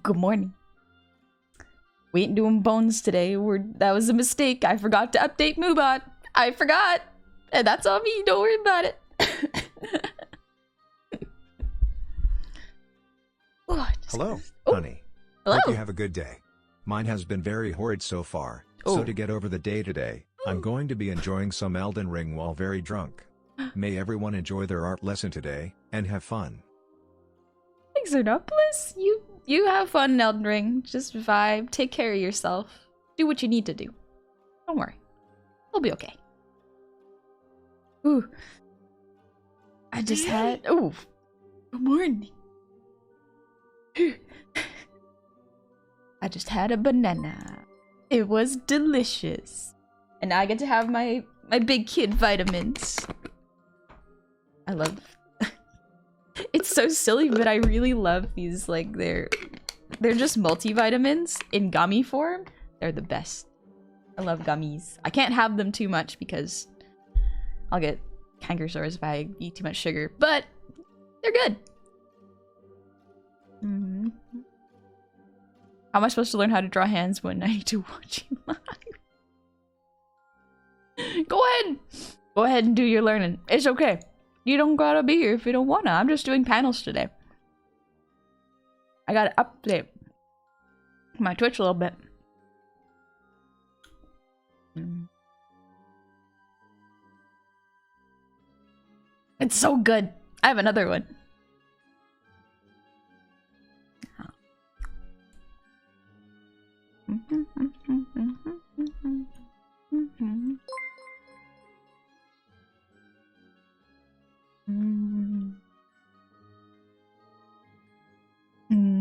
Good morning. We ain't doing bones today. That was a mistake. I forgot to update Moobot. I forgot. And that's on me. Don't worry about it. Hello, honey. Hello. Hope you have a good day. Mine has been very horrid so far. So to get over the day today, I'm going to be enjoying some Elden Ring while very drunk. May everyone enjoy their art lesson today, and have fun. Thanks, Xernopolis. You have fun in Elden Ring. Just vibe. Take care of yourself. Do what you need to do. Don't worry. It'll be okay. Ooh. I just had... Ooh. Good morning. I just had a banana. It was delicious. And now I get to have my big kid vitamins. I love... It's so silly, but I really love these, like, they're just multivitamins in gummy form. They're the best. I love gummies. I can't have them too much because I'll get canker sores if I eat too much sugar, but they're good. How am I supposed to learn how to draw hands when I need to watch you live? Go ahead! Go ahead and do your learning. It's okay. You don't gotta be here if you don't wanna. I'm just doing panels today. I gotta update my Twitch a little bit. It's so good. I have another one.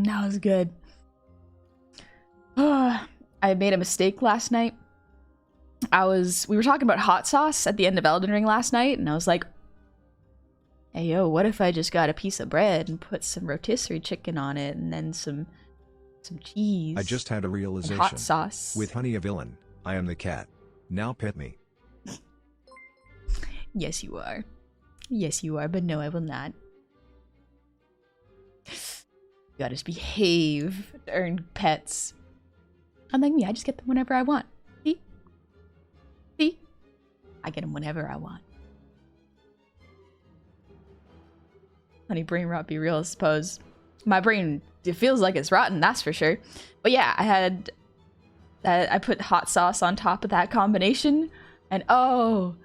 That was good. I made a mistake last night. We were talking about hot sauce at the end of Elden Ring last night, and I was like, hey yo, what if I just got a piece of bread and put some rotisserie chicken on it and then some cheese? I just had a realization. Hot sauce. With honey a villain, I am the cat. Now pet me. Yes, you are. Yes, you are, but no, I will not. You gotta just behave to earn pets. Unlike me, I just get them whenever I want. See? See? I get them whenever I want. Honey, brain rot be real, I suppose. My brain, it feels like it's rotten, that's for sure. But yeah, I put hot sauce on top of that combination, and oh,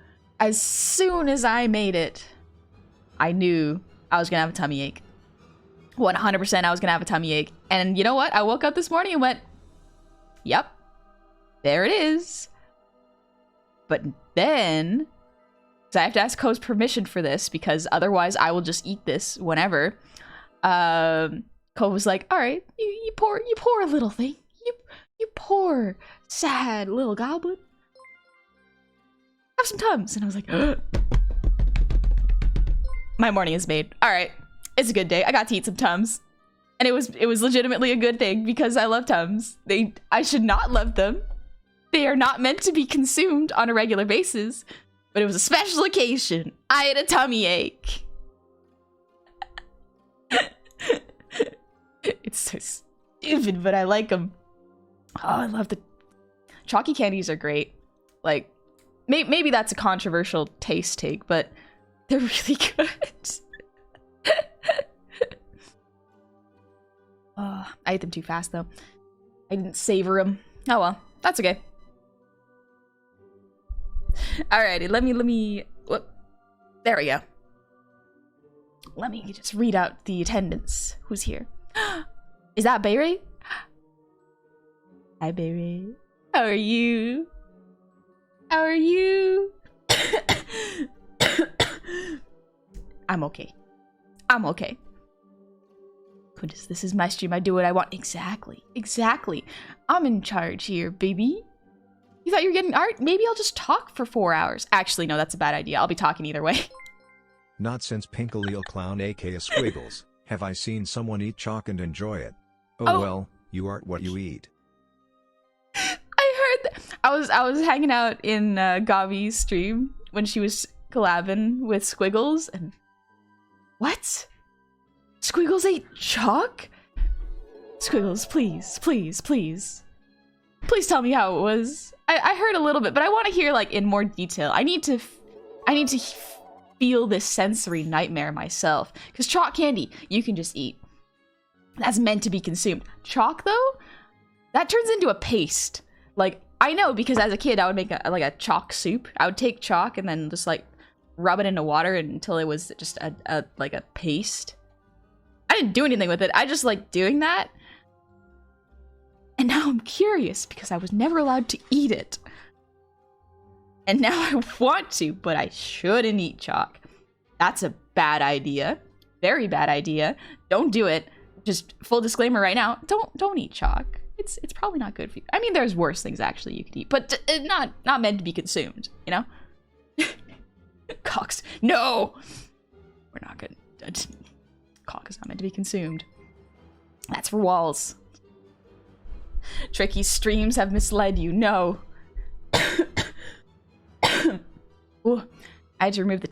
as soon as I made it, I knew I was gonna have a tummy ache. 100% I was gonna have a tummy ache. And you know what? I woke up this morning and went, yep, there it is. But then, so I have to ask Ko's permission for this because otherwise I will just eat this whenever. Ko was like, all right, you poor little thing. You poor, sad little goblin. Have some Tums. And I was like, my morning is made. All right. It's a good day. I got to eat some Tums. And it was legitimately a good thing because I love Tums. I should not love them. They are not meant to be consumed on a regular basis. But it was a special occasion. I had a tummy ache. It's so stupid, but I like them. Oh, I love the chalky candies are great. Like, maybe that's a controversial taste take, but they're really good. Oh, I ate them too fast though. I didn't savor them. Oh well, that's okay. Alrighty, let me. Whoop. There we go. Let me just read out the attendance. Who's here? Is that Bayray? Hi, Bayray. How are you? How are you? I'm okay. I'm okay. Goodness, this is my stream. I do what I want. Exactly. Exactly. I'm in charge here, baby. You thought you were getting art? Maybe I'll just talk for 4 hours. Actually, no, that's a bad idea. I'll be talking either way. Not since Pinkaleel Clown aka Squiggles have I seen someone eat chalk and enjoy it. Oh well, you art what you eat. I heard that. I was hanging out in Gavi's stream when she was collabing with Squiggles and... What? Squiggles ate chalk? Squiggles, please, please, please. Please tell me how it was. I heard a little bit, but I want to hear like in more detail. I need to feel this sensory nightmare myself. Because chalk candy, you can just eat. That's meant to be consumed. Chalk though, that turns into a paste. Like, I know because as a kid I would make a chalk soup. I would take chalk and then just like rub it into water until it was just a paste. I didn't do anything with it. I just like doing that. And now I'm curious because I was never allowed to eat it. And now I want to, but I shouldn't eat chalk. That's a bad idea. Very bad idea. Don't do it. Just full disclaimer right now. Don't eat chalk. It's probably not good for you. I mean, there's worse things actually you could eat, but not meant to be consumed, you know? Cocks. No! We're not good. Cock is not meant to be consumed. That's for walls. Tricky streams have misled you. No. Ooh, I had to remove the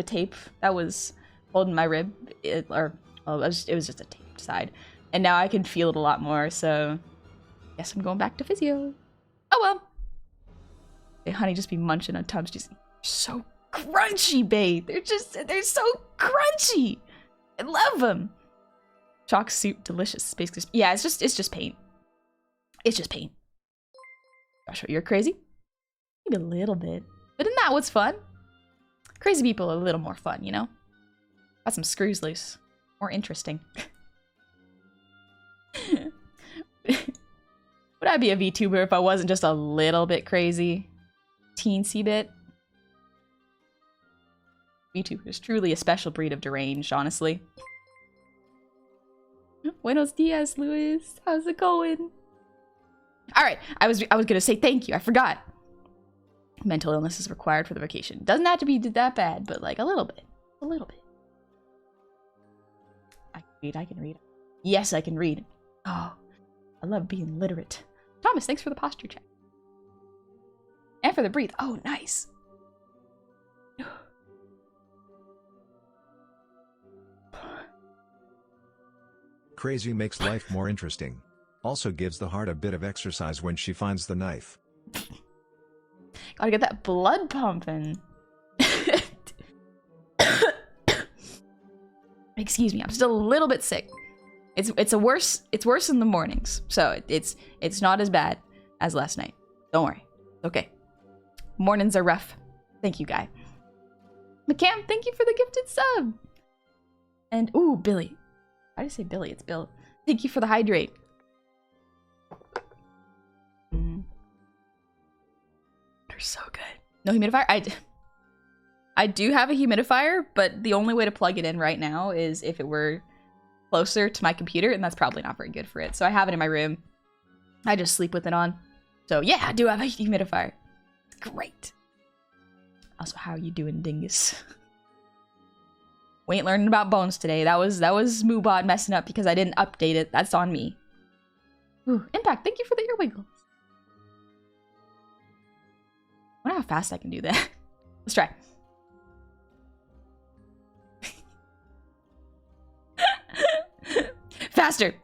tape. That was holding my rib. It was just a taped side. And now I can feel it a lot more, so I guess I'm going back to physio. Oh well. Hey, honey, just be munching on tubs. Just so crunchy, babe. They're so crunchy. I love them. Chalk soup, delicious. Basically, yeah, it's just paint. It's just paint. Gosh, you're crazy? Maybe a little bit. But isn't that what's fun? Crazy people are a little more fun, you know? Got some screws loose. More interesting. Would I be a VTuber if I wasn't just a little bit crazy? Teensy bit? VTuber is truly a special breed of deranged, honestly. Buenos dias, Luis. How's it going? Alright, I was gonna say thank you. I forgot. Mental illness is required for the vacation. Doesn't have to be that bad, but like a little bit. A little bit. I can read. Yes, I can read. Oh, I love being literate. Thomas, thanks for the posture check. And for the breathe. Oh, nice. Crazy makes life more interesting. Also gives the heart a bit of exercise when she finds the knife. Gotta get that blood pumping. Excuse me, I'm still a little bit sick. It's worse in the mornings, so it's not as bad as last night. Don't worry, okay. Mornings are rough. Thank you, guy. McCam, thank you for the gifted sub. And ooh, Billy. I just say Billy, it's Bill. Thank you for the hydrate. They're so good. No humidifier? I do have a humidifier, but the only way to plug it in right now is if it were closer to my computer, and that's probably not very good for it. So I have it in my room. I just sleep with it on. So yeah, I do have a humidifier. It's great. Also, how are you doing, dingus? We ain't learning about bones today. That was Moobot messing up because I didn't update it. That's on me. Ooh, Impact, thank you for the ear wiggles. I wonder how fast I can do that. Let's try. Faster!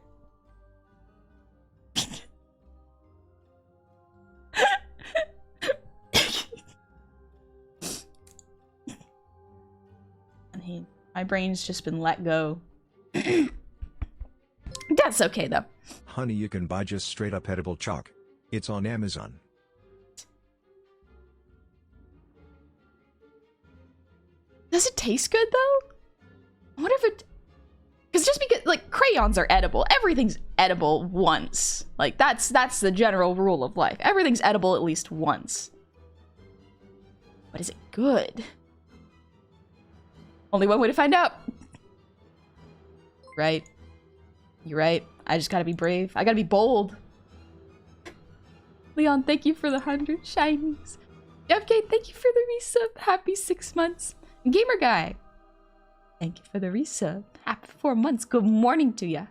My brain's just been let go. That's okay, though. Honey, you can buy just straight up edible chalk. It's on Amazon. Does it taste good, though? I wonder if it... Because just because, like, crayons are edible. Everything's edible once. Like, that's the general rule of life. Everything's edible at least once. But is it good? Only one way to find out. Right. You're right. I just gotta be brave. I gotta be bold. Leon, thank you for the 100 shinies. FK, thank you for the resub. Happy 6 months. Gamer Guy, thank you for the resub. Happy 4 months. Good morning to ya.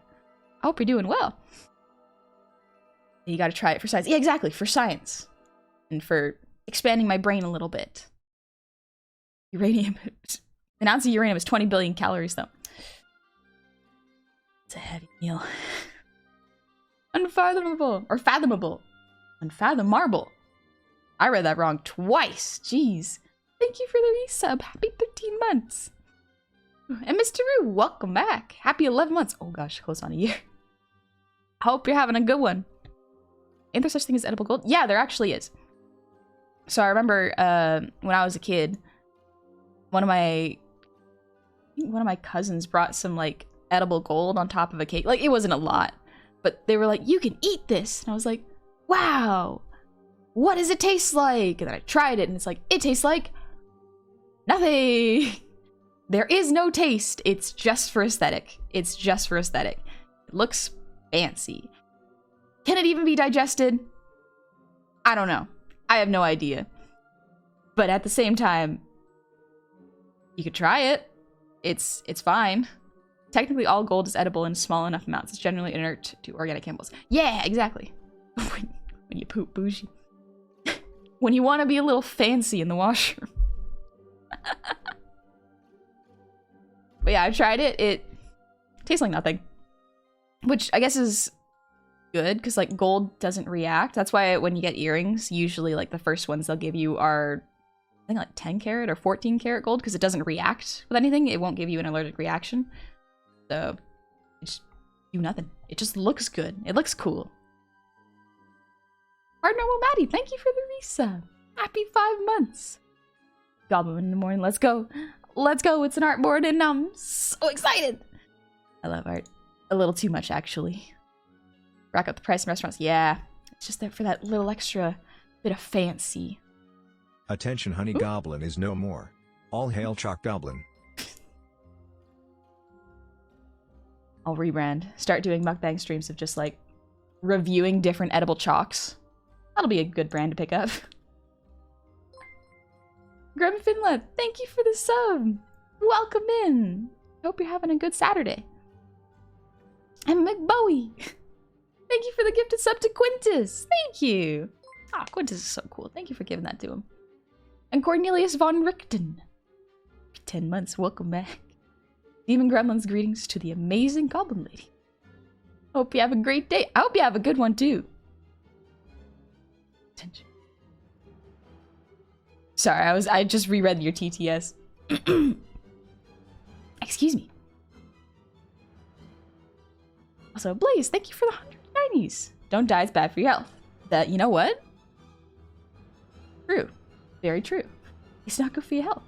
I hope you're doing well. You gotta try it for science. Yeah, exactly. For science. And for expanding my brain a little bit. Uranium. An ounce of uranium is 20 billion calories, though. It's a heavy meal. Unfathomable. Or fathomable. Unfathomable. I read that wrong twice. Jeez. Thank you for the resub. Happy 13 months. And Mr. Roo, welcome back. Happy 11 months. Oh gosh, close on a year. Hope you're having a good one. Ain't there such thing as edible gold? Yeah, there actually is. So I remember when I was a kid, one of my cousins brought some like edible gold on top of a cake. Like it wasn't a lot, but they were like, "You can eat this," and I was like, "Wow, what does it taste like?" And then I tried it, and it's like, it tastes like nothing. There is no taste. It's just for aesthetic. It's just for aesthetic. It looks fancy. Can it even be digested? I don't know. I have no idea. But at the same time, you could try it. It's fine. Technically, all gold is edible in small enough amounts. It's generally inert to organic chemicals. Yeah, exactly. when you poop bougie. When you want to be a little fancy in the washroom. But yeah, I tried it. It tastes like nothing. Which I guess is good, because like gold doesn't react. That's why when you get earrings, usually like the first ones they'll give you are, I think like 10 karat or 14 karat gold, because it doesn't react with anything. It won't give you an allergic reaction. So, it just do nothing. It just looks good. It looks cool. Hard Normal Maddie, thank you for the resub. Happy 5 months. Goblin in the morning, let's go. Let's go, it's an art board and I'm so excited. I love art. A little too much, actually. Rack up the price in restaurants. Yeah, it's just there for that little extra bit of fancy. Attention, honey. Ooh. Goblin is no more. All hail Chalk Goblin. I'll rebrand. Start doing mukbang streams of just like reviewing different edible chalks. That'll be a good brand to pick up. Grub Finla, thank you for the sub. Welcome in. Hope you're having a good Saturday. And McBowie, thank you for the gifted sub to Quintus. Thank you. Ah, Quintus is so cool. Thank you for giving that to him. And Cornelius von Richten. 10 months. Welcome back. Demon Gremlins, greetings to the amazing Goblin Lady. Hope you have a great day. I hope you have a good one too. Attention. Sorry, I just reread your TTS. Excuse me. Also, Blaze, thank you for the 190s. Don't die, it's bad for your health. That, you know what? True. Very true. It's not good for your health.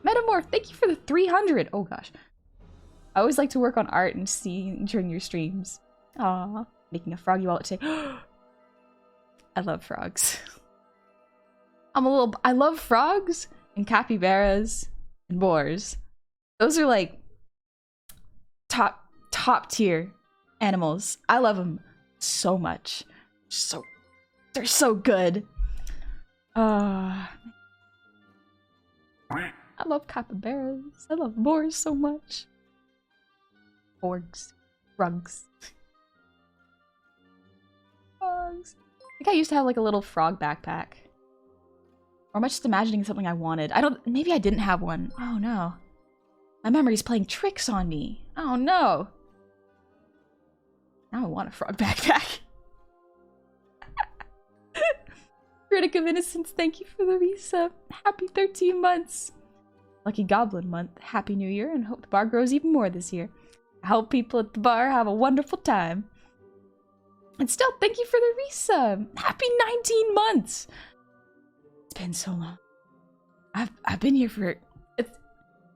Metamorph, thank you for the 300. Oh gosh. I always like to work on art and see during your streams. Aw, making a froggy wallet today. I love frogs. I love frogs and capybaras and boars. Those are like top tier animals. I love them so much. They're so good. I love capybaras. I love boars so much. Orgs. Rugs. Frogs. I think I used to have like a little frog backpack. Or am I just imagining something I wanted? Maybe I didn't have one. Oh no. My memory's playing tricks on me. Oh no. Now I want a frog backpack. Critic of Innocence, thank you for the resub. Happy 13 months. Lucky Goblin month. Happy New Year, and hope the bar grows even more this year. I hope people at the bar have a wonderful time. And still, thank you for the resub. Happy 19 months. It's been so long. I've been here for...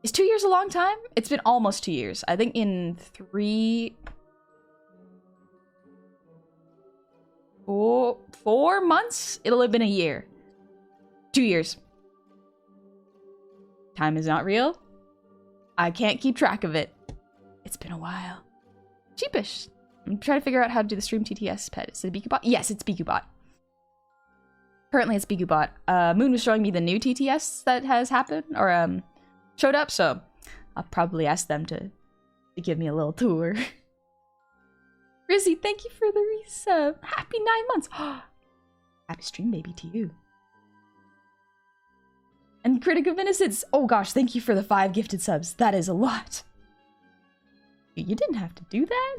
Is 2 years a long time? It's been almost 2 years. I think in 4 months, it'll have been a year. 2 years. Time is not real. I can't keep track of it. It's been a while. Sheepish. I'm trying to figure out how to do the stream TTS pet. Is it BikuBot? Yes, it's BikuBot. Currently, it's BikuBot. Moon was showing me the new TTS that has happened, or showed up, so I'll probably ask them to give me a little tour. Rizzy, thank you for the resub. Happy 9 months. Happy stream baby to you. And Critic of Innocence. Oh gosh, thank you for the 5 gifted subs. That is a lot. You didn't have to do that.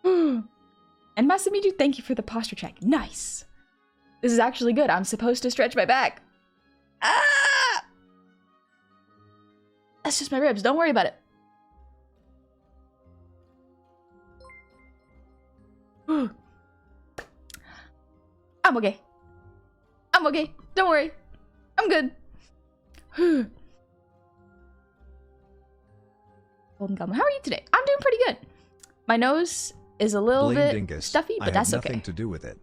And Masamichi, thank you for the posture check. Nice. This is actually good. I'm supposed to stretch my back. Ah! That's just my ribs. Don't worry about it. I'm okay. I'm okay. Don't worry. I'm good. Golden Goblin, how are you today? I'm doing pretty good. My nose is a little Blame bit Dingus. stuffy, but that's okay. I have nothing to do with it.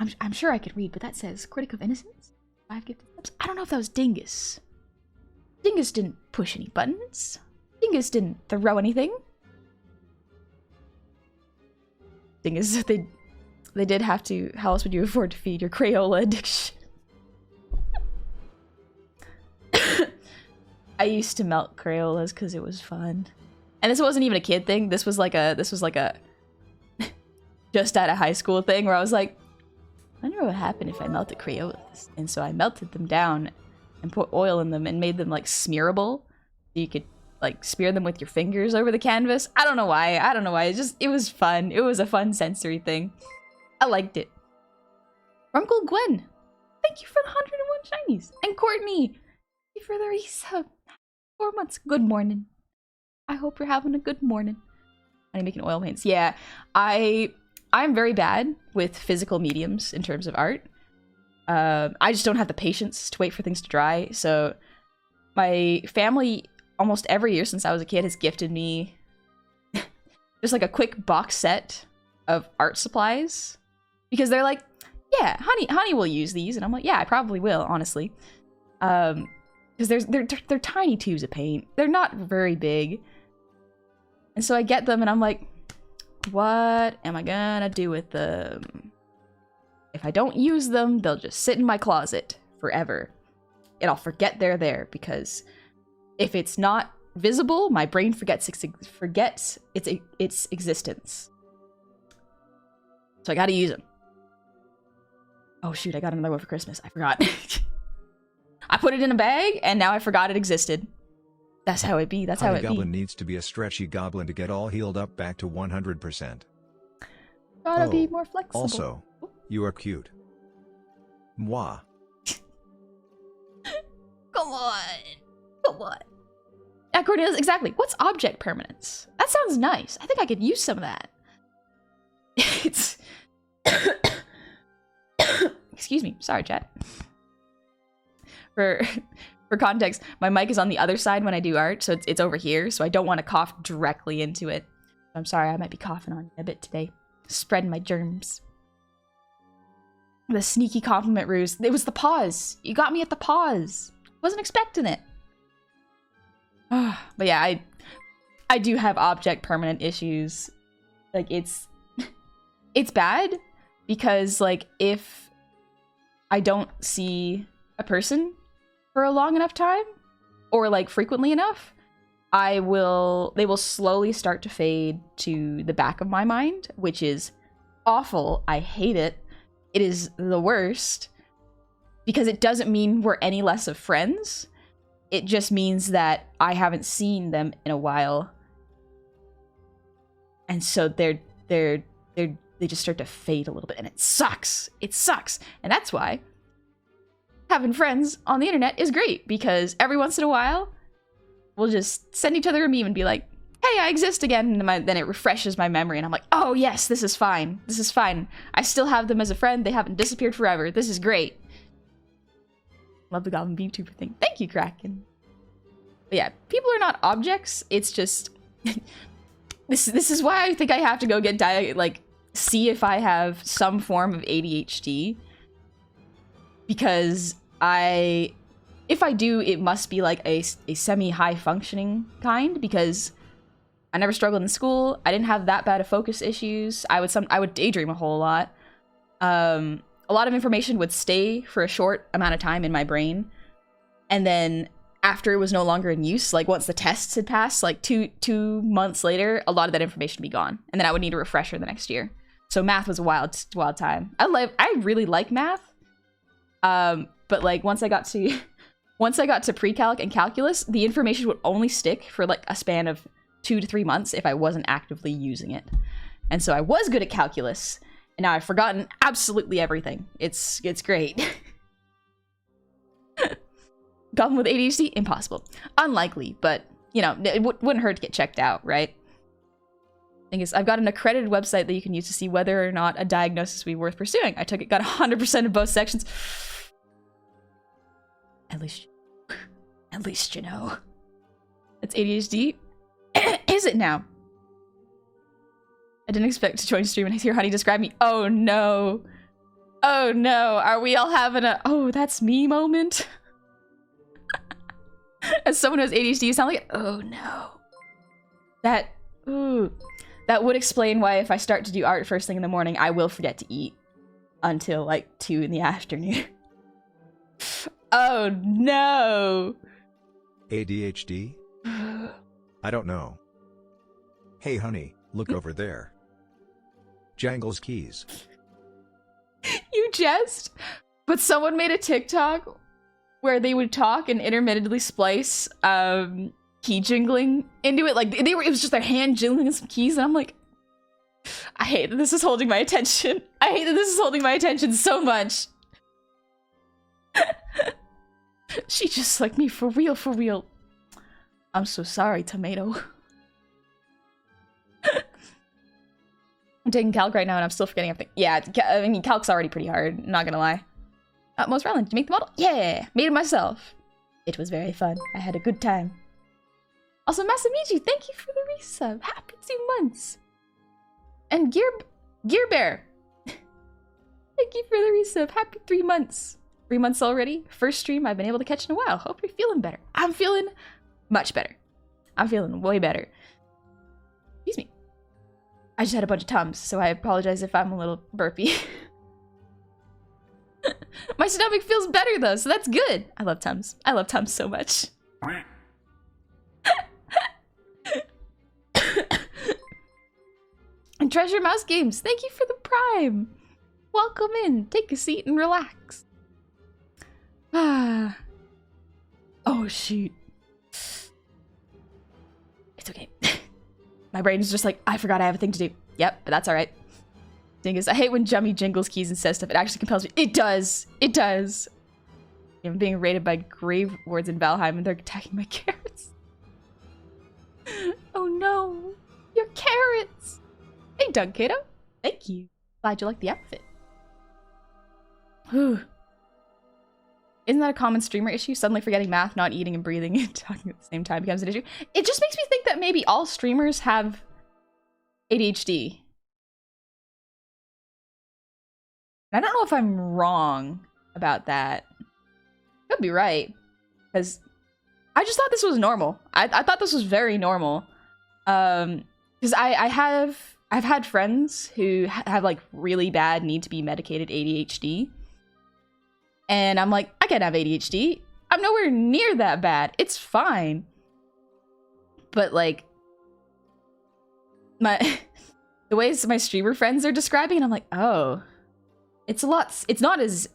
I'm sure I could read, but that says Critic of Innocence. 5 gifted subs. I don't know if that was Dingus. Dingus didn't push any buttons. Dingus didn't throw anything. Dingus, they did have to. How else would you afford to feed your Crayola addiction? I used to melt Crayolas because it was fun, and this wasn't even a kid thing. This was like a just out of high school thing where I was like, I wonder what would happen if I melted Crayolas, and so I melted them down and put oil in them and made them like smearable, so you could like smear them with your fingers over the canvas. I don't know why. It was fun. It was a fun sensory thing. I liked it. Uncle Gwen, thank you for the 101 shinies, and Courtney, thank you for the resub. 4 months. Good morning. I hope you're having a good morning. I'm making oil paints. Yeah, I'm very bad with physical mediums in terms of art. I just don't have the patience to wait for things to dry. So my family, almost every year since I was a kid, has gifted me just like a quick box set of art supplies, because they're like, yeah, honey will use these, and I'm like, yeah, I probably will, honestly. Because they're tiny tubes of paint. They're not very big. And so I get them and I'm like, what am I gonna do with them? If I don't use them, they'll just sit in my closet forever. And I'll forget they're there, because if it's not visible, my brain forgets its existence. So I gotta use them. Oh shoot, I got another one for Christmas. I forgot. I put it in a bag, and now I forgot it existed. That's how it be. That's how it be. Goblin needs to be a stretchy goblin to get all healed up back to 100%. Gotta be more flexible. Also, you are cute. Mwah. Come on. Come on. Yeah, Cornelius, exactly. What's object permanence? That sounds nice. I think I could use some of that. It's... Excuse me. Sorry, chat. For context, my mic is on the other side when I do art, so it's over here, so I don't want to cough directly into it. I'm sorry, I might be coughing on you a bit today. Spreading my germs. The sneaky compliment ruse. It was the pause. You got me at the pause. Wasn't expecting it. But yeah, I do have object permanent issues. Like, it's bad, because like if I don't see a person for a long enough time, or like frequently enough, they will slowly start to fade to the back of my mind, which is awful. I hate it. It is the worst, because it doesn't mean we're any less of friends. It just means that I haven't seen them in a while, and so they just start to fade a little bit, and it sucks. It sucks, and that's why having friends on the internet is great, because every once in a while we'll just send each other a meme and be like, hey, I exist again, and then it refreshes my memory, and I'm like, oh yes, this is fine. This is fine. I still have them as a friend. They haven't disappeared forever. This is great. Love the Goblin VTuber thing. Thank you, Kraken. But yeah, people are not objects. It's just this is why I think I have to go get see if I have some form of ADHD, because if I do, it must be like a semi-high functioning kind, because I never struggled in school. I didn't have that bad of focus issues. I would daydream a whole lot. A lot of information would stay for a short amount of time in my brain, and then after it was no longer in use, like once the tests had passed, like two months later, a lot of that information would be gone, and then I would need a refresher the next year. So math was a wild time. I really like math. But like once I got to once I got to pre-calc and calculus, the information would only stick for like a span of 2 to 3 months if I wasn't actively using it. And so I was good at calculus, and now I've forgotten absolutely everything. It's great. Goblin with ADHD? Impossible. Unlikely, but, you know, it wouldn't hurt to get checked out, right? Thing is, I've got an accredited website that you can use to see whether or not a diagnosis would be worth pursuing. I took it, got 100% of both sections. At least you know. It's ADHD. Is it now? I didn't expect to join stream and hear Honey describe me. Oh no. Oh no. Are we all having a oh that's me moment? As someone who has ADHD, you sound like oh no. That would explain why if I start to do art first thing in the morning, I will forget to eat until like 2 in the afternoon. Oh no. ADHD? I don't know. Hey honey, look over there. Jangles keys. You jest? But someone made a TikTok where they would talk and intermittently splice key jingling into it. Like it was just their hand jingling some keys, and I'm like, I hate that this is holding my attention. I hate that this is holding my attention so much. She just like me for real, for real. I'm so sorry, tomato. I'm taking calc right now and I'm still forgetting everything. Yeah, I mean, calc's already pretty hard, not gonna lie. Most Ryland, did you make the model? Yeah, made it myself. It was very fun. I had a good time. Also, Masamichi, thank you for the resub. Happy 2 months. And Gear Bear. Thank you for the resub. Happy 3 months. 3 months already. First stream I've been able to catch in a while. Hope you're feeling better. I'm feeling much better. I'm feeling way better. Excuse me. I just had a bunch of Tums, so I apologize if I'm a little burpy. My stomach feels better though, so that's good. I love Tums. I love Tums so much. And Treasure Mouse Games, thank you for the Prime. Welcome in. Take a seat and relax. Ah. Oh shoot. It's okay. My brain is just like, I forgot I have a thing to do. Yep, but that's alright. Thing is, I hate when Jummy jingles keys and says stuff. It actually compels me. It does. It does. I'm being raided by grave wards in Valheim and they're attacking my carrots. Oh no. Your carrots. Hey, Doug Kato. Thank you. Glad you like the outfit. Whew. Isn't that a common streamer issue? Suddenly forgetting math, not eating and breathing and talking at the same time becomes an issue. It just makes me think that maybe all streamers have ADHD. I don't know if I'm wrong about that. Could be right. Because I just thought this was normal. I thought this was very normal. Because I've had friends who have like really bad need to be medicated ADHD. And I'm like, I can't have ADHD. I'm nowhere near that bad. It's fine. But like, the ways my streamer friends are describing it, I'm like, oh, it's a lot. It's not as,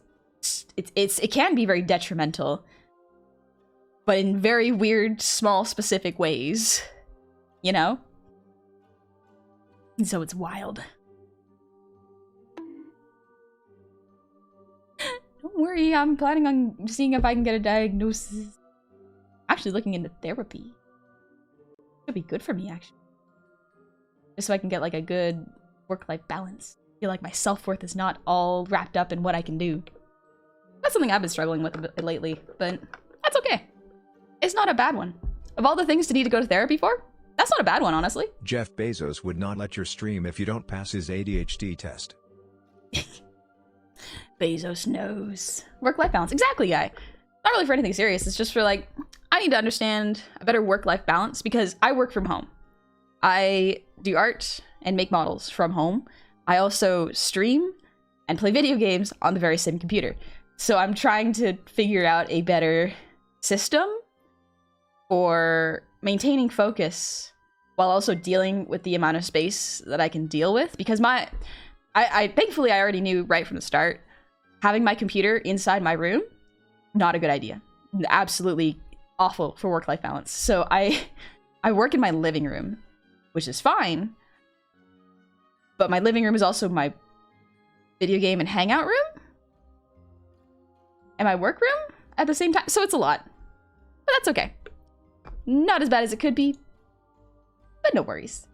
it can be very detrimental, but in very weird, small, specific ways, you know? And so it's wild. Don't worry, I'm planning on seeing if I can get a diagnosis. Actually looking into therapy. Could be good for me, actually. Just so I can get like a good work-life balance. Feel like my self-worth is not all wrapped up in what I can do. That's something I've been struggling with a bit lately, but that's okay. It's not a bad one. Of all the things to need to go to therapy for, that's not a bad one, honestly. Jeff Bezos would not let you stream if you don't pass his ADHD test. Bezos knows. Work-life balance. Exactly, guy. Not really for anything serious. It's just for like, I need to understand a better work-life balance because I work from home. I do art and make models from home. I also stream and play video games on the very same computer. So I'm trying to figure out a better system for maintaining focus while also dealing with the amount of space that I can deal with. Because thankfully I already knew right from the start, having my computer inside my room, not a good idea. absolutely awful for work-life balance. So I work in my living room, which is fine. But my living room is also my video game and hangout room. And my work room at the same time. So it's a lot. But that's okay. Not as bad as it could be. But no worries.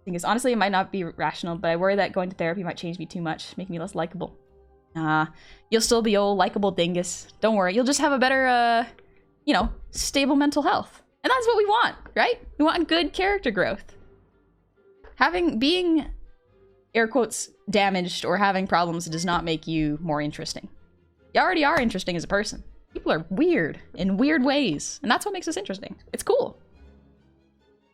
Thing is, honestly, it might not be rational, but I worry that going to therapy might change me too much, make me less likable. Nah, you'll still be old, likable dingus. Don't worry, you'll just have a better, you know, stable mental health. And that's what we want, right? We want good character growth. Being, air quotes, damaged or having problems does not make you more interesting. You already are interesting as a person. People are weird in weird ways, and that's what makes us interesting. It's cool.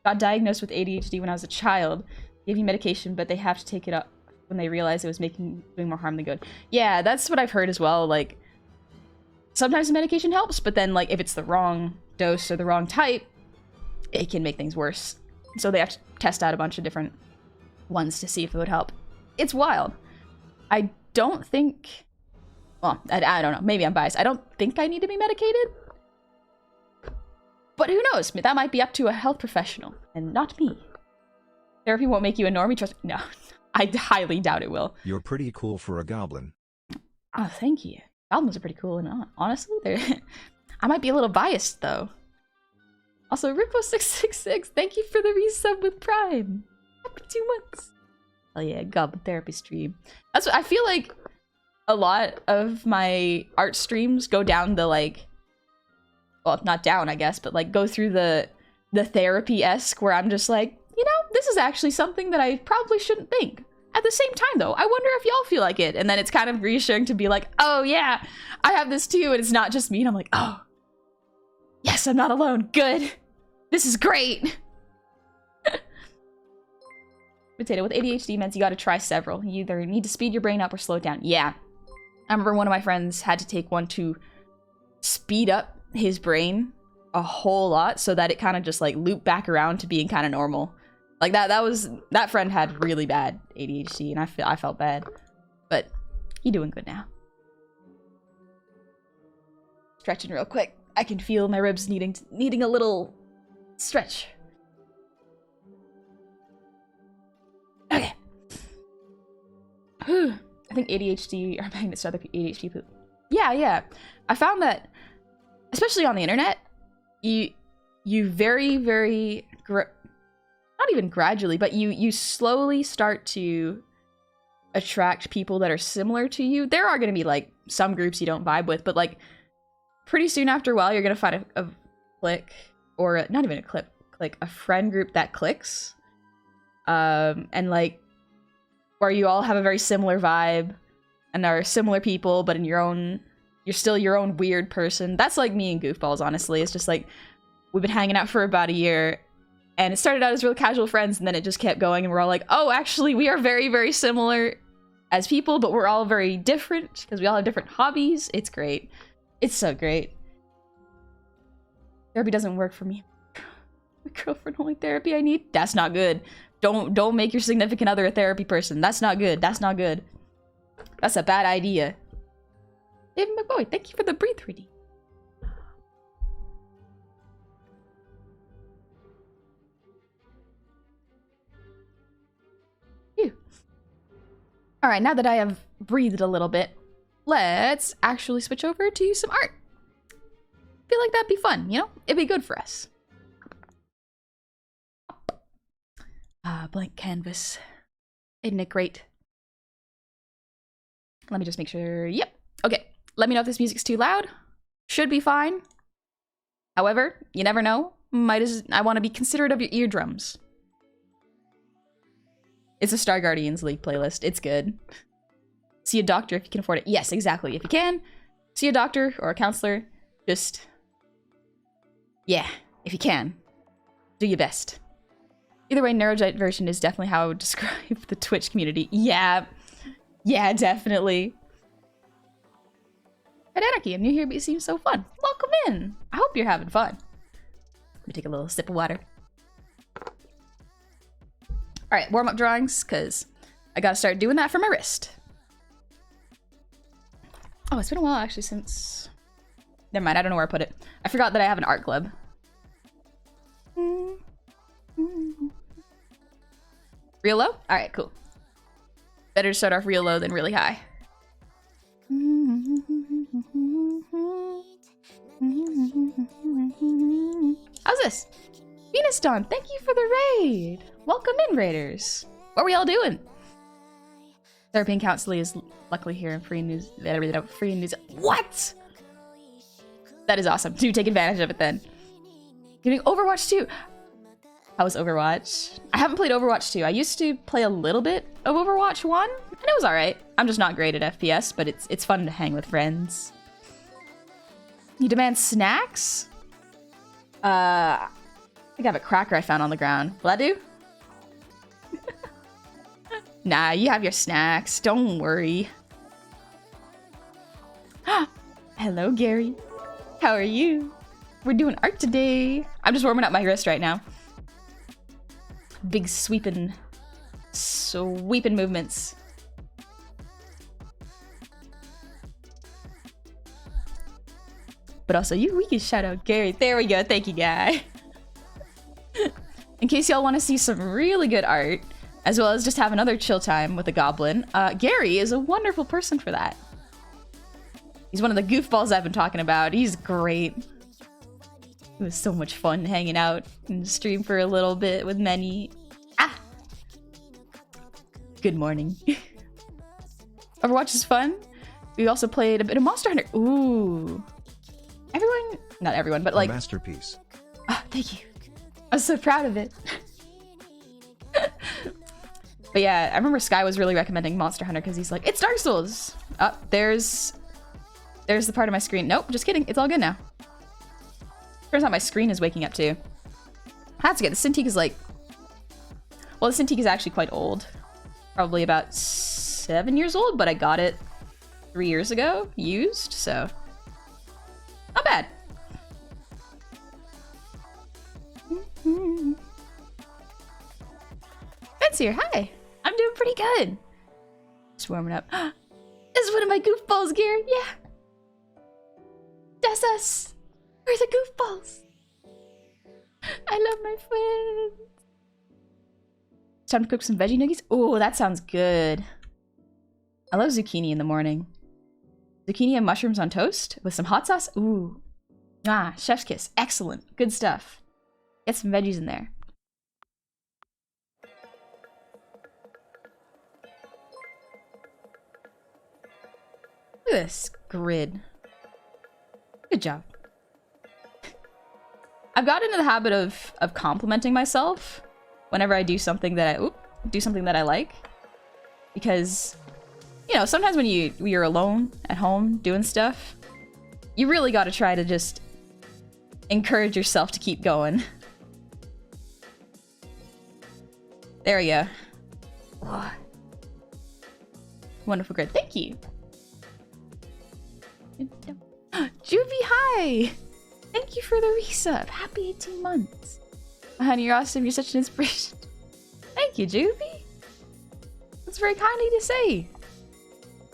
Got diagnosed with ADHD when I was a child. Gave you medication, but they have to take it up when they realize it was doing more harm than good. Yeah, that's what I've heard as well. Like, sometimes the medication helps, but then, like, if it's the wrong dose or the wrong type, it can make things worse. So they have to test out a bunch of different ones to see if it would help. It's wild. I don't think... Well, I don't know. Maybe I'm biased. I don't think I need to be medicated. But who knows? That might be up to a health professional, and not me. Therapy won't make you a normie, trust me. No, I highly doubt it will. You're pretty cool for a goblin. Oh, thank you. Goblins are pretty cool, and honestly, I might be a little biased, though. Also, Rippo666, thank you for the resub with Prime. Happy 2 months. Oh yeah, Goblin therapy stream. That's what I feel like. A lot of my art streams go down the, like, well, not down, I guess, but like go through the therapy-esque where I'm just like, you know, this is actually something that I probably shouldn't think. At the same time, though, I wonder if y'all feel like it. And then it's kind of reassuring to be like, oh yeah, I have this too, and it's not just me. And I'm like, oh, yes, I'm not alone. Good. This is great. Potato, with ADHD meds, you gotta try several. You either need to speed your brain up or slow it down. Yeah. I remember one of my friends had to take one to speed up his brain a whole lot so that it kind of just like looped back around to being kind of normal. Like that friend had really bad ADHD, and I felt bad. But he doing good now. Stretching real quick. I can feel my ribs needing a little stretch. Okay. I think ADHD are magnets to other ADHD people. Yeah. I found that, especially on the internet, you very, very, not even gradually, but you slowly start to attract people that are similar to you. There are going to be, like, some groups you don't vibe with, but, like, pretty soon after a while, you're going to find a clique, or not even a clique, a friend group that clicks. And, like, where you all have a very similar vibe and are similar people, but in you're still your own weird person. That's like me and Goofballs, honestly. It's just like, we've been hanging out for about a year, and it started out as real casual friends, and then it just kept going, and we're all like, oh, actually, we are very, very similar as people, but we're all very different, because we all have different hobbies. It's great. It's so great. Therapy doesn't work for me. My girlfriend only therapy I need? That's not good. Don't make your significant other a therapy person. That's not good. That's not good. That's a bad idea. David McBoy, thank you for the breathe reading. Phew. Alright, now that I have breathed a little bit, let's actually switch over to some art. I feel like that'd be fun, you know? It'd be good for us. Blank canvas. Isn't it great? Let me just make sure. Yep. Okay. Let me know if this music's too loud. Should be fine. However, you never know. I want to be considerate of your eardrums. It's a Star Guardians League playlist. It's good. See a doctor if you can afford it. Yes, exactly. If you can, see a doctor or a counselor. Just, yeah, if you can, do your best. Either way, neurodiversion is definitely how I would describe the Twitch community. Yeah, definitely. Red Anarchy, I'm new here, but you seem so fun. Welcome in. I hope you're having fun. Let me take a little sip of water. All right, warm-up drawings, because I gotta start doing that for my wrist. Oh, it's been a while, actually, since Never mind, I don't know where I put it. I forgot that I have an art club. Real low? Alright, cool. Better to start off real low than really high. How's this? Venus Dawn, thank you for the raid. Welcome in, raiders. What were y'all doing? Therapy and counseling is luckily here in free news. Free news. What? That is awesome. Do take advantage of it then. Getting Overwatch 2. How was Overwatch? I haven't played Overwatch 2. I used to play a little bit of Overwatch 1, and it was alright. I'm just not great at FPS, but it's fun to hang with friends. You demand snacks? I think I have a cracker I found on the ground. Will that do? Nah, you have your snacks. Don't worry. Hello, Gary. How are you? We're doing art today. I'm just warming up my wrist right now. Big sweeping movements. But also, we can shout out Gary. There we go. Thank you, guy. In case y'all want to see some really good art, as well as just have another chill time with a goblin, Gary is a wonderful person for that. He's one of the goofballs I've been talking about. He's great. It was so much fun hanging out in the stream for a little bit with many. Ah! Good morning. Overwatch is fun. We also played a bit of Monster Hunter. Ooh. Everyone, not everyone, but like... A masterpiece. Oh, thank you. I was so proud of it. But yeah, I remember Sky was really recommending Monster Hunter because he's like, it's Dark Souls! Oh, there's the part of my screen. Nope, just kidding. It's all good now. Turns out my screen is waking up too. That's good. The Cintiq is like... Well, the Cintiq is actually quite old. Probably about 7 years old, but I got it 3 years ago, used, so... Not bad. Fancier, hi. I'm doing pretty good. Just warming up. This is one of my goofballs, Gary. Yeah. That's us. We're the goofballs. I love my friends. It's time to cook some veggie nuggies. Oh, that sounds good. I love zucchini in the morning. Zucchini and mushrooms on toast with some hot sauce. Ooh. Ah, chef's kiss. Excellent. Good stuff. Get some veggies in there. Look at this grid. Good job. I've gotten into the habit of complimenting myself whenever I do something that I like. Because, you know, sometimes when you're alone at home doing stuff, you really got to try to just encourage yourself to keep going. There we go. Oh. Wonderful grid. Thank you. Juvie, hi! Thank you for the resub. Happy 18 months. Honey, you're awesome. You're such an inspiration. Thank you, Juvie. That's very kind of you to say.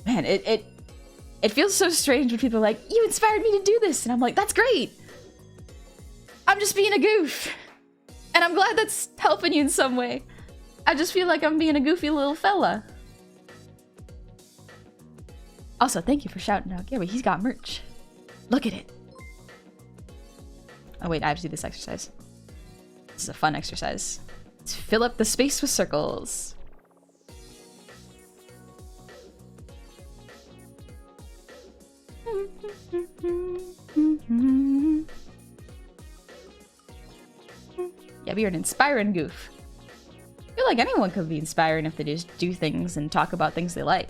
Man, it feels so strange when people are like, you inspired me to do this. And I'm like, that's great. I'm just being a goof. And I'm glad that's helping you in some way. I just feel like I'm being a goofy little fella. Also, thank you for shouting out Gary. He's got merch. Look at it. Oh wait, I have to do this exercise. This is a fun exercise. Let's fill up the space with circles. Yeah, you're an inspiring goof. I feel like anyone could be inspiring if they just do things and talk about things they like.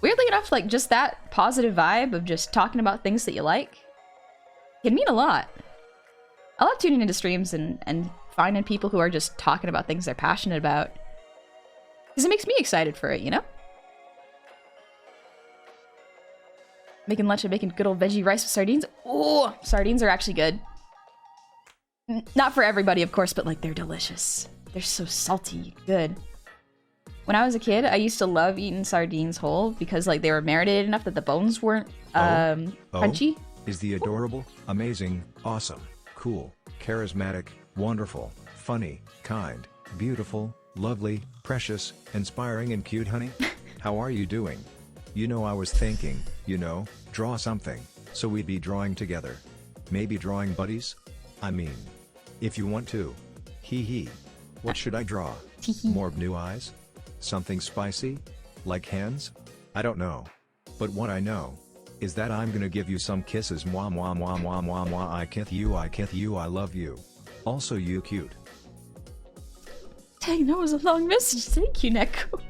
Weirdly enough, like just that positive vibe of just talking about things that you like can mean a lot. I love tuning into streams and finding people who are just talking about things they're passionate about. Because it makes me excited for it, you know? Making lunch and making good old veggie rice with sardines. Oh, sardines are actually good. Not for everybody, of course, but like they're delicious. They're so salty, good. When I was a kid, I used to love eating sardines whole because like they were marinated enough that the bones weren't crunchy. Is the adorable, amazing, awesome, cool, charismatic, wonderful, funny, kind, beautiful, lovely, precious, inspiring and cute, honey? How are you doing? You know, I was thinking, you know, draw something, so we'd be drawing together. Maybe drawing buddies? I mean, if you want to. Hee hee. What should I draw? More blue eyes? Something spicy? Like hands? I don't know. But what I know is that I'm gonna give you some kisses. Mwah mwah mwah mwah mwah mwah. I kith you, I love you. Also you cute. Dang, that was a long message. Thank you, Neko.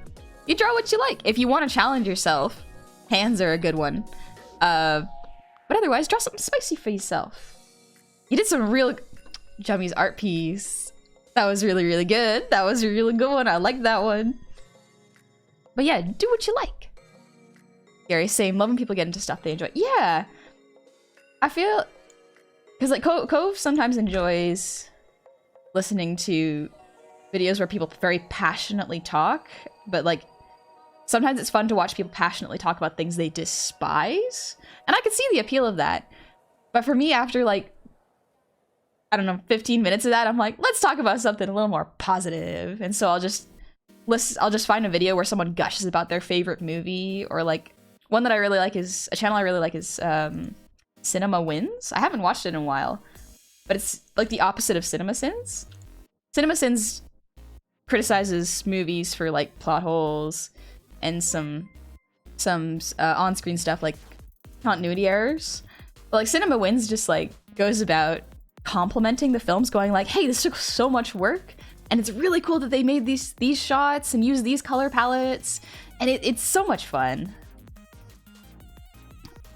You draw what you like. If you want to challenge yourself, hands are a good one. But otherwise, draw something spicy for yourself. You did some real... Jummy's art piece. That was really, really good. That was a really good one. I like that one. But yeah, do what you like. Gary, same. Loving people get into stuff they enjoy. Yeah. I feel... Because like Cove sometimes enjoys listening to videos where people very passionately talk. But like, sometimes it's fun to watch people passionately talk about things they despise. And I can see the appeal of that. But for me, after like, I don't know, 15 minutes of that, I'm like, let's talk about something a little more positive. And so I'll just find a video where someone gushes about their favorite movie, or like one that I really like is a channel I really like is Cinema Wins. I haven't watched it in a while, but it's like the opposite of Cinema Sins. Cinema Sins criticizes movies for like plot holes and some on-screen stuff like continuity errors. But like Cinema Wins just like goes about complimenting the films, going like, hey, this took so much work and it's really cool that they made these shots and used these color palettes, and it's so much fun.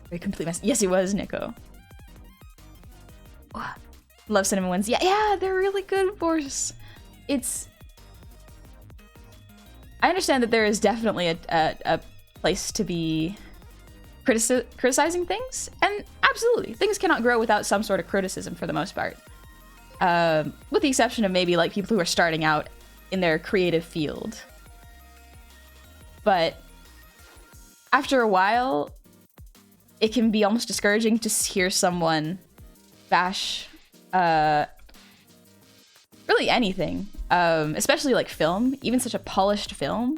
Very complete mess. Yes, it was, Nico. Oh, love Cinema Wins. Yeah, they're really good, of course. I understand that there is definitely a place to be criticizing things, and absolutely, things cannot grow without some sort of criticism for the most part. With the exception of maybe like people who are starting out in their creative field. But after a while, it can be almost discouraging to hear someone bash really anything, especially like film, even such a polished film,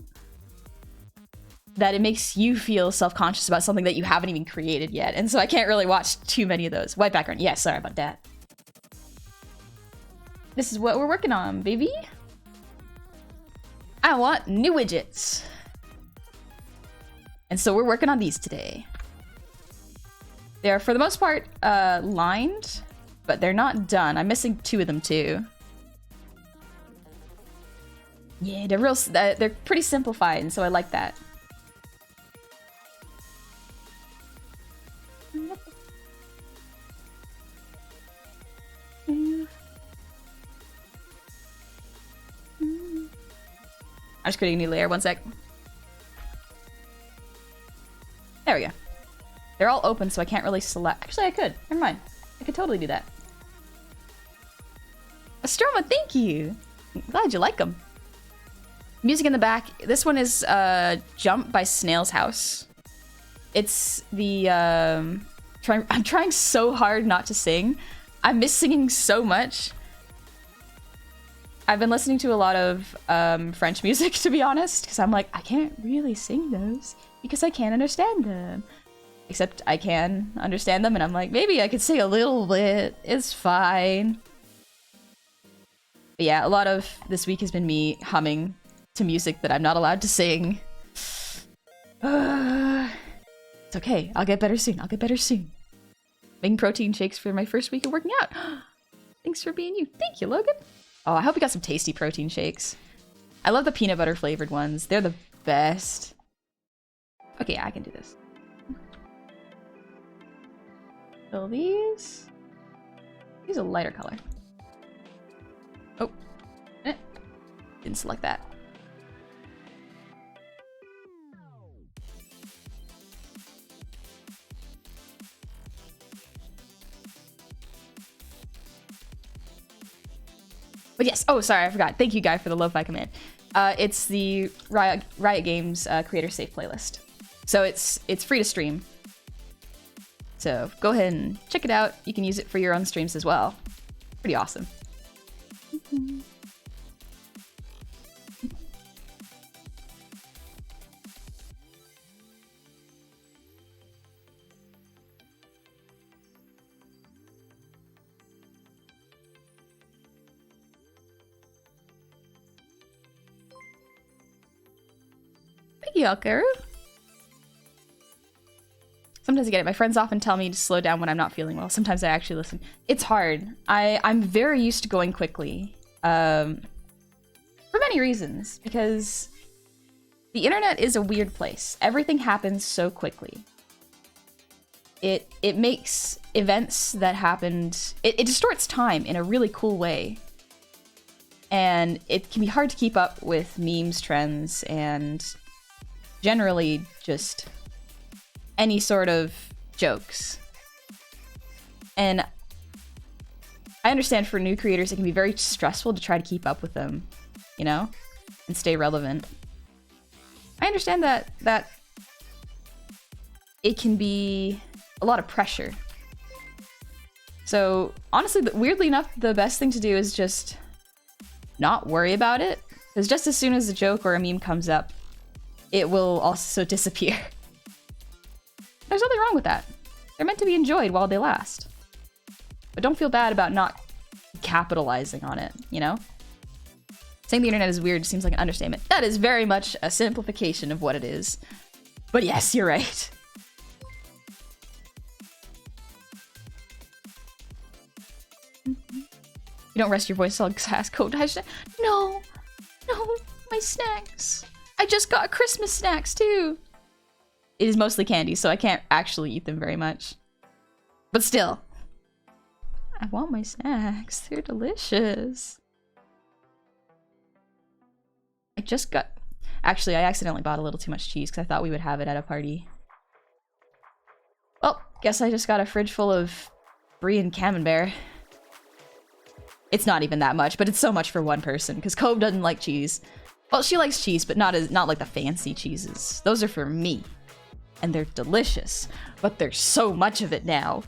that it makes you feel self-conscious about something that you haven't even created yet. And so I can't really watch too many of those. White background. Yeah, sorry about that. This is what we're working on, baby. I want new widgets. And so we're working on these today. They're, for the most part, lined, but they're not done. I'm missing 2 of them, too. Yeah, they're pretty simplified, and so I like that. I'm just creating a new layer, 1 sec. There we go. They're all open, so I can't really select. Actually, I could. Never mind. I could totally do that. Astroma, thank you! I'm glad you like them. Music in the back. This one is Jump by Snail's House. It's the... I'm trying so hard not to sing. I miss singing so much. I've been listening to a lot of French music, to be honest, because I'm like, I can't really sing those because I can't understand them. Except I can understand them, and I'm like, maybe I could sing a little bit. It's fine. But yeah, a lot of this week has been me humming to music that I'm not allowed to sing. It's okay. I'll get better soon. I'll get better soon. Making protein shakes for my first week of working out. Thanks for being you. Thank you, Logan. Oh, I hope you got some tasty protein shakes. I love the peanut butter flavored ones. They're the best. Okay, I can do this. Fill these. Use a lighter color. Oh. Didn't select that. But yes, oh, sorry, I forgot. Thank you, Guy, for the lo-fi command. It's the Riot Games Creator Safe playlist. So it's free to stream. So go ahead and check it out. You can use it for your own streams as well. Pretty awesome. Thank you, Alkaru. Sometimes I get it. My friends often tell me to slow down when I'm not feeling well. Sometimes I actually listen. It's hard. I'm very used to going quickly. For many reasons. Because the internet is a weird place. Everything happens so quickly. It makes events that happened... It distorts time in a really cool way. And it can be hard to keep up with memes, trends, and generally just any sort of jokes. And I understand for new creators it can be very stressful to try to keep up with them, you know, and stay relevant. I understand that it can be a lot of pressure. So honestly, weirdly enough, the best thing to do is just not worry about it, because just as soon as a joke or a meme comes up, it will also disappear. There's nothing wrong with that. They're meant to be enjoyed while they last. But don't feel bad about not capitalizing on it, you know? Saying the internet is weird seems like an understatement. That is very much a simplification of what it is. But yes, you're right. You don't rest your voice on class code. No, my snacks. I just got Christmas snacks too. It is mostly candy, so I can't actually eat them very much. But still, I want my snacks. They're delicious. I just got... Actually, I accidentally bought a little too much cheese because I thought we would have it at a party. Well, guess I just got a fridge full of brie and camembert. It's not even that much, but it's so much for one person because Cove doesn't like cheese. Well, she likes cheese, but not like the fancy cheeses. Those are for me. And they're delicious, but there's so much of it now.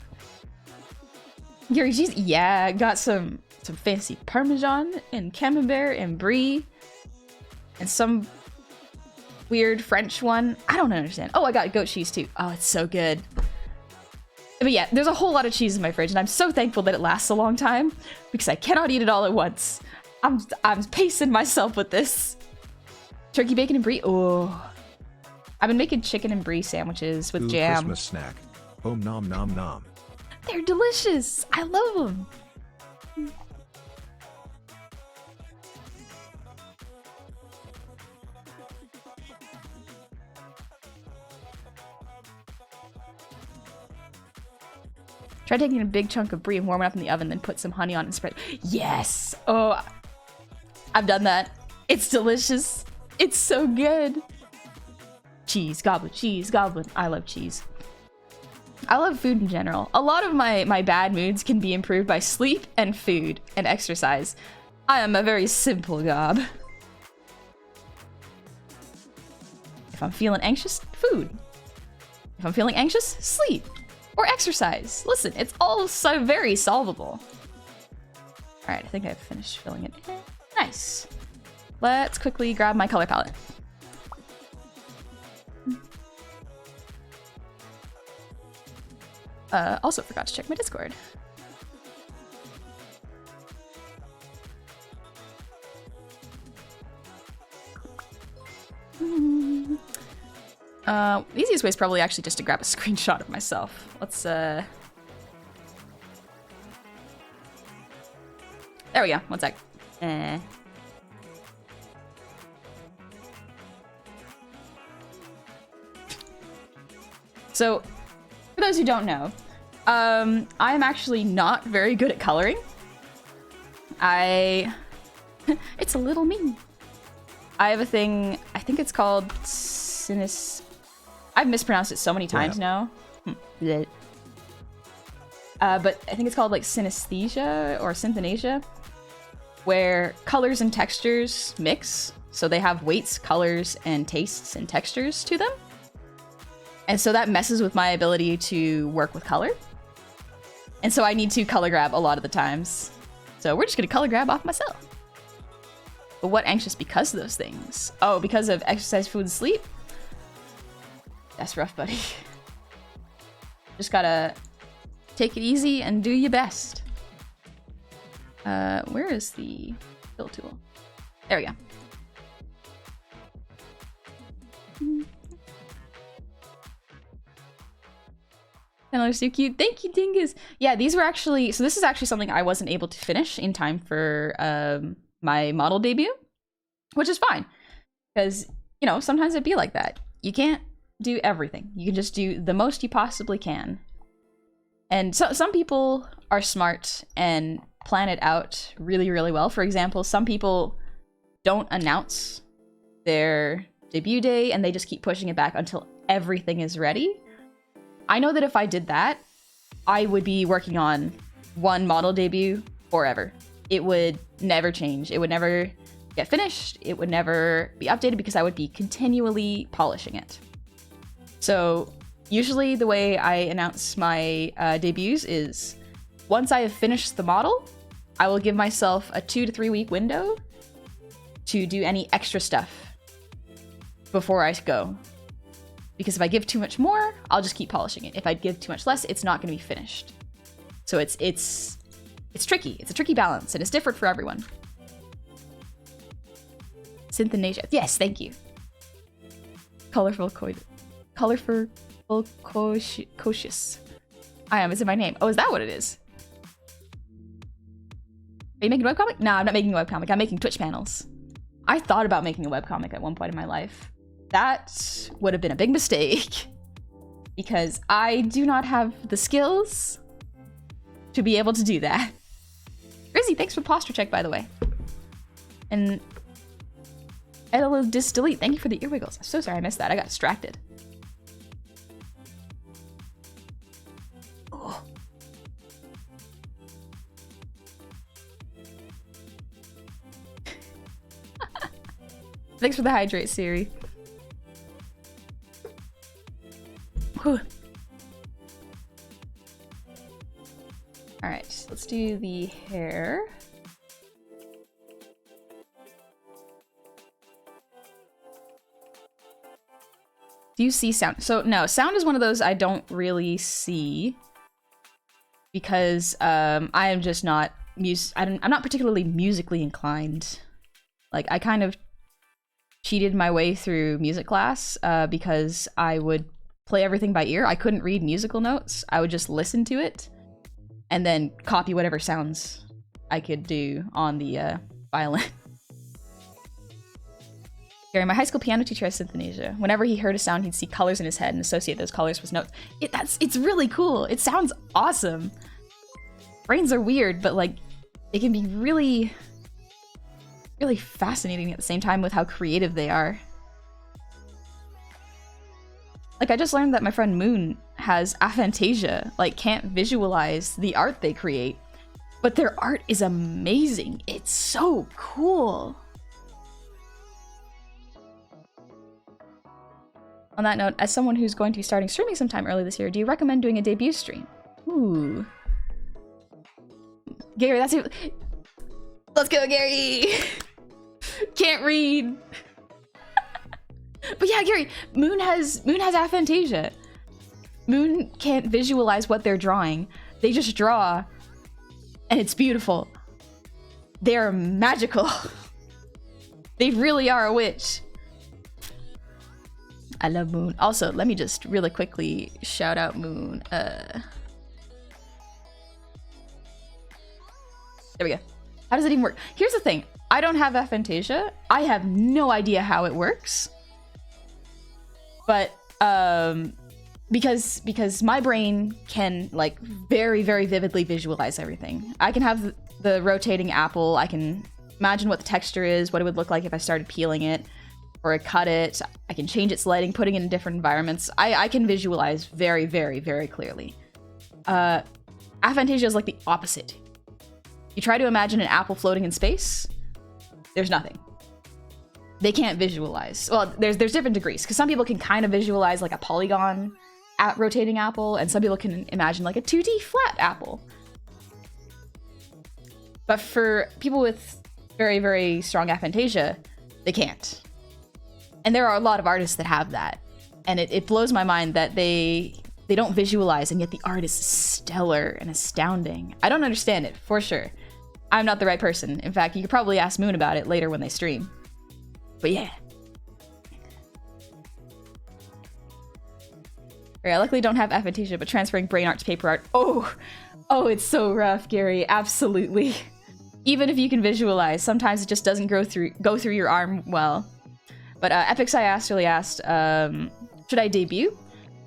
Your cheese? Yeah, got some fancy Parmesan and Camembert and Brie. And some weird French one. I don't understand. Oh, I got goat cheese too. Oh, it's so good. But yeah, there's a whole lot of cheese in my fridge, and I'm so thankful that it lasts a long time because I cannot eat it all at once. I'm pacing myself with this. Turkey, bacon, and brie. Oh. I've been making chicken and brie sandwiches with jam. Christmas snack. Oh, nom nom nom. They're delicious. I love them. Try taking a big chunk of brie and warm it up in the oven, then put some honey on and spread. Yes! Oh, I've done that. It's delicious. It's so good. Cheese, goblin. I love cheese. I love food in general. A lot of my bad moods can be improved by sleep and food and exercise. I am a very simple gob. If I'm feeling anxious, food. If I'm feeling anxious, sleep. Or exercise. Listen, it's all so very solvable. Alright, I think I've finished filling it in. Nice. Let's quickly grab my color palette. Also forgot to check my Discord. The easiest way is probably actually just to grab a screenshot of myself. Let's, There we go. One sec. So, for those who don't know, I'm actually not very good at coloring. It's a little mean. I have a thing, I think it's called I've mispronounced it so many times now. But I think it's called like synesthesia or synthonasia. where colors and textures mix. So they have weights, colors, and tastes and textures to them. And so that messes with my ability to work with color. And so I need to color grab a lot of the times. So we're just gonna color grab off myself. But what anxious because of those things? Oh, because of exercise, food, and sleep? That's rough, buddy. Just gotta take it easy and do your best. Where is the fill tool? There we go. So cute. Thank you, Dingus. Yeah, these were actually, so this is actually something I wasn't able to finish in time for my model debut, which is fine. Because, you know, sometimes it'd be like that. You can't do everything. You can just do the most you possibly can. And so some people are smart and plan it out really, really well. For example, some people don't announce their debut day and they just keep pushing it back until everything is ready. I know that if I did that, I would be working on one model debut forever. It would never change. It would never get finished. It would never be updated because I would be continually polishing it. So usually the way I announce my debuts is once I have finished the model, I will give myself a 2 to 3 week window to do any extra stuff before I go. Because if I give too much more, I'll just keep polishing it. If I give too much less, it's not going to be finished. So it's tricky. It's a tricky balance, and it's different for everyone. Synthenasia. Yes, thank you. Colorful Cocious. I am. It's in my name. Oh, is that what it is? Are you making a webcomic? No, I'm not making a webcomic. I'm making Twitch panels. I thought about making a webcomic at one point in my life. That would have been a big mistake because I do not have the skills to be able to do that. Rizzy, thanks for posture check, by the way. And delete, thank you for the ear wiggles. I'm so sorry I missed that. I got distracted. Oh. Thanks for the hydrate, Siri. Whew. All right, let's do the hair. Do you see sound? So no, sound is one of those I don't really see because I am just not I'm not particularly musically inclined. Like I kind of cheated my way through music class because I would play everything by ear. I couldn't read musical notes. I would just listen to it and then copy whatever sounds I could do on the violin. Gary, my high school piano teacher has synthenasia. Whenever he heard a sound, he'd see colors in his head and associate those colors with notes. It's really cool. It sounds awesome. Brains are weird, but like it can be really, really fascinating at the same time with how creative they are. Like, I just learned that my friend Moon has aphantasia, like, can't visualize the art they create. But their art is amazing. It's so cool. On that note, as someone who's going to be starting streaming sometime early this year, do you recommend doing a debut stream? Ooh. Gary, that's it. Let's go, Gary! Can't read. But yeah, Gary, Moon has aphantasia. Moon can't visualize what they're drawing. They just draw, and it's beautiful. They're magical. They really are a witch. I love Moon. Also, let me just really quickly shout out Moon. There we go. How does it even work? Here's the thing. I don't have aphantasia. I have no idea how it works. But because my brain can like very, very vividly visualize everything. I can have the rotating apple. I can imagine what the texture is, what it would look like if I started peeling it or I cut it. I can change its lighting, putting it in different environments. I can visualize very, very, very clearly. Aphantasia is like the opposite. You try to imagine an apple floating in space, there's nothing. They can't visualize. Well, there's different degrees, because some people can kind of visualize like a polygon rotating apple, and some people can imagine like a 2D flat apple. But for people with very, very strong aphantasia, they can't. And there are a lot of artists that have that. And it blows my mind that they don't visualize, and yet the art is stellar and astounding. I don't understand it, for sure. I'm not the right person. In fact, you could probably ask Moon about it later when they stream. But yeah. I luckily don't have aphantasia, but transferring brain art to paper art. Oh, it's so rough, Gary. Absolutely. Even if you can visualize, sometimes it just doesn't go through your arm well. But Epics I asked really asked, should I debut?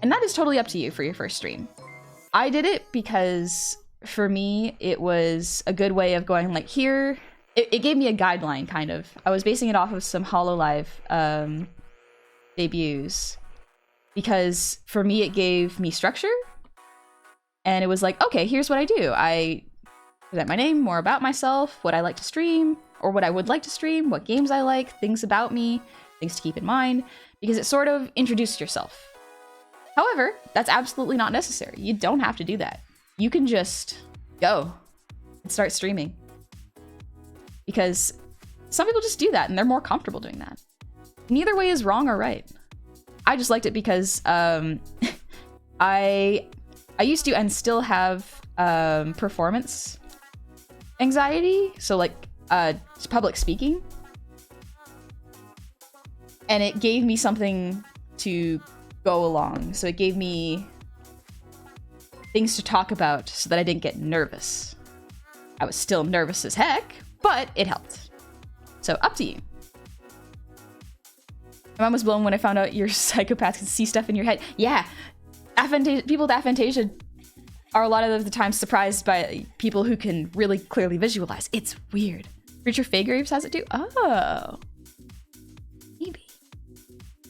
And that is totally up to you for your first stream. I did it because for me, it was a good way of going like here. It gave me a guideline, kind of. I was basing it off of some HoloLive debuts. Because for me, it gave me structure. And it was like, okay, here's what I do. I present my name, more about myself, what I like to stream, or what I would like to stream, what games I like, things about me, things to keep in mind, because it sort of introduced yourself. However, that's absolutely not necessary. You don't have to do that. You can just go and start streaming. Because some people just do that and they're more comfortable doing that. Neither way is wrong or right. I just liked it because I used to and still have performance anxiety, so like public speaking, and it gave me something to go along. So it gave me things to talk about so that I didn't get nervous. I was still nervous as heck, but it helped. So up to you. My mom was blown when I found out your psychopaths can see stuff in your head. Yeah, people with aphantasia are a lot of the time surprised by people who can really clearly visualize. It's weird. Creature Faygraves has it too? Oh. Maybe.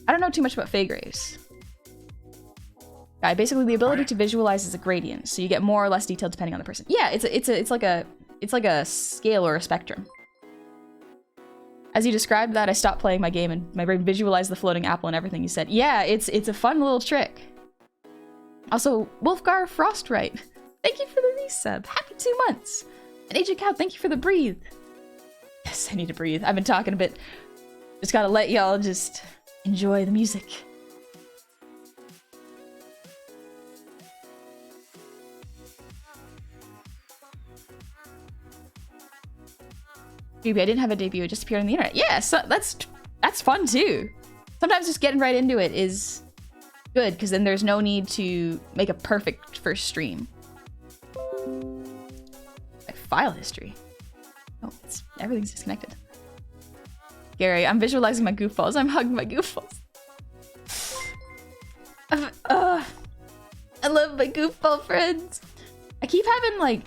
I don't know too much about Faygraves. Basically, the ability to visualize is a gradient, so you get more or less detail depending on the person. Yeah, it's like a scale or a spectrum. As you described that, I stopped playing my game and my brain visualized the floating apple and everything you said. Yeah, it's a fun little trick. Also, Wolfgar Frostright, thank you for the resub. Happy 2 months. And Agent Cow, thank you for the breathe. Yes, I need to breathe. I've been talking a bit. Just gotta let y'all just enjoy the music. Maybe I didn't have a debut, it just appeared on the internet. Yeah, so that's fun too. Sometimes just getting right into it is good, because then there's no need to make a perfect first stream. Like file history. Oh, everything's disconnected. Gary, I'm visualizing my goofballs. I'm hugging my goofballs. I love my goofball friends. I keep having like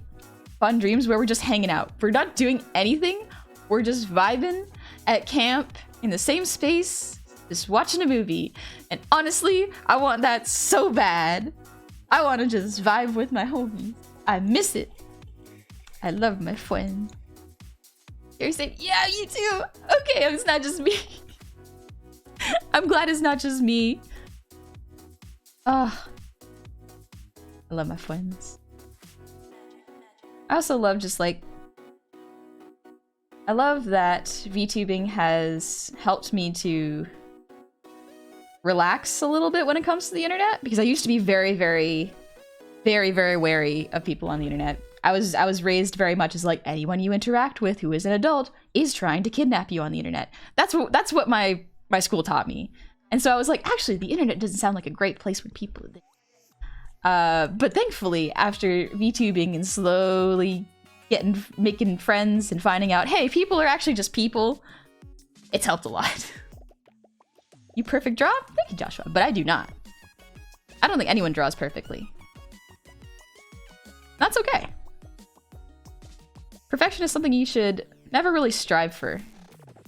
fun dreams where we're just hanging out. We're not doing anything. We're just vibing at camp in the same space, just watching a movie. And honestly, I want that so bad. I want to just vibe with my homies. I miss it. I love my friends. Gary said, yeah, you too. Okay, it's not just me. I'm glad it's not just me. Oh, I love my friends. I also love just like, I love that VTubing has helped me to relax a little bit when it comes to the internet, because I used to be very, very, very, very wary of people on the internet. I was raised very much as like, anyone you interact with who is an adult is trying to kidnap you on the internet. That's what my school taught me. And so I was like, actually, the internet doesn't sound like a great place when people are there. But thankfully, after VTubing and slowly making friends and finding out, hey, people are actually just people, it's helped a lot. You perfect draw? Thank you, Joshua. But I do not. I don't think anyone draws perfectly. That's okay. Perfection is something you should never really strive for,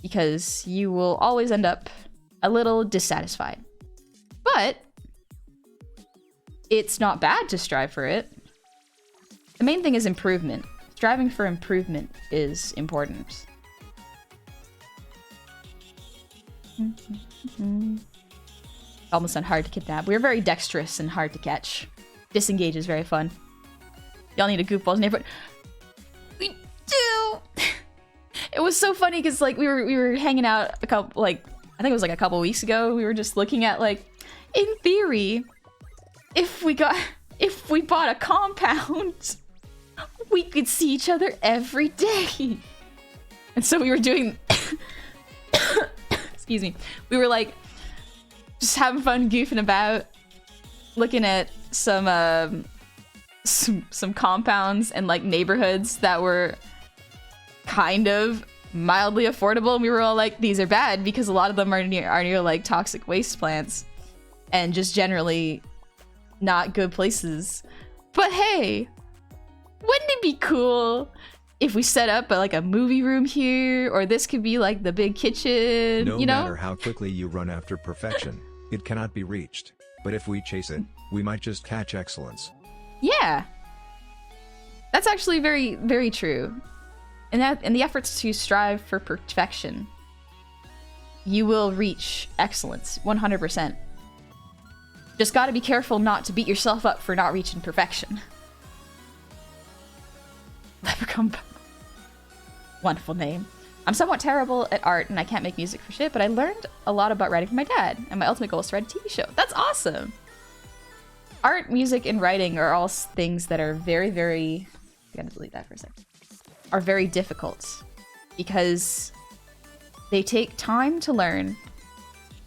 because you will always end up a little dissatisfied. But it's not bad to strive for it. The main thing is improvement. striving for improvement is important. Almost not hard to kidnap. We're very dexterous and hard to catch. Disengage is very fun. Y'all need a goofballs neighborhood. We do. It was so funny because like we were hanging out a couple, like I think it was like a couple weeks ago. We were just looking at like, in theory, if we bought a compound, we could see each other every day. And so we were doing. Excuse me. We were like just having fun goofing about, looking at some compounds and like neighborhoods that were kind of mildly affordable, and we were all like, these are bad because a lot of them are near like toxic waste plants and just generally not good places. But hey, wouldn't it be cool if we set up like a movie room here, or this could be like the big kitchen, no you know? matter how quickly you run after perfection, it cannot be reached. But if we chase it, we might just catch excellence. Yeah. That's actually very, very true. And in the efforts to strive for perfection, you will reach excellence 100%. Just gotta be careful not to beat yourself up for not reaching perfection. Leprechaun. Wonderful name. I'm somewhat terrible at art and I can't make music for shit, but I learned a lot about writing from my dad, and my ultimate goal is to write a TV show. That's awesome! Art, music, and writing are all things that are very, very... I gotta delete that for a second. Are very difficult because they take time to learn,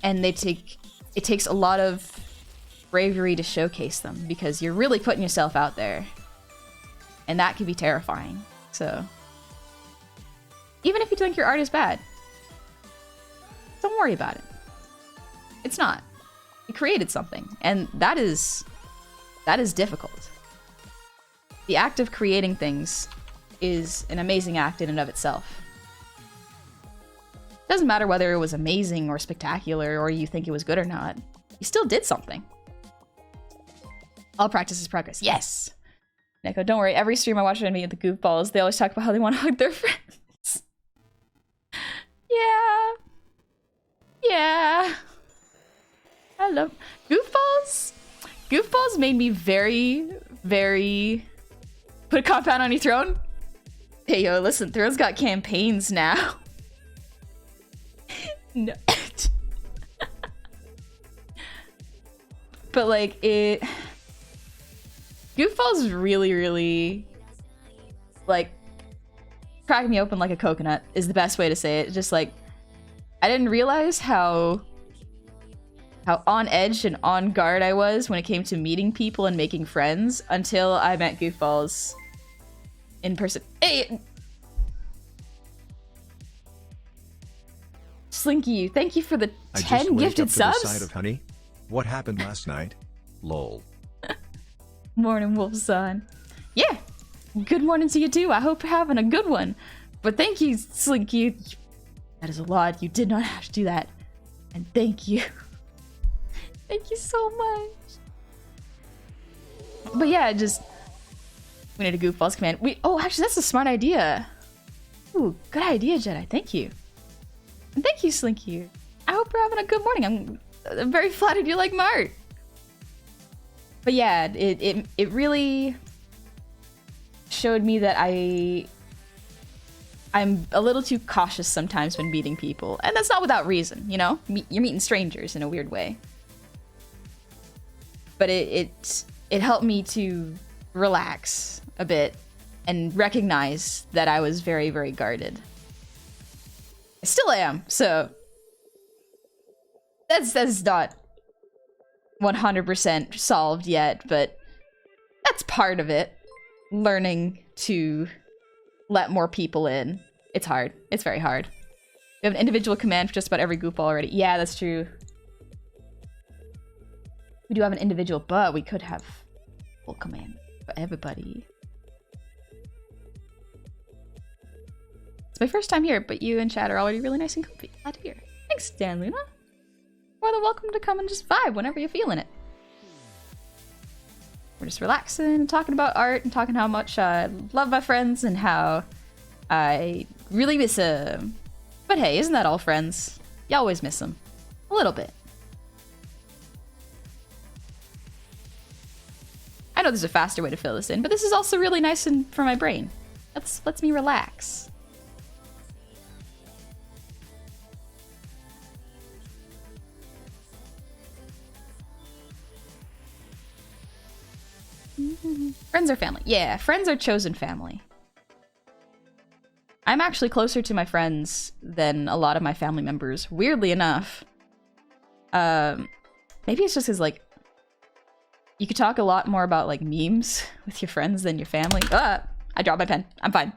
and it takes a lot of bravery to showcase them because you're really putting yourself out there, and that can be terrifying. So even if you think your art is bad, don't worry about it. It's not. You created something, and that is difficult. The act of creating things is an amazing act in and of itself. Doesn't matter whether it was amazing or spectacular or you think it was good or not. You still did something. All practice is progress. Yes! Neko, don't worry. Every stream I watch at me at the goofballs, they always talk about how they want to hug their friends. Yeah. Yeah. I love goofballs. Goofballs made me very, very... Put a compound on your throne? Hey, yo, listen, Throne's got campaigns now. No. But, like, it... Goofballs really, really... Like, crack me open like a coconut is the best way to say it. Just, like, I didn't realize how on edge and on guard I was when it came to meeting people and making friends until I met Goofballs in person. Hey! Slinky, thank you for the 10 gifted subs. The side of honey. What happened last night? Lol. Morning, Wolfson. Yeah, good morning to you too. I hope you're having a good one. But thank you, Slinky. That is a lot. You did not have to do that. And thank you. Thank you so much. But yeah, just... We need a Goofballs command. Oh, actually, that's a smart idea. Ooh, good idea, Jedi. Thank you. And thank you, Slinky. I hope you're having a good morning. I'm very flattered you like my art. But yeah, it really showed me that I'm a little too cautious sometimes when meeting people. And that's not without reason, you know? You're meeting strangers in a weird way. But it helped me to relax a bit and recognize that I was very, very guarded. I still am, so that's not 100% solved yet, but that's part of it. Learning to let more people in. It's hard. It's very hard. We have an individual command for just about every goofball already. Yeah, that's true. We do have an individual, but we could have full command for everybody. It's my first time here, but you and Chad are already really nice and comfy. Glad to hear. Thanks, Dan Luna. More than welcome to come and just vibe whenever you're feeling it. We're just relaxing and talking about art and talking how much I love my friends and how I really miss them. But hey, isn't that all friends? You always miss them. A little bit. I know there's a faster way to fill this in, but this is also really nice and for my brain. Lets me relax. Friends are family. Yeah, friends are chosen family. I'm actually closer to my friends than a lot of my family members, weirdly enough. Maybe it's just because, like, you could talk a lot more about, like, memes with your friends than your family. I dropped my pen. I'm fine.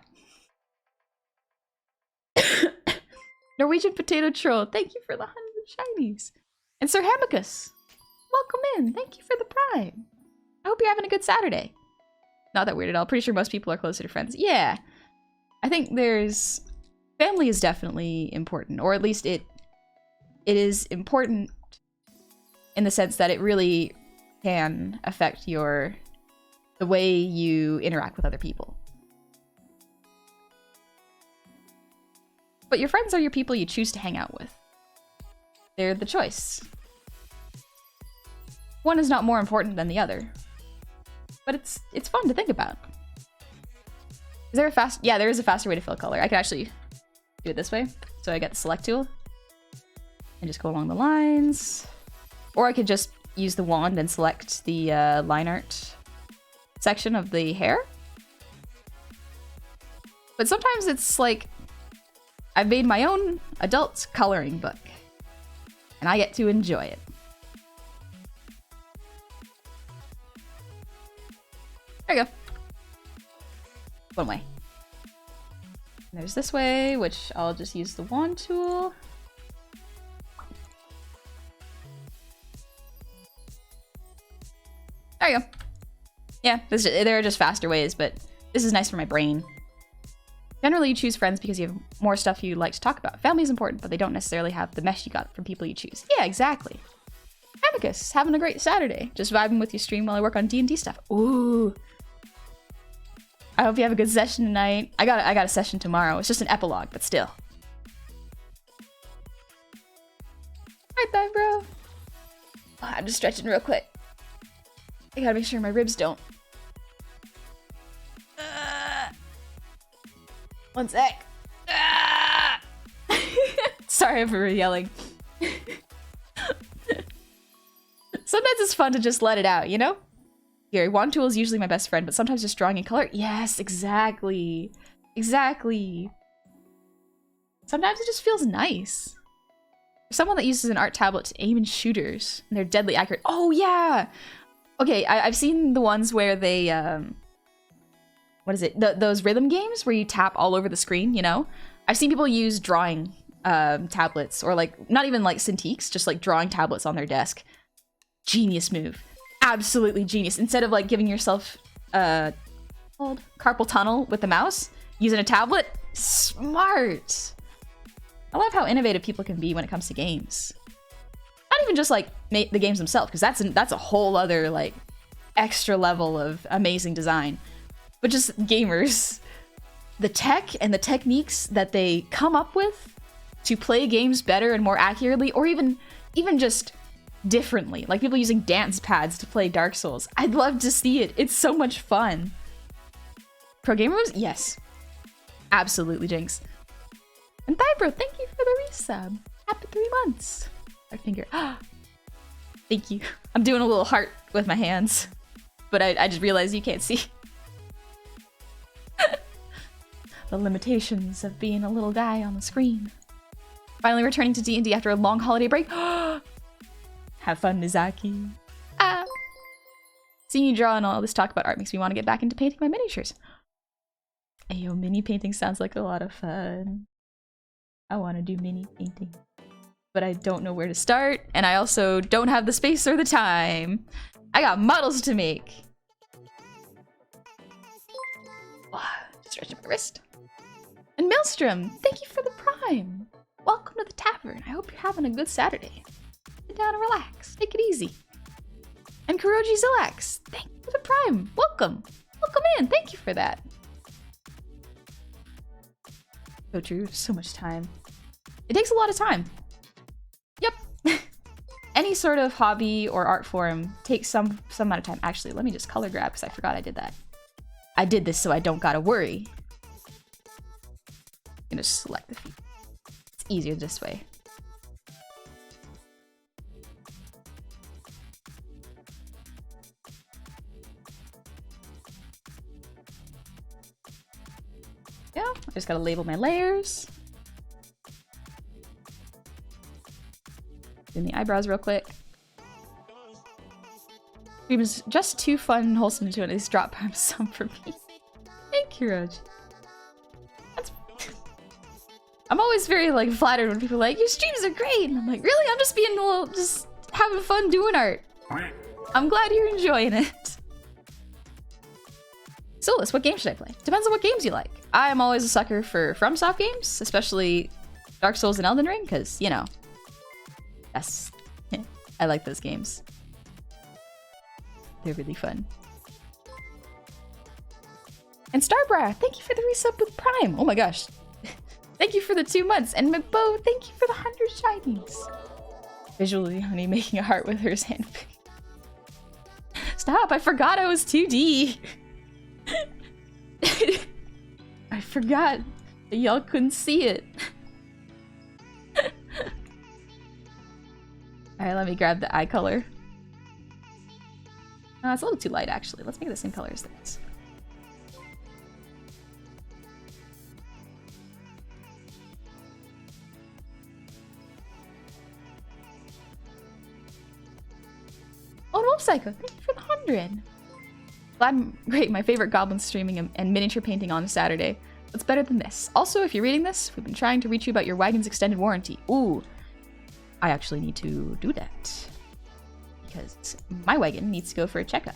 Norwegian Potato Troll, thank you for the 100 shinies. And Sir Hamicus, welcome in. Thank you for the prime. I hope you're having a good Saturday. Not that weird at all. Pretty sure most people are closer to friends. Yeah. I think family is definitely important, or at least it is important in the sense that it really can affect the way you interact with other people. But your friends are your people you choose to hang out with. They're the choice. One is not more important than the other. But it's fun to think about. Is there a yeah, there is a faster way to fill color. I could actually do it this way. So I get the select tool and just go along the lines. Or I could just use the wand and select the line art section of the hair. But sometimes it's like I've made my own adult coloring book and I get to enjoy it. There you go. One way. And there's this way, which I'll just use the wand tool. There you go. Yeah, there are just faster ways, but this is nice for my brain. Generally, you choose friends because you have more stuff you like to talk about. Family is important, but they don't necessarily have the mesh you got from people you choose. Yeah, exactly. Amicus, having a great Saturday. Just vibing with your stream while I work on D&D stuff. Ooh. I hope you have a good session tonight. I got a session tomorrow. It's just an epilogue, but still. Alright then, bro. Oh, I'm just stretching real quick. I gotta make sure my ribs don't. One sec. Sorry for yelling. Sometimes it's fun to just let it out, you know? Here, wand tool is usually my best friend, but sometimes just drawing in color. Yes, exactly. Exactly. Sometimes it just feels nice. There's someone that uses an art tablet to aim in shooters, and they're deadly accurate. Oh, yeah! Okay, I've seen the ones where they, what is it? Those rhythm games where you tap all over the screen, you know? I've seen people use drawing tablets, or like, not even like Cintiqs, just like drawing tablets on their desk. Genius move. Absolutely genius. Instead of like giving yourself called carpal tunnel with the mouse, using a tablet, smart. I love how innovative people can be when it comes to games. Not even just like the games themselves, because that's a whole other like extra level of amazing design. But just gamers, the tech and the techniques that they come up with to play games better and more accurately, or even just differently, like people using dance pads to play Dark Souls. I'd love to see it. It's so much fun. Pro gamer moves? Yes. Absolutely, Jinx. And Thybro, thank you for the resub. Happy 3 months. Our finger. Thank you. I'm doing a little heart with my hands, but I just realized you can't see. The limitations of being a little guy on the screen. Finally returning to D&D after a long holiday break. Have fun, Mizaki. Seeing you draw and all this talk about art makes me want to get back into painting my miniatures. Ayo, mini painting sounds like a lot of fun. I want to do mini painting, but I don't know where to start, and I also don't have the space or the time. I got models to make. Stretching my wrist. And Maelstrom, thank you for the prime. Welcome to the tavern. I hope you're having a good Saturday. Sit down and relax. Take it easy. And Kuroji Zilax, thank you for the Prime. Welcome. Welcome in. Thank you for that. So true. So much time. It takes a lot of time. Yep. Any sort of hobby or art form takes some amount of time. Actually, let me just color grab because I forgot I did that. I did this so I don't gotta worry. I'm gonna select the feed. It's easier this way. Yeah, I just gotta label my layers. Doing the eyebrows real quick. It was just too fun and wholesome to at least drop by some for me. Thank you, Roj. I'm always very like flattered when people are like, your streams are great, and I'm like, really? I'm just being just having fun doing art. I'm glad you're enjoying it. Solus, what game should I play? Depends on what games you like. I am always a sucker for FromSoft games, especially Dark Souls and Elden Ring, because, you know, yes, I like those games. They're really fun. And Starbra, thank you for the resub with Prime. Oh my gosh. Thank you for the 2 months. And McBo, thank you for the 100 shinies. Visually, Honey making a heart with her handpick. Stop, I forgot I was 2D. I forgot that y'all couldn't see it. Alright, let me grab the eye color. No, it's a little too light actually. Let's make it the same color as this. Oh, Wolf Psycho, thank you for the 100. Great, my favorite goblin streaming and miniature painting on a Saturday. What's better than this? Also, if you're reading this, we've been trying to reach you about your wagon's extended warranty. Ooh, I actually need to do that. Because my wagon needs to go for a checkup.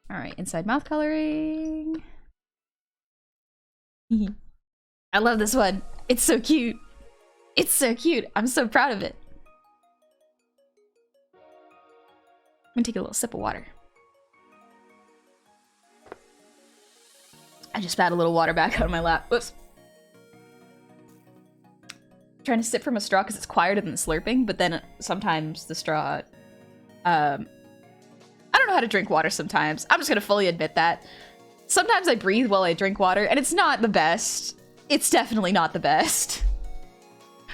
Alright, inside mouth coloring. I love this one. It's so cute. It's so cute. I'm so proud of it. I'm gonna take a little sip of water. I just spat a little water back out of my lap. Whoops. I'm trying to sip from a straw because it's quieter than the slurping, but then sometimes the straw... I don't know how to drink water sometimes. I'm just gonna fully admit that. Sometimes I breathe while I drink water, and it's not the best. It's definitely not the best.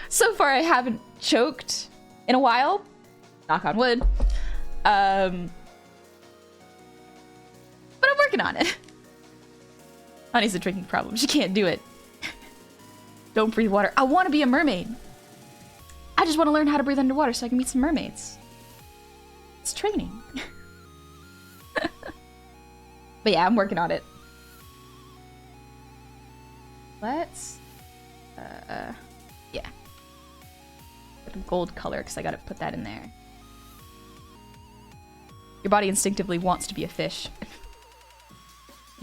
So far, I haven't choked in a while. Knock on wood. But I'm working on it. Honey's a drinking problem. She can't do it. Don't breathe water. I want to be a mermaid. I just want to learn how to breathe underwater so I can meet some mermaids. It's training. But yeah, I'm working on it. Let's... yeah. Get the gold color, because I gotta put that in there. Your body instinctively wants to be a fish.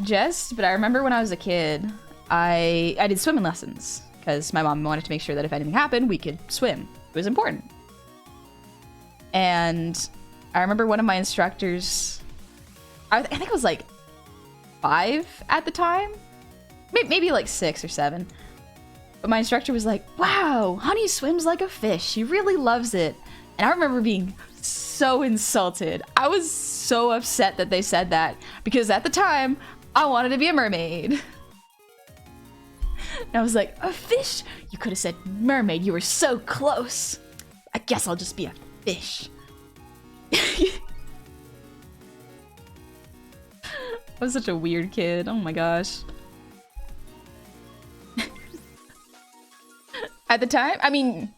Just, but I remember when I was a kid, I did swimming lessons, because my mom wanted to make sure that if anything happened, we could swim. It was important. And I remember one of my instructors, I think it was like 5 at the time, maybe like 6 or 7. But my instructor was like, wow, Honey swims like a fish. She really loves it. And I remember being so insulted. I was so upset that they said that because at the time, I wanted to be a mermaid. And I was like, a fish? You could have said mermaid. You were so close. I guess I'll just be a fish. I was such a weird kid. Oh my gosh. At the time, I mean,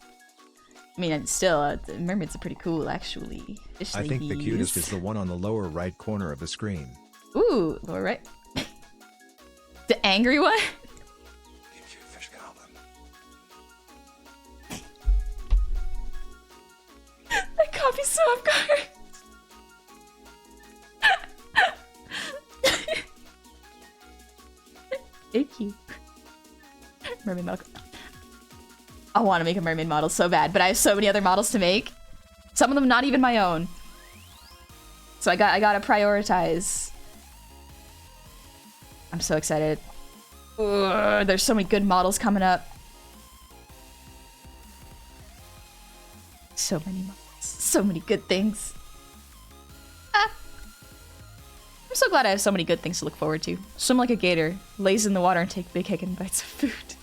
still, mermaids are pretty cool, actually. Fish I think the cutest is the one on the lower right corner of the screen. Ooh, lower right. The angry one? Cute fish goblin. That caught me so off guard. Thank you. Mermaid milk. I want to make a mermaid model so bad, but I have so many other models to make. Some of them not even my own. So I gotta prioritize. I'm so excited. Ugh, there's so many good models coming up. So many models. So many good things. Ah. I'm so glad I have so many good things to look forward to. Swim like a gator, laze in the water and take big heckin' bites of food.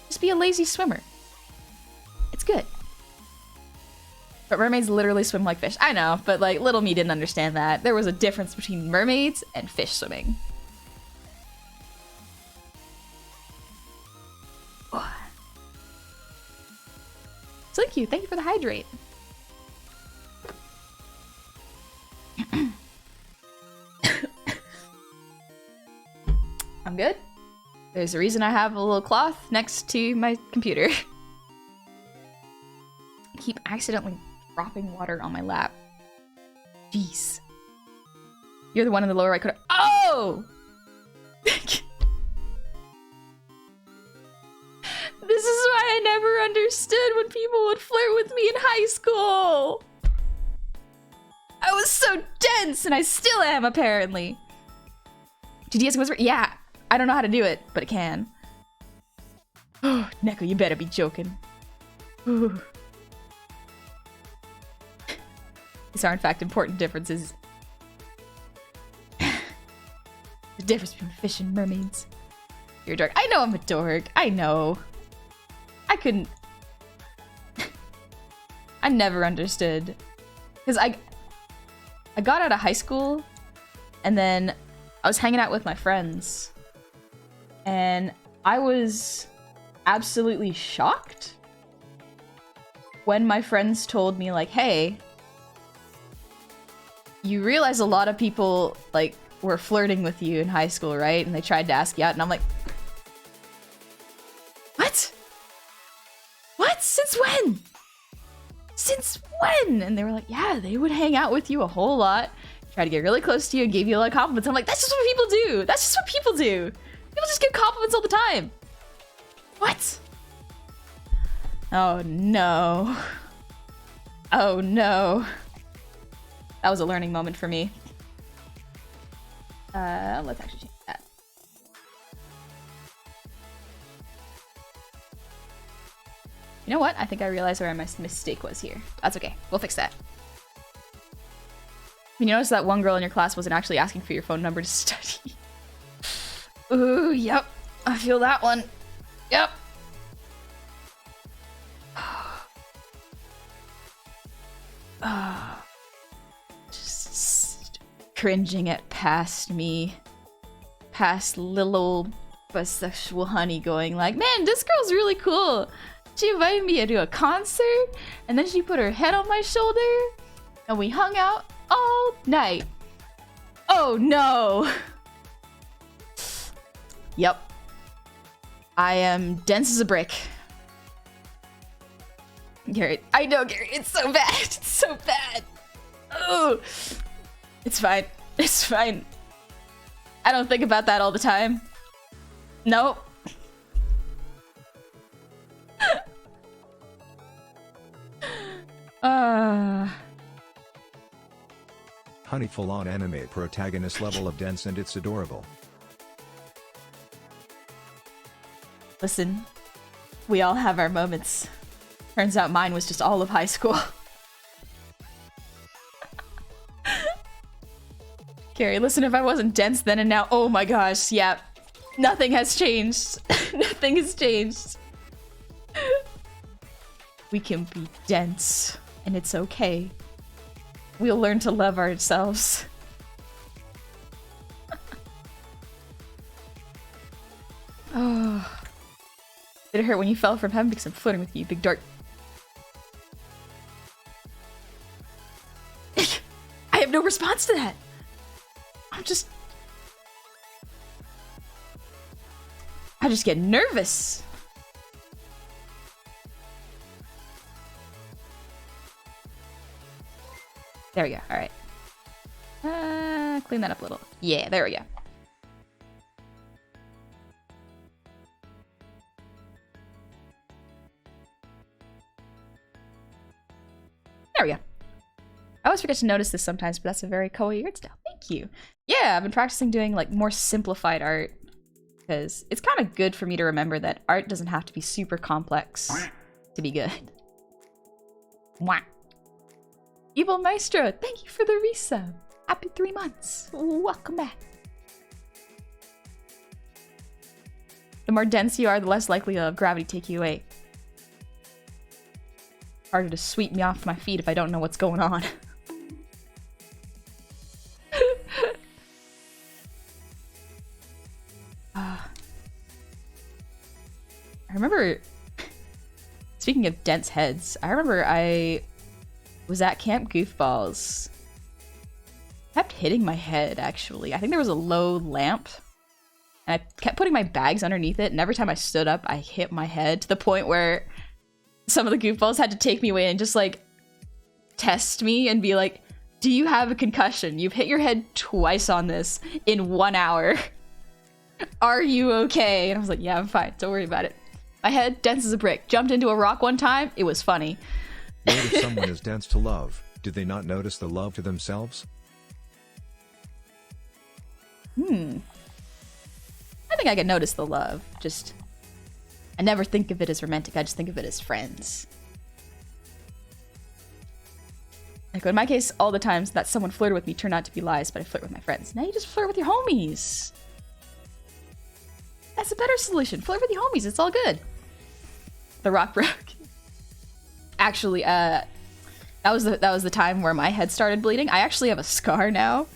Just be a lazy swimmer. It's good. But mermaids literally swim like fish. I know, but like little me didn't understand that. There was a difference between mermaids and fish swimming. So thank you for the hydrate. I'm good. There's a reason I have a little cloth next to my computer. I keep accidentally dropping water on my lap. Jeez. You're the one in the lower right corner. Oh! This is why I never understood when people would flirt with me in high school. I was so dense, and I still am, apparently. GDS Whisper? Yeah. I don't know how to do it, but it can. Oh, Neko, you better be joking. Ooh. These are, in fact, important differences. The difference between fish and mermaids. You're a dork. I know I'm a dork. I know. I couldn't... I never understood. Because I got out of high school, and then I was hanging out with my friends. And I was absolutely shocked when my friends told me, like, hey, you realize a lot of people, like, were flirting with you in high school, right? And they tried to ask you out, and I'm like, what? What? Since when? Since when? And they were like, yeah, they would hang out with you a whole lot, try to get really close to you, and gave you a lot of compliments. I'm like, that's just what people do. That's just what people do. People just give compliments all the time. What? Oh no. Oh no. That was a learning moment for me. Let's actually change that. You know what? I think I realized where my mistake was here. That's okay. We'll fix that. You notice that one girl in your class wasn't actually asking for your phone number to study. Ooh, yep. I feel that one. Yep. Just cringing at past me. Past little old bisexual honey going like, man, this girl's really cool. She invited me to a concert, and then she put her head on my shoulder, and we hung out all night. Oh no. Yep. I am dense as a brick. Garrett, I know, Garrett, it's so bad. It's so bad. Oh, it's fine. It's fine. I don't think about that all the time. Nope. Honey full-on anime protagonist level of dense, and it's adorable. Listen, we all have our moments. Turns out mine was just all of high school. Carrie, listen, if I wasn't dense then and now, oh my gosh, yeah. Nothing has changed. Nothing has changed. We can be dense, and it's okay. We'll learn to love ourselves. Oh. Did it hurt when you fell from heaven because I'm flirting with you, big dark? I have no response to that. I just get nervous. There we go. All right. Clean that up a little. Yeah, there we go. There we go. I always forget to notice this sometimes, but that's a very kawaii art style. Thank you. Yeah, I've been practicing doing like more simplified art because it's kind of good for me to remember that art doesn't have to be super complex to be good. Mwah. Evil Maestro, thank you for the resub. Happy 3 months. Welcome back. The more dense you are, the less likely of gravity to take you away. Harder to sweep me off my feet if I don't know what's going on. I remember, speaking of dense heads, I remember I was at Camp Goofballs. I kept hitting my head, actually. I think there was a low lamp, and I kept putting my bags underneath it, and every time I stood up, I hit my head to the point where some of the Goofballs had to take me away and just, like, test me and be like, do you have a concussion? You've hit your head twice on this in 1 hour. Are you okay? And I was like, yeah, I'm fine. Don't worry about it. My head, dense as a brick. Jumped into a rock one time. It was funny. What if someone is dense to love? Did they not notice the love to themselves? I think I can notice the love. Just, I never think of it as romantic. I just think of it as friends. Like in my case, all the times that someone flirted with me turned out to be lies, but I flirt with my friends. Now you just flirt with your homies. That's a better solution. Flirt with your homies. It's all good. The rock broke. Actually, that was the time where my head started bleeding. I actually have a scar now.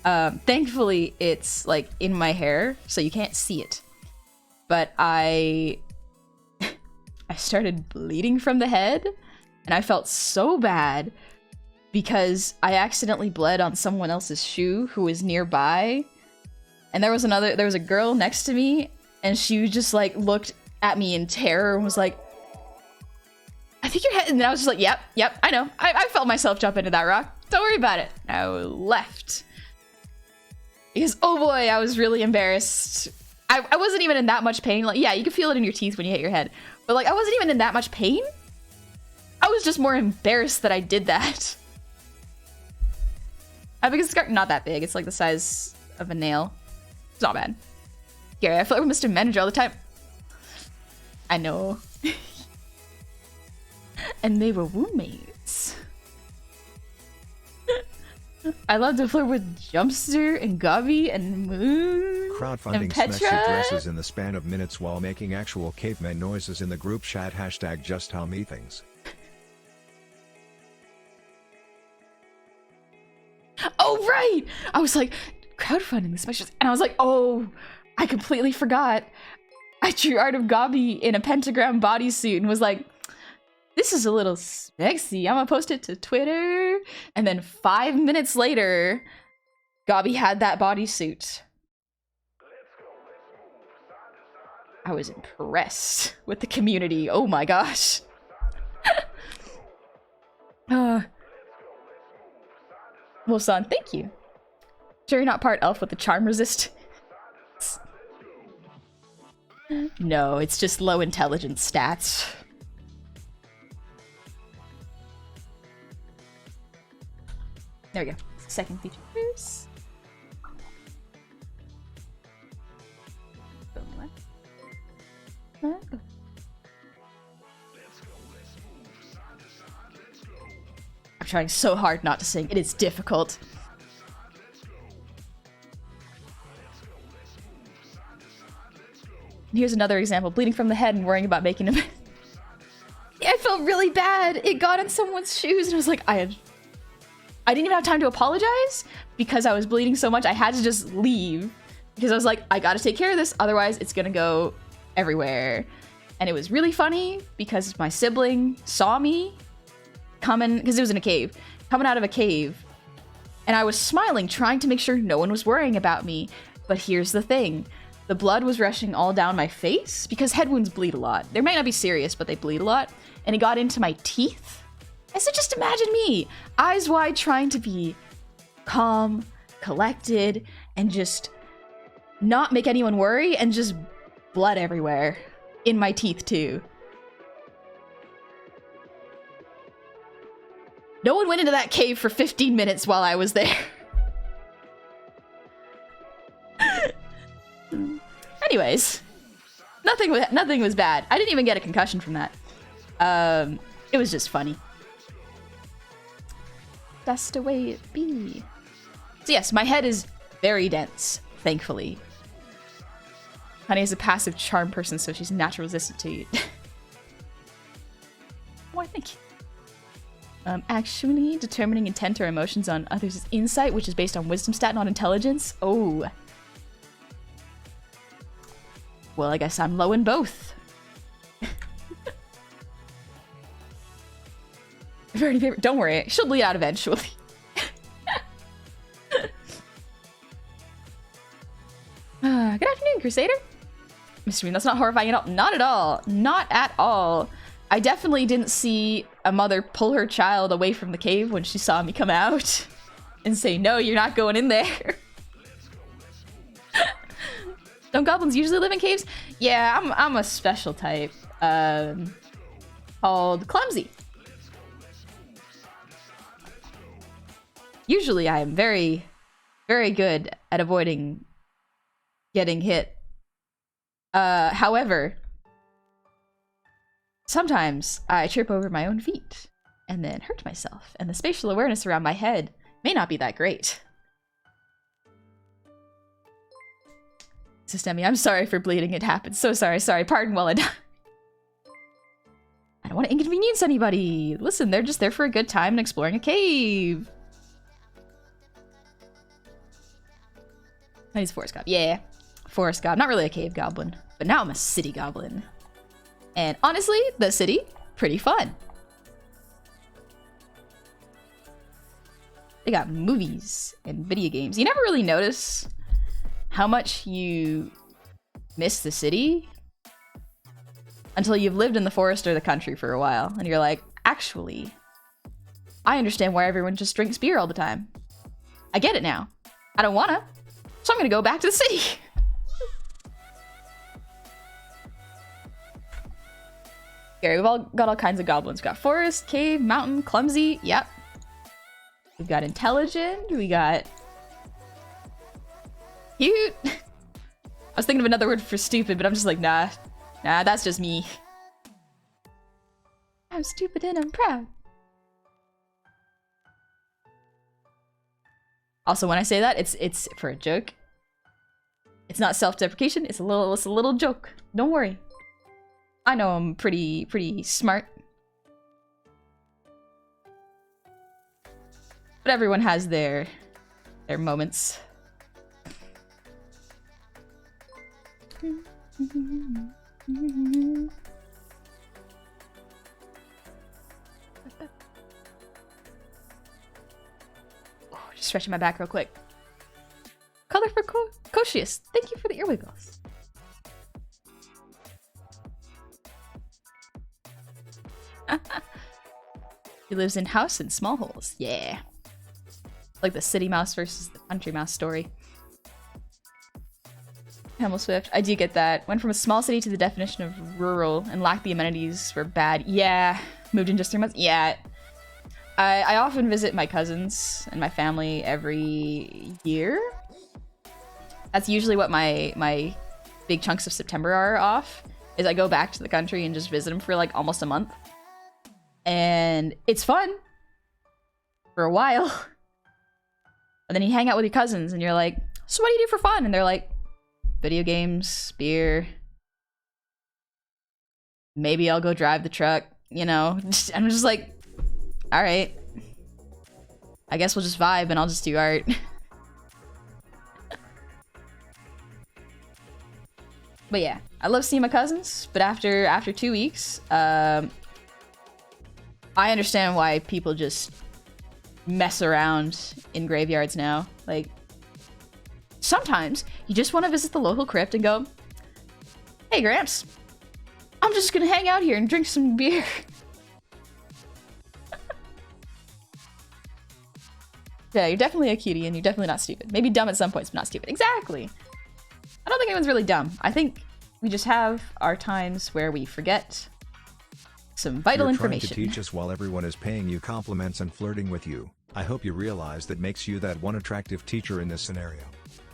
Thankfully, it's like in my hair, so you can't see it. But I started bleeding from the head, and I felt so bad because I accidentally bled on someone else's shoe who was nearby. And there was a girl next to me, and she just like looked at me in terror and was like, I think your head, and I was just like, yep, I know. I felt myself jump into that rock. Don't worry about it. I left. Because, oh boy, I was really embarrassed. I wasn't even in that much pain. Like, yeah, you can feel it in your teeth when you hit your head. But like, I wasn't even in that much pain. I was just more embarrassed that I did that. I think it's not that big. It's like the size of a nail. It's not bad. Gary, I feel like Mr. Manager all the time. I know. And they were roommates. I love to flirt with Jumpster and Gobby and Moon Crowdfunding and Petra. smexy dresses in the span of minutes while making actual caveman noises in the group chat. Hashtag just how me things. Oh, right! I was like, crowdfunding the specials. And I was like, oh, I completely forgot. I drew art of Gobby in a pentagram bodysuit and was like, this is a little sexy. I'm gonna post it to Twitter. And then 5 minutes later, Gobby had that bodysuit. I was impressed with the community. Oh my gosh. Wolfson, thank you. Sure you're not part elf with the charm resist? No, it's just low intelligence stats. There we go. Second feature first. I'm trying so hard not to sing. It is difficult. Here's another example. Bleeding from the head and worrying about making a... Yeah, I felt really bad. It got in someone's shoes and I was like, I didn't even have time to apologize because I was bleeding so much. I had to just leave because I was like, I gotta take care of this. Otherwise, it's gonna go everywhere. And it was really funny because my sibling saw me coming, because it was in a cave, coming out of a cave. And I was smiling, trying to make sure no one was worrying about me. But here's the thing. The blood was rushing all down my face because head wounds bleed a lot. They might not be serious, but they bleed a lot. And it got into my teeth. I said, just imagine me, eyes wide, trying to be calm, collected, and just not make anyone worry, and just blood everywhere. In my teeth, too. No one went into that cave for 15 minutes while I was there. Anyways, nothing was bad. I didn't even get a concussion from that. It was just funny. That's the way it be. So yes, my head is very dense, thankfully. Honey is a passive charm person, so she's naturally resistant to you. Why, thank you. Actually, determining intent or emotions on others is insight, which is based on wisdom stat, not intelligence. Oh. Well, I guess I'm low in both. Very favorite. Don't worry, she'll bleed out eventually. Good afternoon, Crusader. Mr. Bean, that's not horrifying at all. Not at all. Not at all. I definitely didn't see a mother pull her child away from the cave when she saw me come out and say, no, you're not going in there. Don't goblins usually live in caves? Yeah, I'm a special type called clumsy. Usually I am very, very good at avoiding getting hit. However, sometimes I trip over my own feet and then hurt myself, and the spatial awareness around my head may not be that great. Systemi, I'm sorry for bleeding. It happened. So sorry. Sorry. Pardon while I die. I don't want to inconvenience anybody. Listen, they're just there for a good time and exploring a cave. He's a forest goblin. Yeah. Forest goblin. Not really a cave goblin, but now I'm a city goblin. And honestly, the city, pretty fun. They got movies and video games. You never really notice how much you miss the city until you've lived in the forest or the country for a while. And you're like, actually, I understand why everyone just drinks beer all the time. I get it now. I don't wanna, so I'm gonna go back to the city. Gary, we've all got all kinds of goblins. We've got forest, cave, mountain, clumsy. Yep. We've got intelligent. We got cute. I was thinking of another word for stupid, but I'm just like, nah, that's just me. I'm stupid and I'm proud. Also, when I say that, it's for a joke. It's not self-deprecation. It's a little joke. Don't worry. I know I'm pretty smart. But everyone has their moments. Oh, just stretching my back real quick. Color for Cocius. Thank you for the earwiggles. He lives in house in small holes. Yeah. Like the city mouse versus the country mouse story. Hamel Swift. I do get that. Went from a small city to the definition of rural and lacked the amenities for bad. Yeah. Moved in just 3 months. Yeah. I often visit my cousins and my family every year. That's usually what my big chunks of September are off. Is I go back to the country and just visit them for like almost a month. And it's fun for a while. And then you hang out with your cousins and you're like, so what do you do for fun? And they're like, video games, beer. Maybe I'll go drive the truck, you know? I'm just like, all right. I guess we'll just vibe and I'll just do art. But yeah, I love seeing my cousins, but after 2 weeks, I understand why people just mess around in graveyards now. Like, sometimes you just want to visit the local crypt and go, hey Gramps, I'm just gonna hang out here and drink some beer. Yeah, you're definitely a cutie and you're definitely not stupid. Maybe dumb at some points, but not stupid. Exactly. I don't think anyone's really dumb. I think we just have our times where we forget some vital You're information. trying to teach us while everyone is paying you compliments and flirting with you. I hope you realize that makes you that one attractive teacher in this scenario.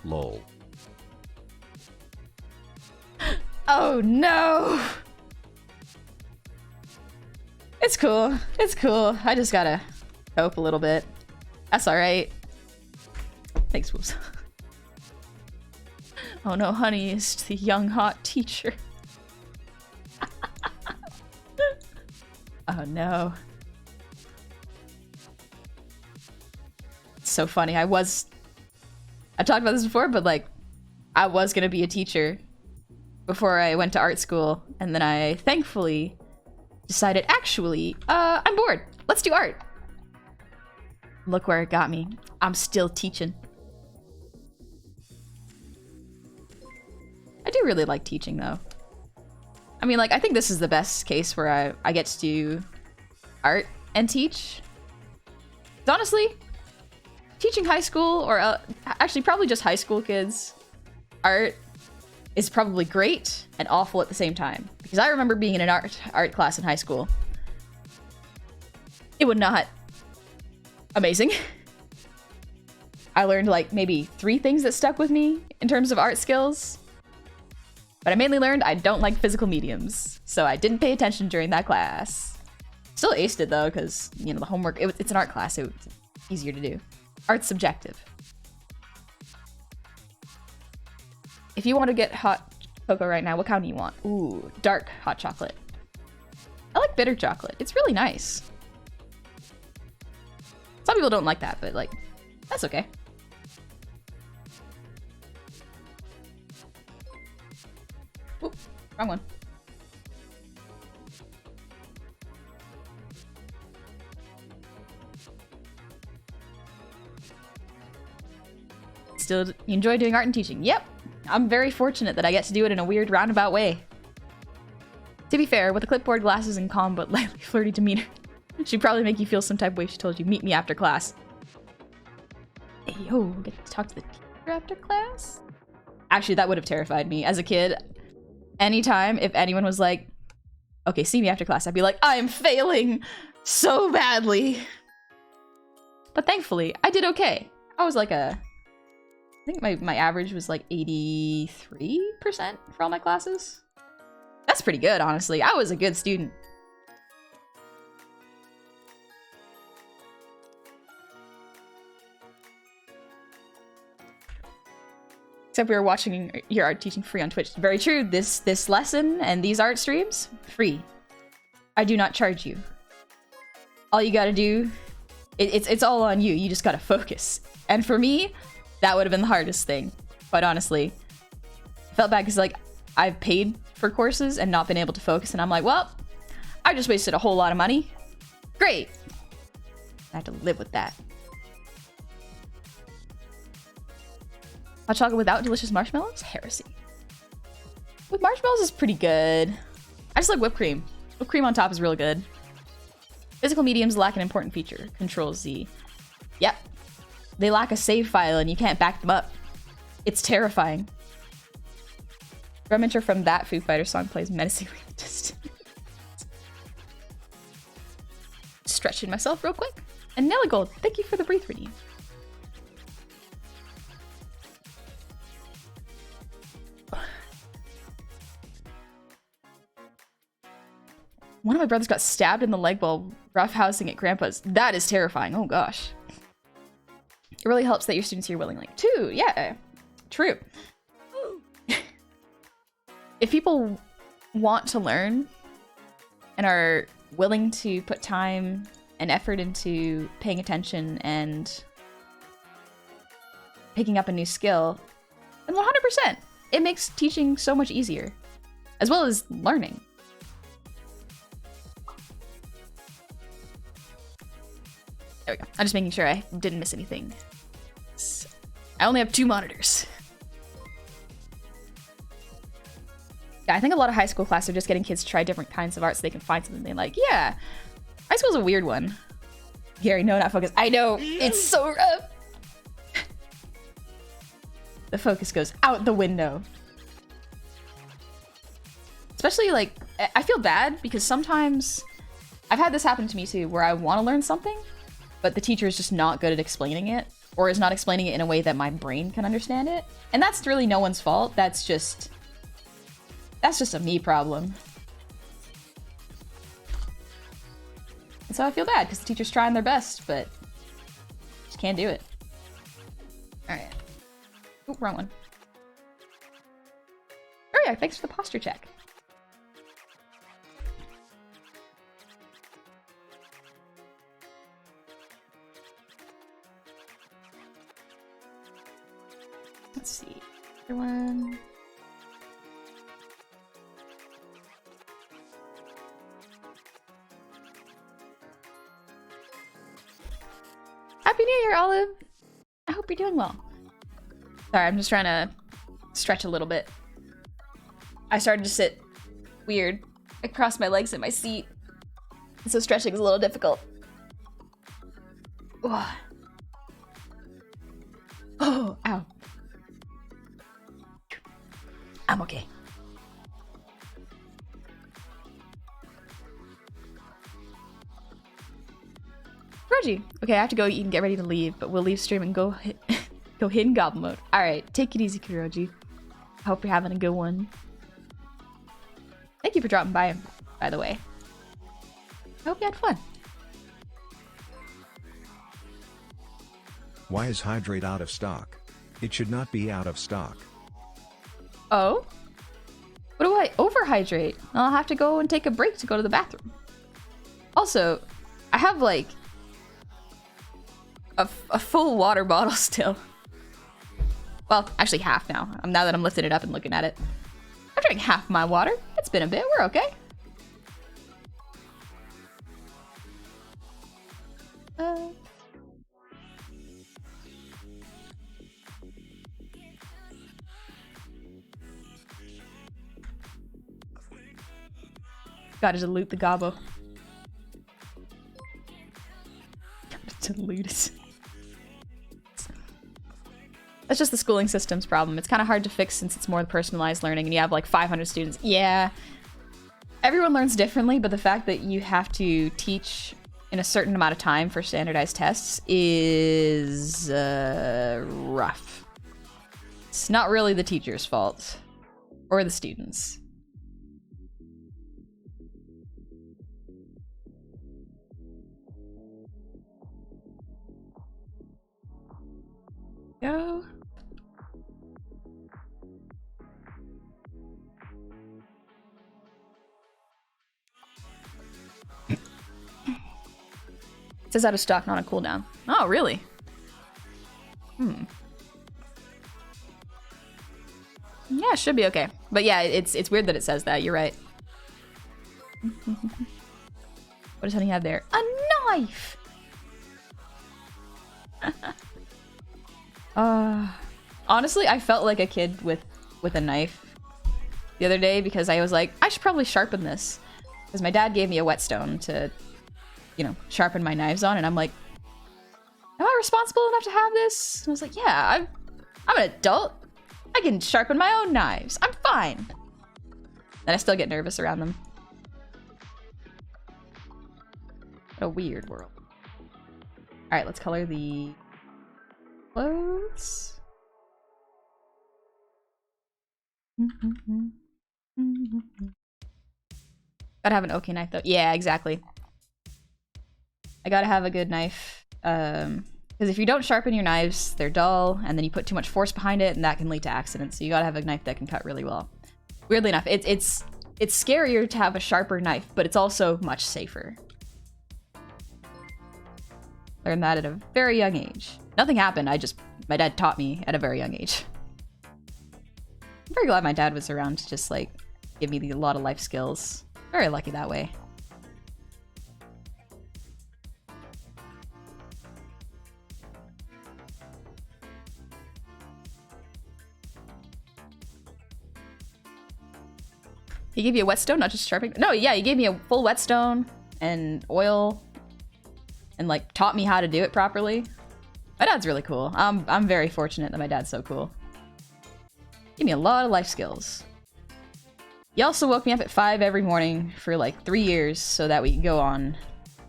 Lol. Oh no! It's cool. It's cool. I just gotta cope a little bit. That's alright. Thanks, Whoops. Oh no, honey, it's the young hot teacher. Oh no. It's so funny. I've talked about this before, but like, I was gonna be a teacher before I went to art school, and then I thankfully decided, actually, I'm bored. Let's do art. Look where it got me. I'm still teaching. I do really like teaching, though. I mean, like, I think this is the best case where I get to do art and teach. 'Cause honestly, teaching high school, or actually probably just high school kids, art is probably great and awful at the same time. Because I remember being in an art class in high school. It was not amazing. I learned like maybe 3 things that stuck with me in terms of art skills. But I mainly learned I don't like physical mediums, so I didn't pay attention during that class. Still aced it though, because, you know, the homework, it's an art class, so it's easier to do. Art's subjective. If you want to get hot cocoa right now, what kind do you want? Ooh, dark hot chocolate. I like bitter chocolate. It's really nice. Some people don't like that, but like, that's okay. Oop, wrong one. Still, you enjoy doing art and teaching? Yep. I'm very fortunate that I get to do it in a weird roundabout way. To be fair, with the clipboard, glasses, and calm but lightly flirty demeanor, she'd probably make you feel some type of way if she told you, meet me after class. Hey, yo, get to talk to the teacher after class? Actually, that would have terrified me. As a kid, anytime if anyone was like, okay, see me after class, I'd be like, I'm failing so badly. But thankfully, I did okay. I was like I think my average was like 83% for all my classes. That's pretty good, honestly. I was a good student. Except we were watching your art teaching free on Twitch. Very true. This lesson and these art streams, free. I do not charge you. All you gotta do, it's all on you. You just gotta focus. And for me, that would have been the hardest thing. Quite honestly. I felt bad because like, I've paid for courses and not been able to focus, and I'm like, well, I just wasted a whole lot of money. Great. I have to live with that. Hot chocolate without delicious marshmallows? Heresy. With marshmallows is pretty good. I just like whipped cream. Whipped cream on top is really good. Physical mediums lack an important feature. Control Z. Yep. They lack a save file and you can't back them up. It's terrifying. Drum intro from that Foo Fighters song plays menacingly in the distance. Stretching myself real quick. And Nelly Gold, thank you for the breathe reading. One of my brothers got stabbed in the leg while roughhousing at Grandpa's. That is terrifying. Oh gosh. It really helps that your students here willingly. Too, yeah. True. If people want to learn and are willing to put time and effort into paying attention and picking up a new skill, then 100%. It makes teaching so much easier, as well as learning. There we go. I'm just making sure I didn't miss anything. I only have 2 monitors. Yeah, I think a lot of high school classes are just getting kids to try different kinds of art so they can find something they like. Yeah, high school's a weird one. Gary, no, not focus. I know, it's so rough. The focus goes out the window. Especially like, I feel bad because sometimes I've had this happen to me too, where I want to learn something, but the teacher is just not good at explaining it, or is not explaining it in a way that my brain can understand it. And that's really no one's fault. That's just a me problem. And so I feel bad because the teacher's trying their best, but just can't do it. All right. Oop, wrong one. Oh yeah, thanks for the posture check. Let's see. Other one. Happy New Year, Olive! I hope you're doing well. Sorry, I'm just trying to stretch a little bit. I started to sit weird. I crossed my legs in my seat. And so stretching is a little difficult. Ugh. Oh, ow. I'm okay. Reggie. Okay, I have to go eat and get ready to leave, but we'll leave stream and go go hit in goblin mode. Alright, take it easy, Kuroji. I hope you're having a good one. Thank you for dropping by the way. I hope you had fun. Why is hydrate out of stock? It should not be out of stock. Oh? What do I overhydrate? I'll have to go and take a break to go to the bathroom. Also, I have like a full water bottle still. Well, actually half now. Now that I'm lifting it up and looking at it. I've drank half my water. It's been a bit. We're okay. Gotta dilute the gobbo. Gotta dilute it. That's just the schooling system's problem. It's kind of hard to fix since it's more personalized learning and you have like 500 students. Yeah. Everyone learns differently, but the fact that you have to teach in a certain amount of time for standardized tests is rough. It's not really the teacher's fault. Or the students. Go. It says out of stock, not a cooldown. Oh, really? Yeah, it should be okay. But yeah, it's weird that it says that. You're right. What does Honey have there? A knife! Honestly, I felt like a kid with a knife the other day because I was like, I should probably sharpen this. Because my dad gave me a whetstone to, you know, sharpen my knives on, and I'm like, am I responsible enough to have this? And I was like, yeah, I'm an adult. I can sharpen my own knives. I'm fine. And I still get nervous around them. What a weird world. Alright, let's color the clothes. Gotta have an okay knife though. Yeah, exactly. I gotta have a good knife. Because if you don't sharpen your knives, they're dull, and then you put too much force behind it, and that can lead to accidents. So you gotta have a knife that can cut really well. Weirdly enough, it's scarier to have a sharper knife, but it's also much safer. Learned that at a very young age. Nothing happened, my dad taught me at a very young age. I'm very glad my dad was around to just like give me a lot of life skills. Very lucky that way. He gave you a whetstone, not just sharpening. No, yeah, he gave me a full whetstone and oil and like taught me how to do it properly. My dad's really cool. I'm very fortunate that my dad's so cool. Give me a lot of life skills. He also woke me up at 5 every morning for like 3 years so that we could go on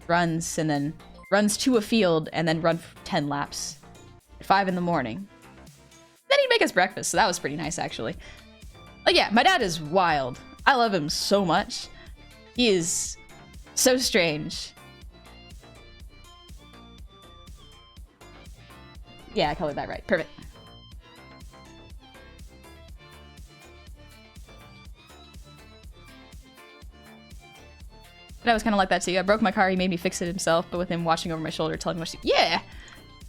runs and then runs to a field and then run for 10 laps at 5 in the morning. Then he'd make us breakfast, so that was pretty nice actually. Like yeah, my dad is wild. I love him so much. He is so strange. Yeah, I colored that right. Perfect. Dad was kind of like that too. I broke my car, he made me fix it himself, but with him watching over my shoulder telling me what to do. Yeah!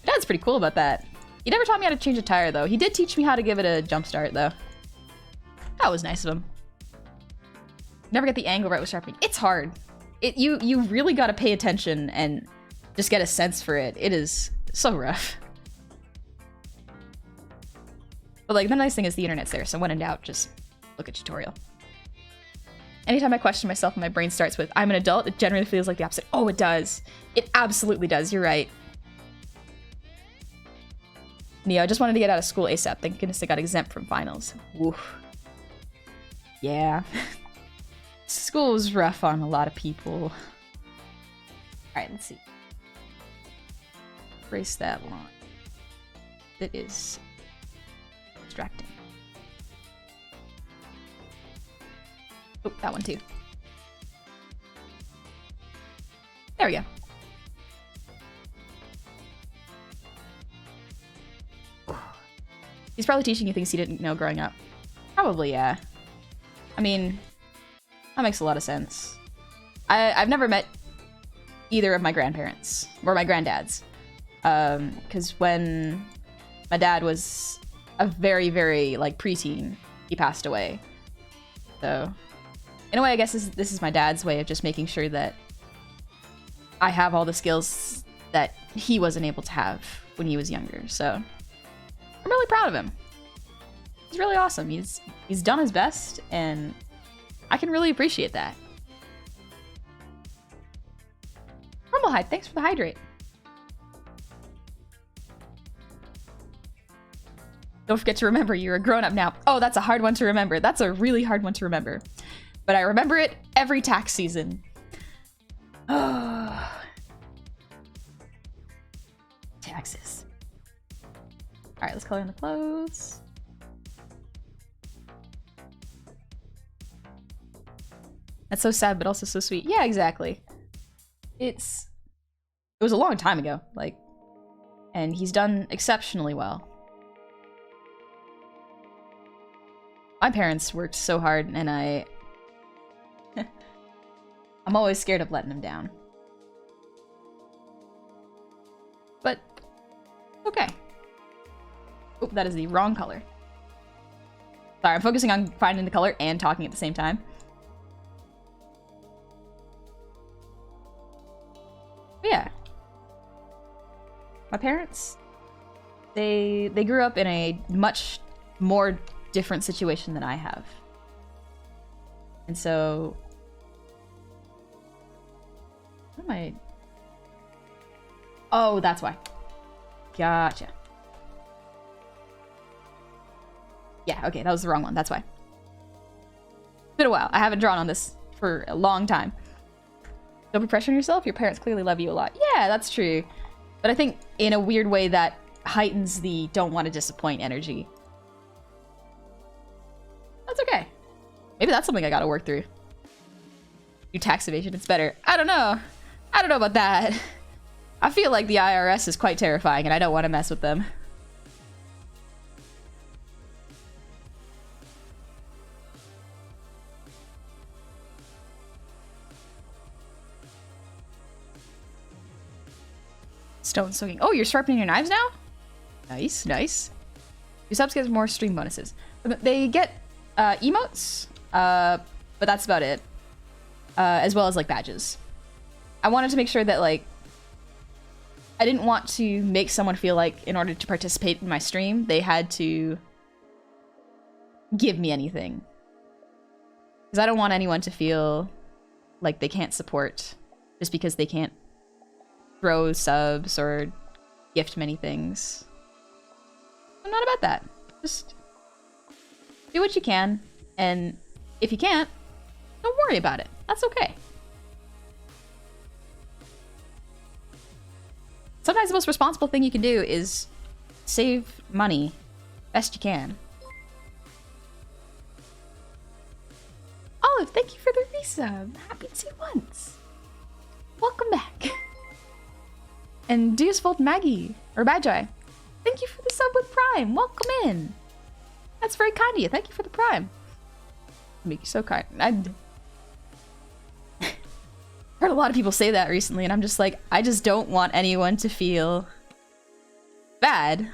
Dad's pretty cool about that. He never taught me how to change a tire though. He did teach me how to give it a jump start though. That was nice of him. Never get the angle right with sharpening. It's hard. You really gotta pay attention and just get a sense for it. It is so rough. But like the nice thing is the internet's there, so when in doubt, just look at tutorial. Anytime I question myself and my brain starts with, I'm an adult, it generally feels like the opposite. Oh, it does. It absolutely does. You're right. Neo, I just wanted to get out of school ASAP. Thank goodness I got exempt from finals. Oof. Yeah. School was rough on a lot of people. Alright, let's see. Erase that line. It is distracting. Oh, that one too. There we go. He's probably teaching you things he didn't know growing up. Probably, yeah. I mean, that makes a lot of sense. I've never met either of my grandparents, or my granddads. Because when my dad was a very, very, like, preteen, he passed away. So, in a way, I guess this is my dad's way of just making sure that I have all the skills that he wasn't able to have when he was younger. So, I'm really proud of him. He's really awesome. He's done his best, and I can really appreciate that. Rumblehyde, thanks for the hydrate. Don't forget to remember you're a grown-up now. Oh, that's a hard one to remember. That's a really hard one to remember. But I remember it every tax season. Taxes. All right, let's color in the clothes. That's so sad, but also so sweet. Yeah, exactly. It was a long time ago, like, and he's done exceptionally well. My parents worked so hard, and I'm always scared of letting them down. But, okay. Oh, that is the wrong color. Sorry, I'm focusing on finding the color and talking at the same time. But yeah. My parents, they grew up in a much more different situation than I have. And so... What am I... Oh, that's why. Gotcha. Yeah, okay, that was the wrong one. That's why. It's been a while. I haven't drawn on this for a long time. Don't be pressuring yourself. Your parents clearly love you a lot. Yeah, that's true. But I think in a weird way that heightens the don't want to disappoint energy. That's okay. Maybe that's something I gotta work through. Do tax evasion, it's better. I don't know. I don't know about that. I feel like the IRS is quite terrifying and I don't want to mess with them. Stone soaking. Oh, you're sharpening your knives now? Nice, nice. Your subs get more stream bonuses. They get emotes, but that's about it. As well as like badges. I wanted to make sure that like I didn't want to make someone feel like in order to participate in my stream, they had to give me anything. Because I don't want anyone to feel like they can't support just because they can't throw subs or gift many things. I'm not about that. Just do what you can and If you can't, don't worry about it. That's okay. Sometimes the most responsible thing you can do is save money best you can. Olive, thank you for the resub. Happy to see you once. Welcome back. And Deusvold Maggie, or Magi, thank you for the sub with Prime. Welcome in. That's very kind of you. Thank you for the Prime. Make you so kind. I heard a lot of people say that recently, and I'm just like, I just don't want anyone to feel bad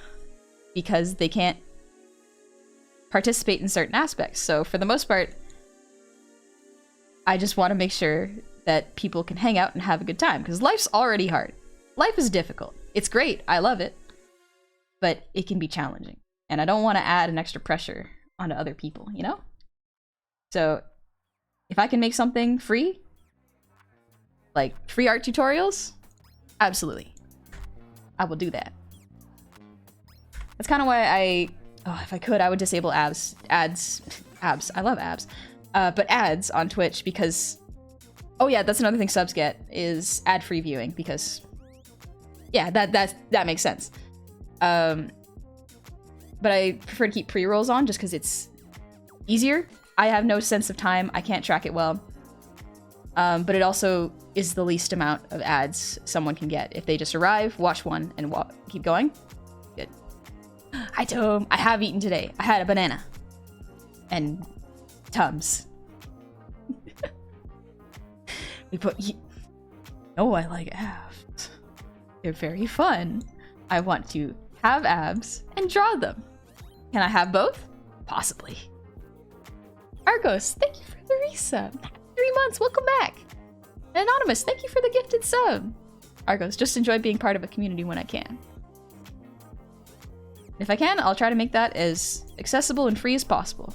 because they can't participate in certain aspects. So for the most part, I just want to make sure that people can hang out and have a good time, because life's already hard. Life is difficult. It's great. I love it. But it can be challenging. And I don't want to add an extra pressure onto other people, you know? So if I can make something free, like free art tutorials, absolutely. I will do that. That's kind of why if I could, I would disable ads. I love abs. But ads on Twitch, because, oh yeah, that's another thing subs get, is ad-free viewing, because, yeah, that makes sense. But I prefer to keep pre-rolls on just because it's easier. I have no sense of time. I can't track it well. But it also is the least amount of ads someone can get. If they just arrive, watch one, and keep going. Good. Hi, Tom. I have eaten today. I had a banana. And Tums. We put... Oh, I like abs. They're very fun. I want to have abs and draw them. Can I have both? Possibly. Argos, thank you for the resub. 3 months, welcome back. And Anonymous, thank you for the gifted sub. Argos, just enjoy being part of a community when I can. If I can, I'll try to make that as accessible and free as possible.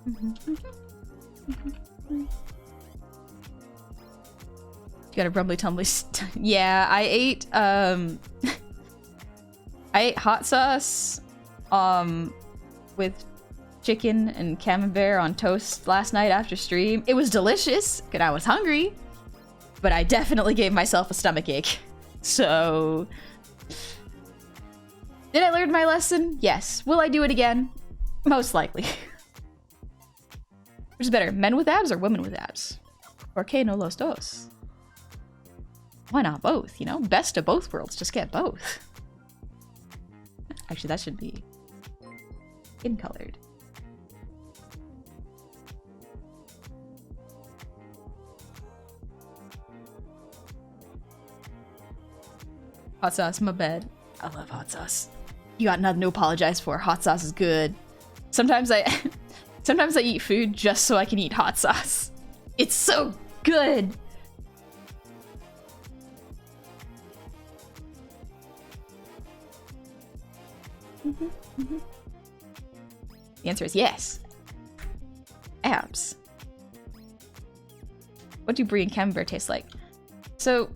You got a rumbly tumbly yeah, I ate hot sauce with chicken and camembert on toast last night after stream. It was delicious and I was hungry, but I definitely gave myself a stomachache. So did I learn my lesson? Yes. Will I do it again? Most likely. Which is better, men with abs or women with abs? Or que no los dos? Why not both, you know? Best of both worlds, just get both. Actually, that should be skin colored. Hot sauce, my bad. I love hot sauce. You got nothing to apologize for. Hot sauce is good. Sometimes I eat food just so I can eat hot sauce. It's so good. The answer is yes. Abs. What do brie and camembert taste like? So,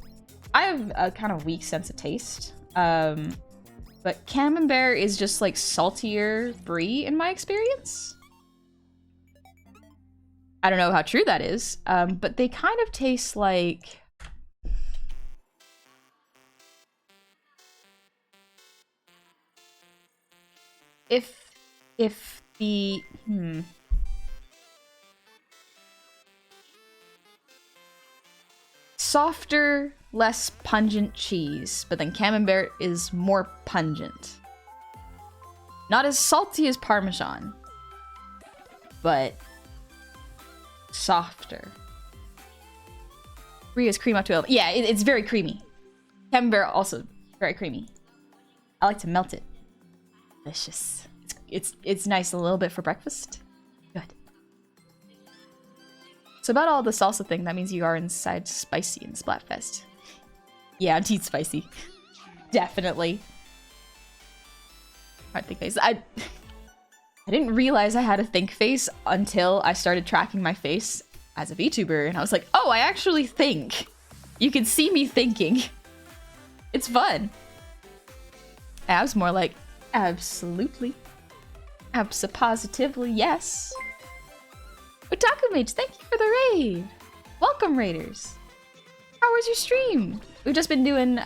I have a kind of weak sense of taste. But camembert is just like saltier brie in my experience. I don't know how true that is, but they kind of taste like... If the... Softer, less pungent cheese, but then camembert is more pungent. Not as salty as Parmesan, but softer. Brie is cream up to 11. Yeah, it's very creamy. Camembert also very creamy. I like to melt it. Delicious. It's nice a little bit for breakfast. Good. So about all the salsa thing, that means you are inside spicy in Splatfest. Yeah, I'm team spicy. Definitely. I think face. I didn't realize I had a think face until I started tracking my face as a VTuber, and I was like, oh, I actually think. You can see me thinking. It's fun. Abs more like absolutely. Abso-positively, yes. Otaku Mates, thank you for the raid. Welcome, raiders. How was your stream? We've just been doing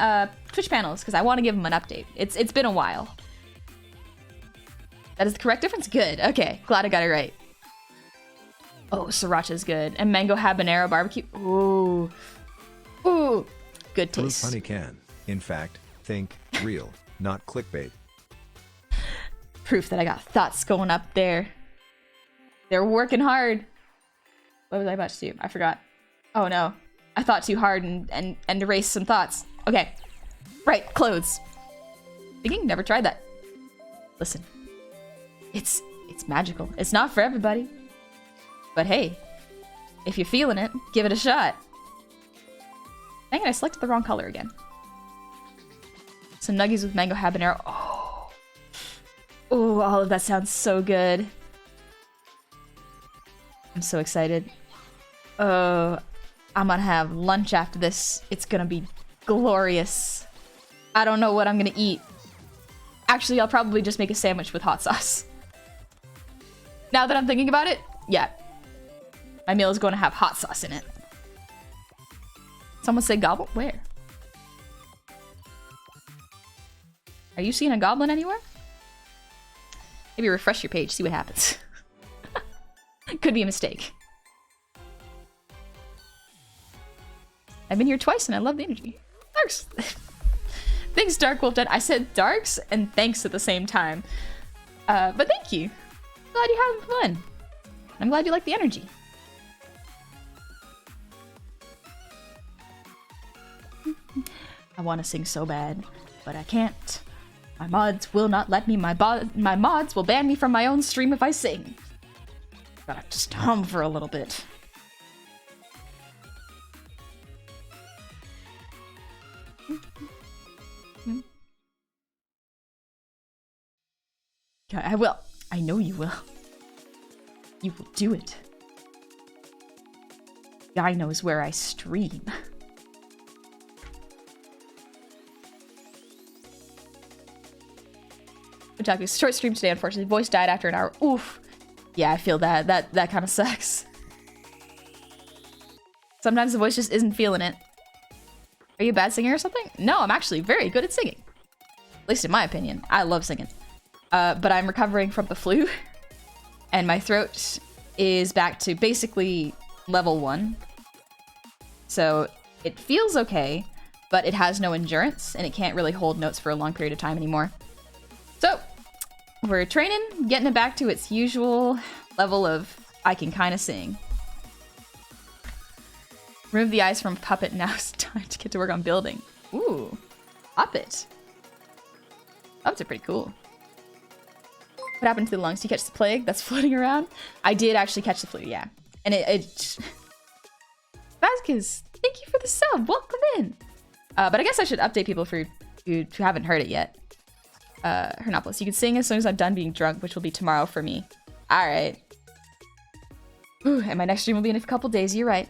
Twitch panels because I want to give them an update. It's been a while. That is the correct difference? Good. Okay, glad I got it right. Oh, sriracha's good. And mango habanero barbecue. Ooh. Ooh. Good Blue taste. Funny can. In fact, think real, not clickbait. Proof that I got thoughts going up there. They're working hard. What was I about to do? I forgot. Oh no. I thought too hard and erased some thoughts. Okay. Right, clothes. Thinking? Never tried that. Listen. It's magical. It's not for everybody. But hey, if you're feeling it, give it a shot. Dang it, I selected the wrong color again. Some nuggies with mango habanero. Oh. Oh, all of that sounds so good. I'm so excited. I'm gonna have lunch after this. It's gonna be glorious. I don't know what I'm gonna eat. Actually, I'll probably just make a sandwich with hot sauce. Now that I'm thinking about it, yeah. My meal is going to have hot sauce in it. Someone say goblin? Where? Are you seeing a goblin anywhere? Maybe refresh your page, see what happens. Could be a mistake. I've been here twice and I love the energy. Darks. Thanks, Dark Wolf Dead. I said darks and thanks at the same time. But thank you. Glad you're having fun. I'm glad you like the energy. I want to sing so bad, but I can't. My mods will not let me. My mods will ban me from my own stream if I sing. Gotta just hum for a little bit. God, I will. I know you will. You will do it. Guy knows where I stream. Otaku's short stream today, unfortunately. Voice died after an hour. Oof. Yeah, I feel that. That kind of sucks. Sometimes the voice just isn't feeling it. Are you a bad singer or something? No, I'm actually very good at singing. At least in my opinion. I love singing. But I'm recovering from the flu. And my throat is back to basically level 1. So it feels okay, but it has no endurance, and it can't really hold notes for a long period of time anymore. So we're training, getting it back to its usual level of I can kind of sing. Remove the eyes from Puppet. Now it's time to get to work on building. Ooh, Puppet. Puppets are pretty cool. What happened to the lungs? Did you catch the plague that's floating around? I did actually catch the flu, yeah. And it Vasquez, thank you for the sub. Welcome in. But I guess I should update people who haven't heard it yet. Hernopolis, you can sing as soon as I'm done being drunk, which will be tomorrow for me. All right. Whew, and my next stream will be in a couple days. You're right.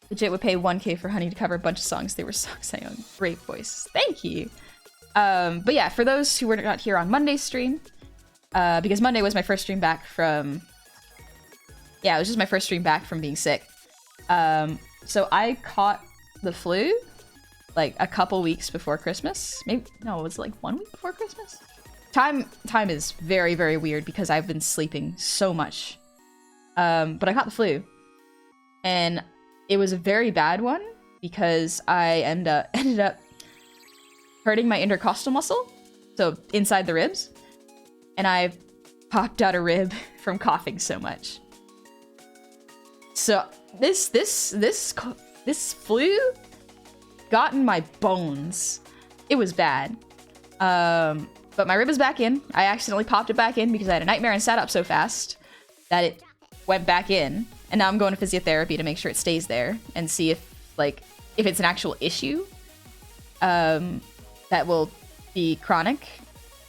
Legit would pay 1K for Honey to cover a bunch of songs. They were songs I own. Great voice. Thank you. But yeah, for those who were not here on Monday's stream, because Monday was my first stream back from... Yeah, it was just my first stream back from being sick. So I caught the flu like a couple weeks before Christmas. Maybe, no, it was like 1 week before Christmas. Time is very, very weird because I've been sleeping so much. But I caught the flu. And it was a very bad one because I ended up hurting my intercostal muscle, so inside the ribs, and I popped out a rib from coughing so much. So this flu got in my bones. It was bad. But my rib is back in. I accidentally popped it back in because I had a nightmare and sat up so fast that it went back in. And now I'm going to physiotherapy to make sure it stays there and see if it's an actual issue that will be chronic,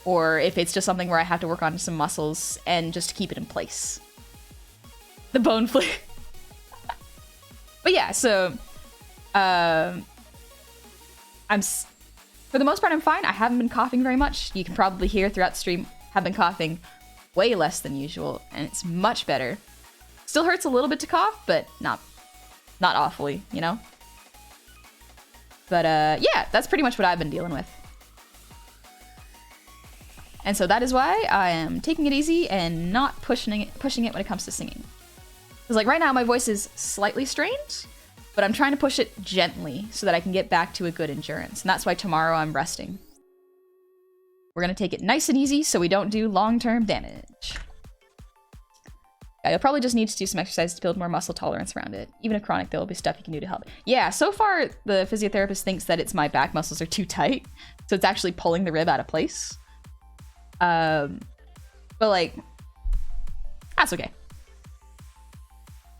or if it's just something where I have to work on some muscles and just to keep it in place. The bone flu. But yeah, so I'm For the most part, I'm fine. I haven't been coughing very much. You can probably hear throughout the stream, I've been coughing way less than usual, and it's much better. Still hurts a little bit to cough, but not awfully, you know? But yeah, that's pretty much what I've been dealing with. And so that is why I am taking it easy and not pushing it when it comes to singing. Because like right now my voice is slightly strained, but I'm trying to push it gently so that I can get back to a good endurance. And that's why tomorrow I'm resting. We're gonna take it nice and easy so we don't do long-term damage. Yeah, you'll probably just need to do some exercise to build more muscle tolerance around it. Even if chronic, there will be stuff you can do to help. Yeah, so far the physiotherapist thinks that it's my back muscles are too tight, so it's actually pulling the rib out of place. But like, that's okay.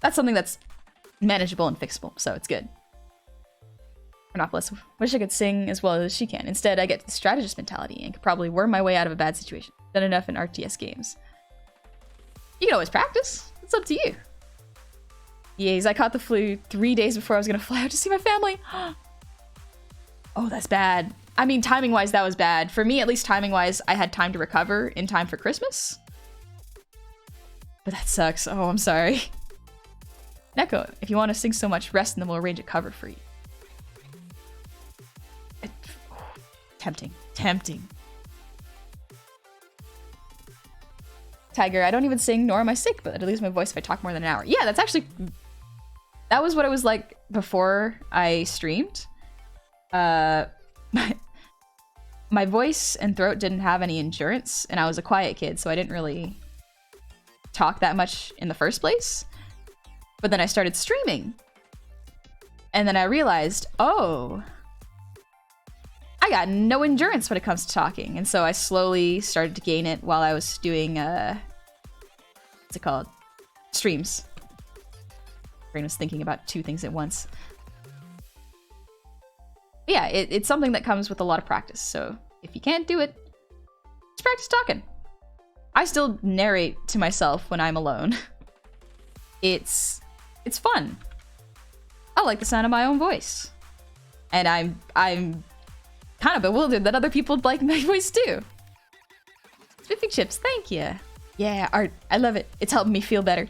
That's something that's manageable and fixable, so it's good. Chronopolis, wish I could sing as well as she can. Instead, I get the strategist mentality and could probably worm my way out of a bad situation. Done enough in RTS games. You can always practice. It's up to you. Yes, I caught the flu 3 days before I was gonna fly out to see my family. Oh, that's bad. I mean, timing-wise, that was bad. For me, at least timing-wise, I had time to recover in time for Christmas. But that sucks. Oh, I'm sorry. Neko, if you want to sing so much, rest and then we'll arrange a cover for you. Tempting. Tempting. Tiger, I don't even sing, nor am I sick, but I lose my voice if I talk more than an hour. Yeah, that's actually... That was what it was like before I streamed. My voice and throat didn't have any endurance, and I was a quiet kid, so I didn't really talk that much in the first place. But then I started streaming, and then I realized, oh, I got no endurance when it comes to talking, and so I slowly started to gain it while I was doing, what's it called? Streams. Brain was thinking about two things at once. Yeah, it's something that comes with a lot of practice, so if you can't do it, just practice talking. I still narrate to myself when I'm alone. It's fun. I like the sound of my own voice. And I'm kind of bewildered that other people like my voice too. Spiffy Chips, thank you. Yeah, art, I love it. It's helping me feel better.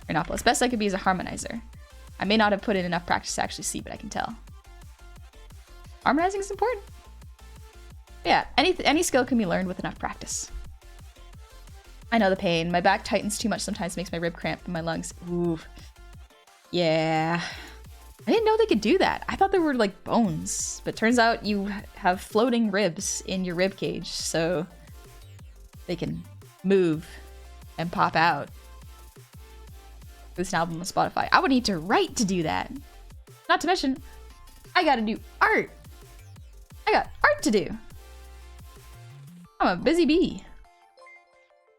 Rhinopolis, best I could be is a harmonizer. I may not have put in enough practice to actually see, but I can tell. Harmonizing is important. Yeah, any skill can be learned with enough practice. I know the pain. My back tightens too much sometimes, makes my rib cramp in my lungs. Ooh. Yeah. I didn't know they could do that. I thought they were like bones, but turns out you have floating ribs in your rib cage, so they can move and pop out. This album on Spotify. I would need to write to do that. Not to mention, I gotta do art. I got art to do. I'm a busy bee.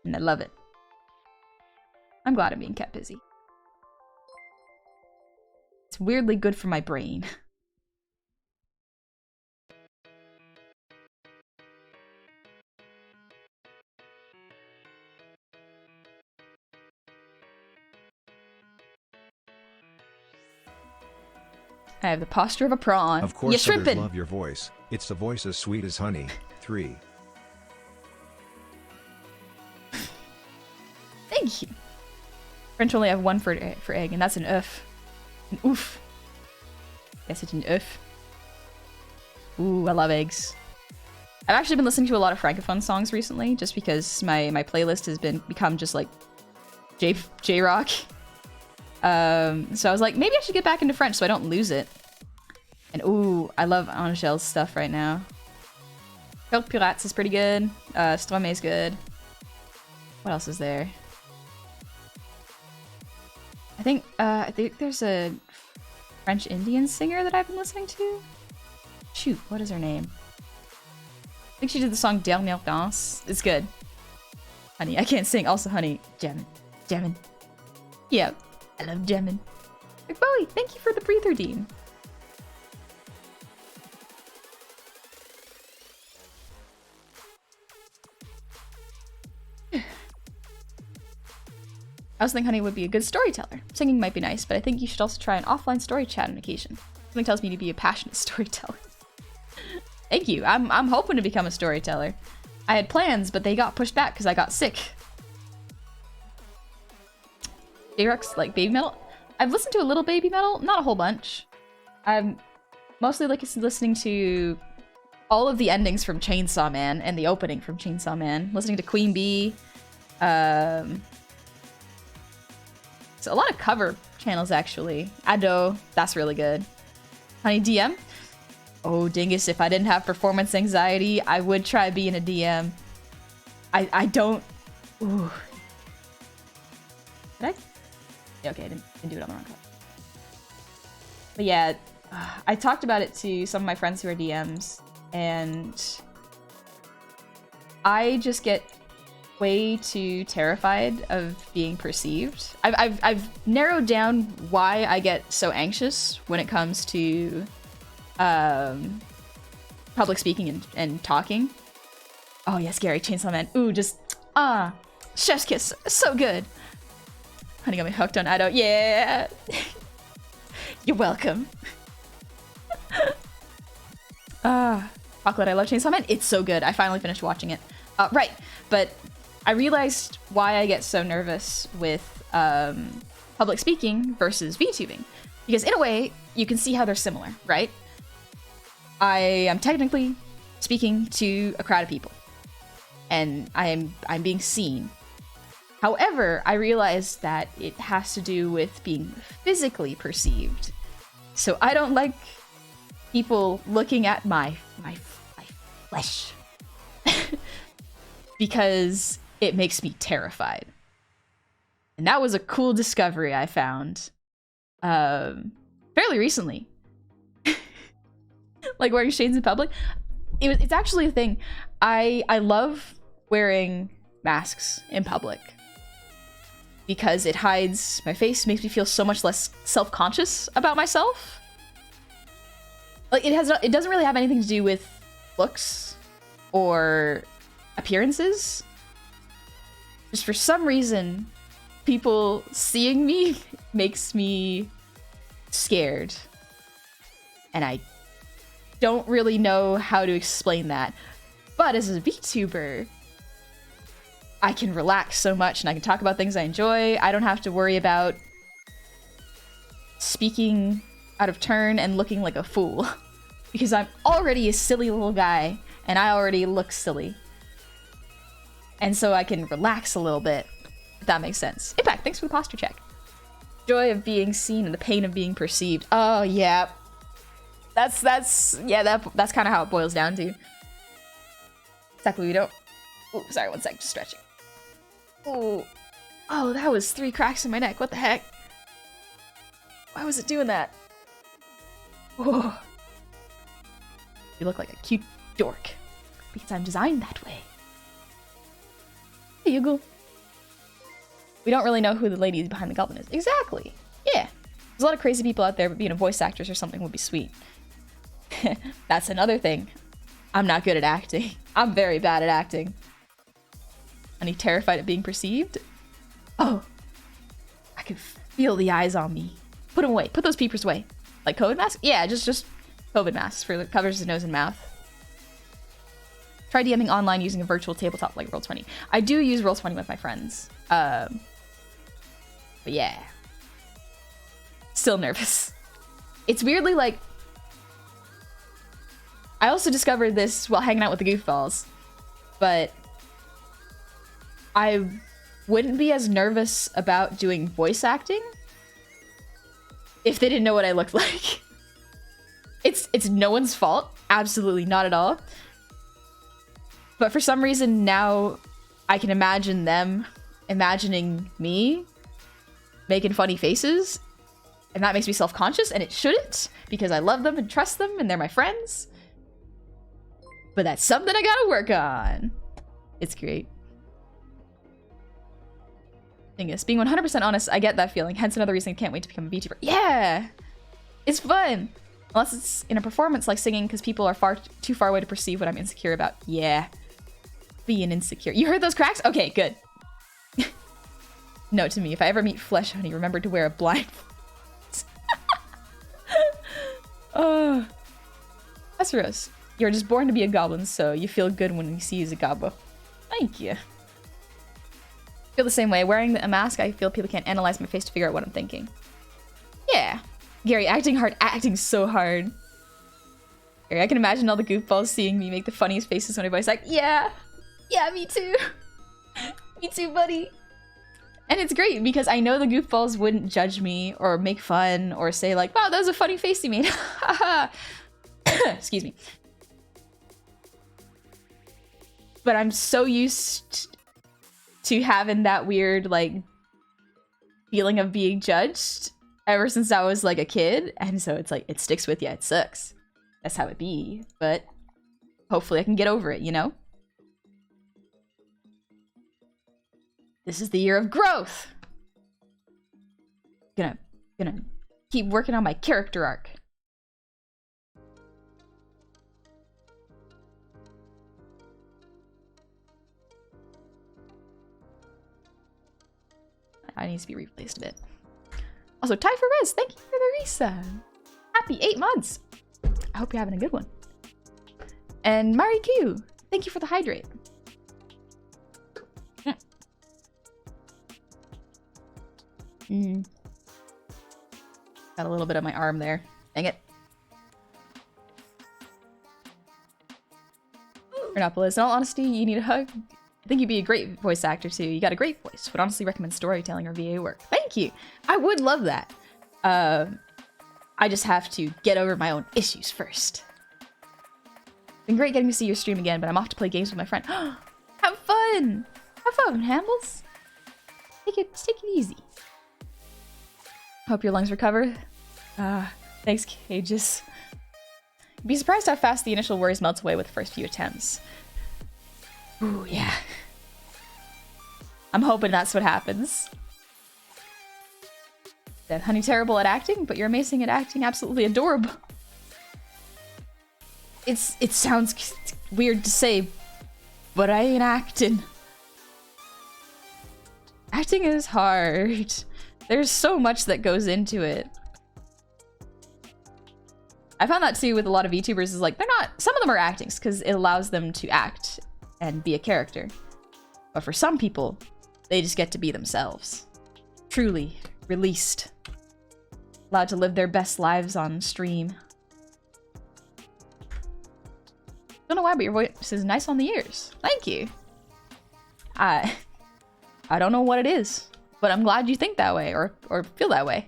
And I love it. I'm glad I'm being kept busy. It's weirdly good for my brain. I have the posture of a prawn. Of course, you others shrimpin'. love your voice. It's the voice as sweet as honey. 3. Thank you. French only have one for egg, and that's an oof. An oof. Yes, it's an oof. Ooh, I love eggs. I've actually been listening to a lot of Francophone songs recently, just because my playlist has become just like J-rock. So I was like, maybe I should get back into French so I don't lose it. And ooh, I love Angel's stuff right now. Quelques Pirates is pretty good. Stromae's good. What else is there? I think there's a French Indian singer that I've been listening to. Shoot, what is her name? I think she did the song Dernière Danse. It's good. Honey, I can't sing. Also, honey, jammin'. Jammin'. Yeah, I love jammin'. Bowie, thank you for the breather, Dean. I also think Honey would be a good storyteller. Singing might be nice, but I think you should also try an offline story chat on occasion. Something tells me to be a passionate storyteller. Thank you. I'm hoping to become a storyteller. I had plans, but they got pushed back because I got sick. J-Rock's like baby metal. I've listened to a little baby metal, not a whole bunch. I'm mostly like listening to all of the endings from Chainsaw Man and the opening from Chainsaw Man. Listening to Queen Bee. So a lot of cover channels actually. Ado, that's really good. Honey DM. Oh dingus, if I didn't have performance anxiety, I would try being a DM. I don't. Ooh. Did I? Yeah, okay, I didn't do it on the wrong card. But yeah, I talked about it to some of my friends who are DMs, and I just get way too terrified of being perceived. I've narrowed down why I get so anxious when it comes to public speaking and talking. Oh yes, Gary, Chainsaw Man. Ooh, just chef's kiss, so good. Honey got me hooked on Ado. Yeah. You're welcome. Chocolate, I love Chainsaw Man. It's so good. I finally finished watching it. Right, but I realized why I get so nervous with public speaking versus VTubing. Because in a way, you can see how they're similar, right? I am technically speaking to a crowd of people. And I'm being seen. However, I realized that it has to do with being physically perceived. So I don't like people looking at my flesh. Because it makes me terrified. And that was a cool discovery I found fairly recently. Like wearing shades in public. It's actually a thing. I love wearing masks in public. Because it hides my face, makes me feel so much less self-conscious about myself. Like it doesn't really have anything to do with looks or appearances. Just for some reason, people seeing me makes me scared. And I don't really know how to explain that. But as a VTuber, I can relax so much and I can talk about things I enjoy. I don't have to worry about speaking out of turn and looking like a fool. Because I'm already a silly little guy and I already look silly. And so I can relax a little bit, if that makes sense. Impact, thanks for the posture check. Joy of being seen and the pain of being perceived. Oh, yeah. That's kind of how it boils down to. Exactly, we don't... Ooh, sorry, one sec, just stretching. Ooh. Oh, that was 3 cracks in my neck. What the heck? Why was it doing that? Oh. You look like a cute dork. Because I'm designed that way. Hey, Yugle. We don't really know who the lady behind the Goblin is. Exactly. Yeah. There's a lot of crazy people out there, but being a voice actress or something would be sweet. That's another thing. I'm not good at acting. I'm very bad at acting. And he terrified of being perceived? Oh. I can feel the eyes on me. Put them away. Put those peepers away. Like COVID masks? Yeah, just COVID masks for covers his nose and mouth. Try DMing online using a virtual tabletop like Roll20. I do use Roll20 with my friends. But yeah. Still nervous. It's weirdly like... I also discovered this while hanging out with the goofballs. But... I wouldn't be as nervous about doing voice acting if they didn't know what I looked like. It's no one's fault. Absolutely not at all. But for some reason now I can imagine them imagining me making funny faces. And that makes me self-conscious, and it shouldn't, because I love them and trust them and they're my friends. But that's something I gotta work on. It's great. Thing is, being 100% honest, I get that feeling. Hence another reason I can't wait to become a VTuber. Yeah! It's fun! Unless it's in a performance like singing, because people are too far away to perceive what I'm insecure about. Yeah. Being insecure. You heard those cracks? Okay, good. Note to me, if I ever meet Flesh Honey, remember to wear a blindfold. Oh. That's Rose. You're just born to be a goblin, so you feel good when you see a gobbo. Thank you. Feel the same way. Wearing a mask, I feel people can't analyze my face to figure out what I'm thinking. Yeah. Gary, acting hard, acting so hard. Gary, I can imagine all the goofballs seeing me make the funniest faces when everybody's like, yeah, me too. Me too, buddy. And it's great because I know the goofballs wouldn't judge me or make fun or say like, wow, that was a funny face you made. Excuse me. But I'm so used to having that weird like feeling of being judged ever since I was like a kid. And so it's like, it sticks with you. It sucks. That's how it be. But hopefully I can get over it, you know? This is the year of growth. Gonna keep working on my character arc. I need to be replaced a bit. Also, Ty for Rez, thank you for the resub. Happy 8 months. I hope you're having a good one. And Mari Q, thank you for the hydrate. Got a little bit of my arm there. Dang it. Fernopolis, in all honesty, you need a hug. I think you'd be a great voice actor too. You got a great voice. Would honestly recommend storytelling or VA work. Thank you. I would love that. I just have to get over my own issues first. Been great getting to see your stream again, but I'm off to play games with my friend. Have fun! Have fun, Hambles! Take it easy. Hope your lungs recover. Thanks, Cages. You'd be surprised how fast the initial worries melts away with the first few attempts. Ooh, yeah. I'm hoping that's what happens. That Honey terrible at acting, but you're amazing at acting. Absolutely adorable. It sounds weird to say, but I ain't acting. Acting is hard. There's so much that goes into it. I found that too with a lot of VTubers is like, some of them are actings because it allows them to act and be a character. But for some people, they just get to be themselves. Truly released. Allowed to live their best lives on stream. Don't know why, but your voice is nice on the ears. Thank you. I don't know what it is, but I'm glad you think that way or feel that way.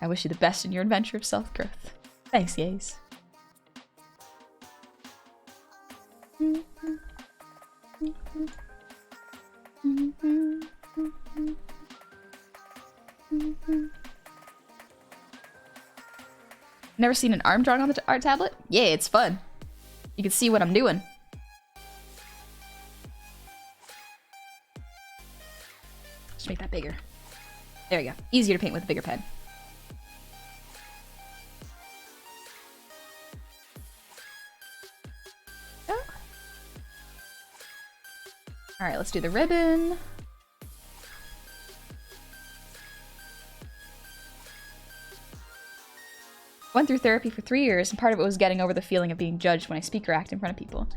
I wish you the best in your adventure of self-growth. Thanks, Yays. Never seen an arm drawing on the art tablet? Yeah, it's fun. You can see what I'm doing. Just make that bigger. There you go. Easier to paint with a bigger pen. Oh. Alright, let's do the ribbon. Went through therapy for 3 years, and part of it was getting over the feeling of being judged when I speak or act in front of people.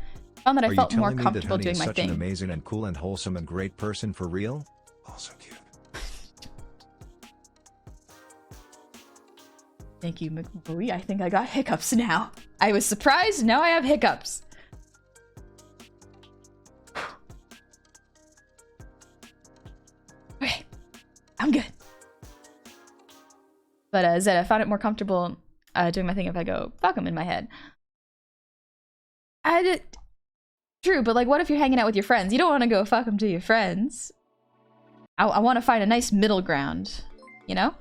Found that I felt more comfortable doing my thing. Are you telling me that Honey is such an amazing and cool and wholesome and great person for real? Also cute. Thank you, McBowie. I think I got hiccups now. I was surprised, now I have hiccups. Okay, I'm good. But Zed, I found it more comfortable doing my thing if I go, fuck 'em in my head. True, but like, what if you're hanging out with your friends? You don't want to go fuck 'em to your friends. I want to find a nice middle ground, you know?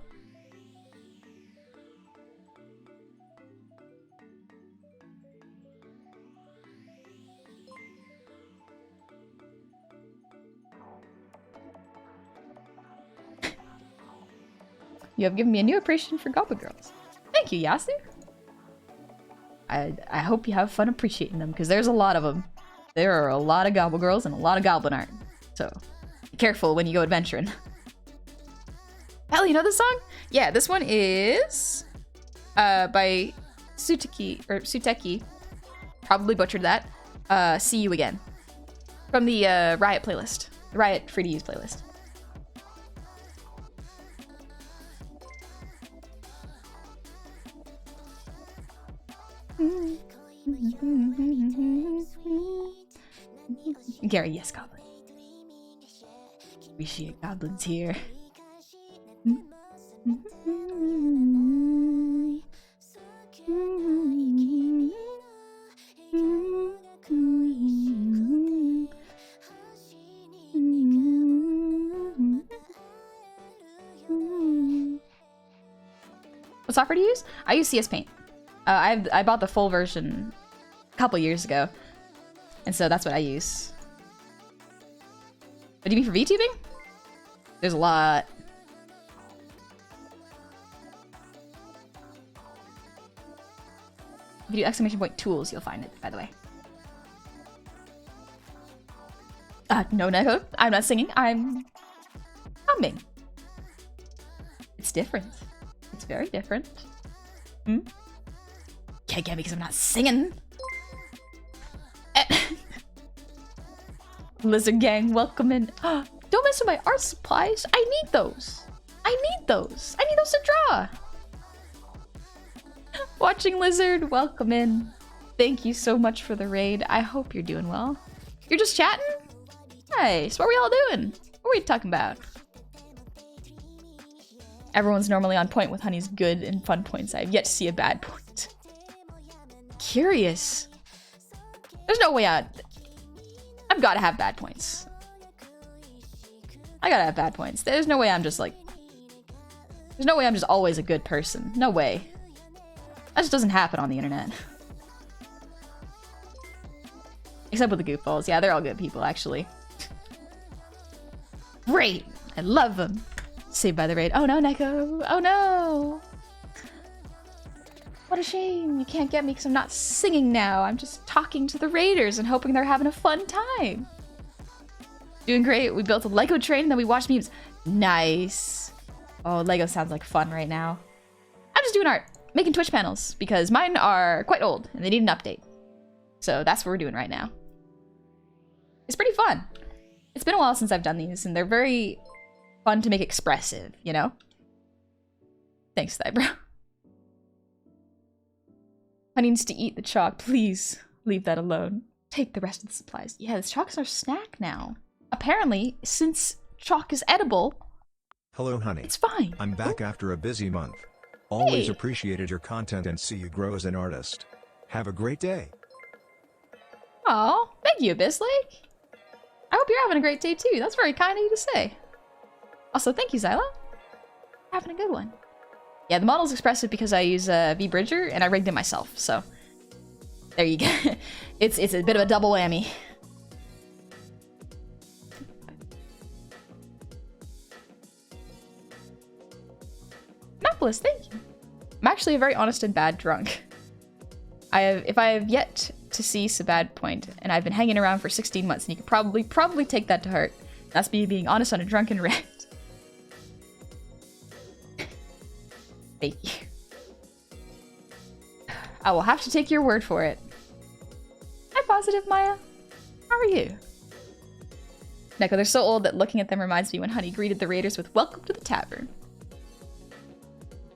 You have given me a new appreciation for Goblin Girls. Thank you, Yasu. I hope you have fun appreciating them, because there's a lot of them. There are a lot of Goblin Girls and a lot of Goblin art. So, be careful when you go adventuring. Hell, you know this song? Yeah, this one is by Suteki, Probably butchered that. See you again. From the Riot playlist. The Riot free to use playlist. Gary, yes, Goblin. Appreciate goblins here. What software do you use? I use CS Paint. I bought the full version a couple years ago, and so that's what I use. What do you mean for VTubing? There's a lot. If you do exclamation point tools, you'll find it, by the way. No, Neko, I'm not singing. I'm humming. It's different. It's very different. Hmm? Can't get me because I'm not singing. Lizard gang, welcome in. Don't mess with my art supplies. I need those. I need those. I need those to draw. Watching Lizard, welcome in. Thank you so much for the raid. I hope you're doing well. You're just chatting? Nice. What are we all doing? What are we talking about? Everyone's normally on point with Honey's good and fun points. I have yet to see a bad point. Curious. There's no way I've gotta have bad points. I gotta have bad points. There's no way I'm just like... There's no way I'm just always a good person. No way. That just doesn't happen on the internet. Except with the goofballs. Yeah, they're all good people, actually. Great! I love them. Saved by the raid. Oh no, Neko! Oh no! What a shame. You can't get me because I'm not singing now. I'm just talking to the raiders and hoping they're having a fun time. Doing great. We built a Lego train and then we watched memes. Nice. Oh, Lego sounds like fun right now. I'm just doing art. Making Twitch panels because mine are quite old and they need an update. So that's what we're doing right now. It's pretty fun. It's been a while since I've done these and they're very fun to make expressive, you know? Thanks, Thybro. Honey needs to eat the chalk. Please leave that alone. Take the rest of the supplies. Yeah, this chalk's our snack now. Apparently, since chalk is edible, hello, Honey. It's fine. I'm back after a busy month. Always appreciated your content and see you grow as an artist. Have a great day. Aw, thank you, Abyss-Lake. I hope you're having a great day too. That's very kind of you to say. Also, thank you, Zyla. Having a good one. Yeah, the model's expressive because I use VBridger and I rigged it myself, so there you go. It's a bit of a double whammy. Monopolist, thank you. I'm actually a very honest and bad drunk. If I have yet to see a bad point, and I've been hanging around for 16 months, and you could probably take that to heart. That's me being honest on a drunken rant. Thank you. I will have to take your word for it. Hi, Positive Maya. How are you? Neko, they're so old that looking at them reminds me when Honey greeted the raiders with "Welcome to the tavern."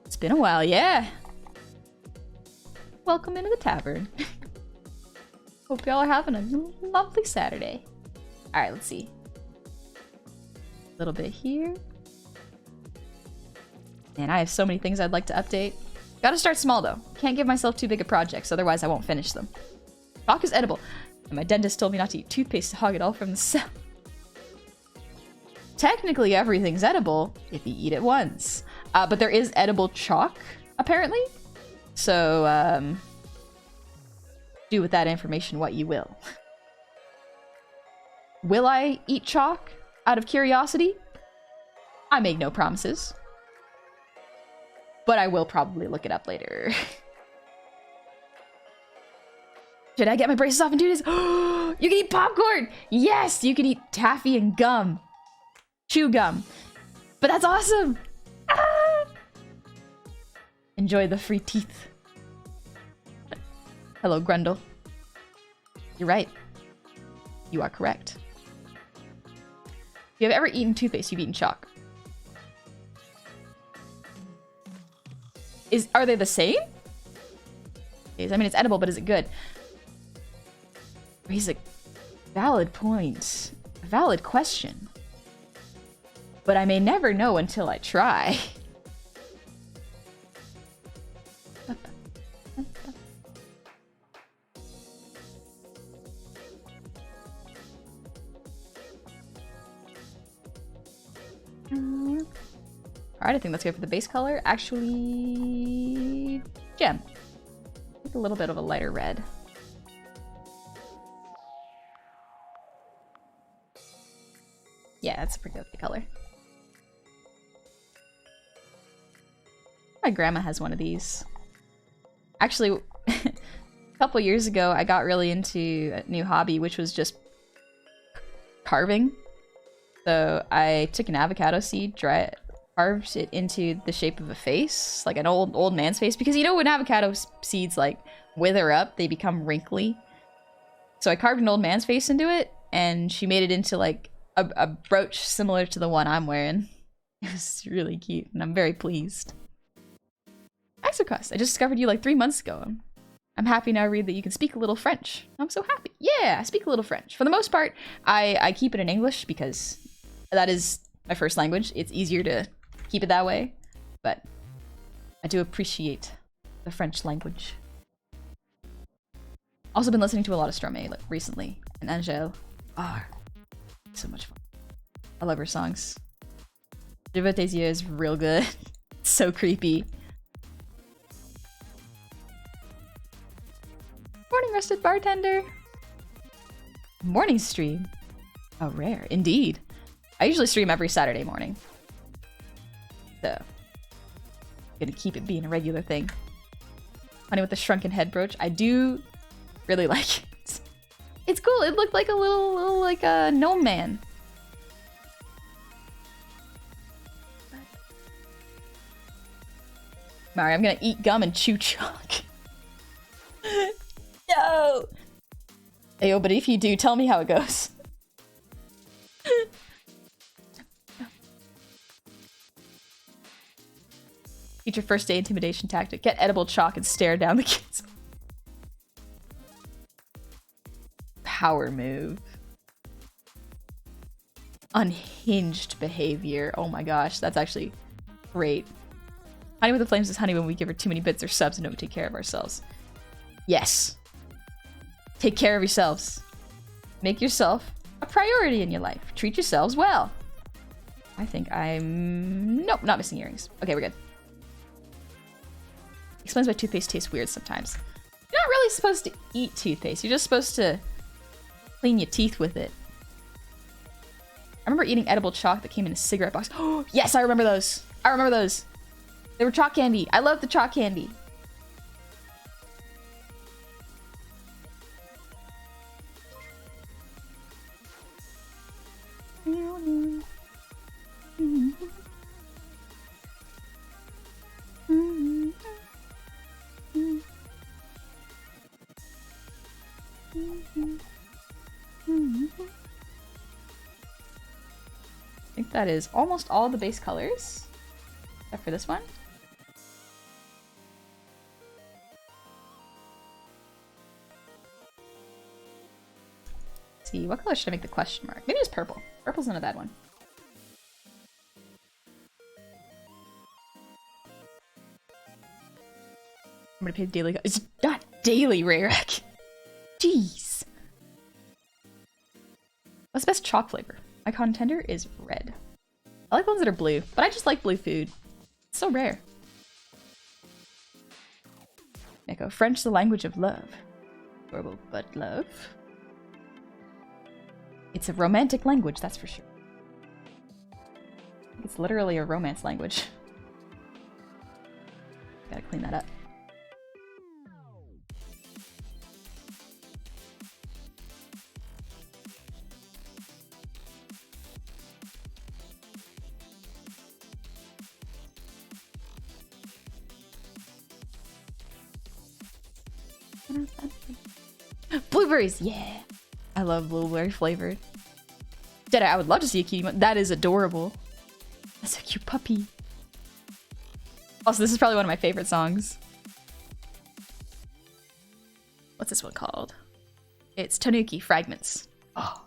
It's been a while, yeah. Welcome into the tavern. Hope y'all are having a lovely Saturday. Alright, let's see. A little bit here. Man, I have so many things I'd like to update. Gotta start small though. Can't give myself too big of projects, otherwise I won't finish them. Chalk is edible. And my dentist told me not to eat toothpaste to hog it all from the cell. Technically everything's edible if you eat it once. But there is edible chalk, apparently. So, do with that information what you will. Will I eat chalk out of curiosity? I make no promises. But I will probably look it up later. Should I get my braces off in 2 days? You can eat popcorn! Yes! You can eat taffy and gum. Chew gum. But that's awesome! Ah! Enjoy the free teeth. Hello, Grundle. You're right. You are correct. If you have ever eaten toothpaste, you've eaten chalk. Are they the same? I mean, it's edible, but is it good? Raise a valid point. A valid question. But I may never know until I try. Alright, I think that's good for the base color. Actually, gem. With a little bit of a lighter red. Yeah, that's a pretty okay color. My grandma has one of these. Actually, a couple years ago, I got really into a new hobby, which was just carving. So I took an avocado seed, carved it into the shape of a face, like an old man's face, because you know when avocado seeds like wither up, they become wrinkly. So I carved an old man's face into it, and she made it into like a brooch similar to the one I'm wearing. It was really cute, and I'm very pleased. Exocust, I just discovered you like 3 months ago. I'm happy now, Reed, that you can speak a little French. I'm so happy. Yeah, I speak a little French. For the most part, I keep it in English because that is my first language. It's easier to keep it that way, but I do appreciate the French language. Also been listening to a lot of Stromae recently, and Angèle. Oh, so much fun. I love her songs. Je veux tes yeux is real good. It's so creepy. Morning, Rusted Bartender. Morning stream. Oh, rare. Indeed. I usually stream every Saturday morning. So, gonna keep it being a regular thing. Honey with the shrunken head brooch. I do really like it. It's cool. It looked like a little like a gnome man. Mari, I'm gonna eat gum and chew chalk. No! Ayo, but if you do, tell me how it goes. Feature first day intimidation tactic. Get edible chalk and stare down the kids. Power move. Unhinged behavior. Oh my gosh, that's actually great. Honey with the Flames is honey when we give her too many bits or subs and don't take care of ourselves. Yes. Take care of yourselves. Make yourself a priority in your life. Treat yourselves well. I think I'm... Nope, not missing earrings. Okay, we're good. Explains why toothpaste tastes weird sometimes. You're not really supposed to eat toothpaste. You're just supposed to clean your teeth with it. I remember eating edible chalk that came in a cigarette box. Oh, yes, I remember those. I remember those. They were chalk candy. I love the chalk candy. I think that is almost all the base colors, except for this one. Let's see, what color should I make the question mark? Maybe it's purple. Purple's not a bad one. I'm gonna pay the daily. It's not daily, Rayrek. Jeez. What's the best chalk flavor? My contender is red. I like ones that are blue, but I just like blue food. It's so rare. Echo. French, the language of love. Adorable, but love. It's a romantic language, that's for sure. It's literally a romance language. Gotta clean that up. Blueberries, yeah. I love blueberry flavored. Dead, I would love to see a cutie. That is adorable. That's a cute puppy. Also, this is probably one of my favorite songs. What's this one called? It's Tanuki Fragments. Oh.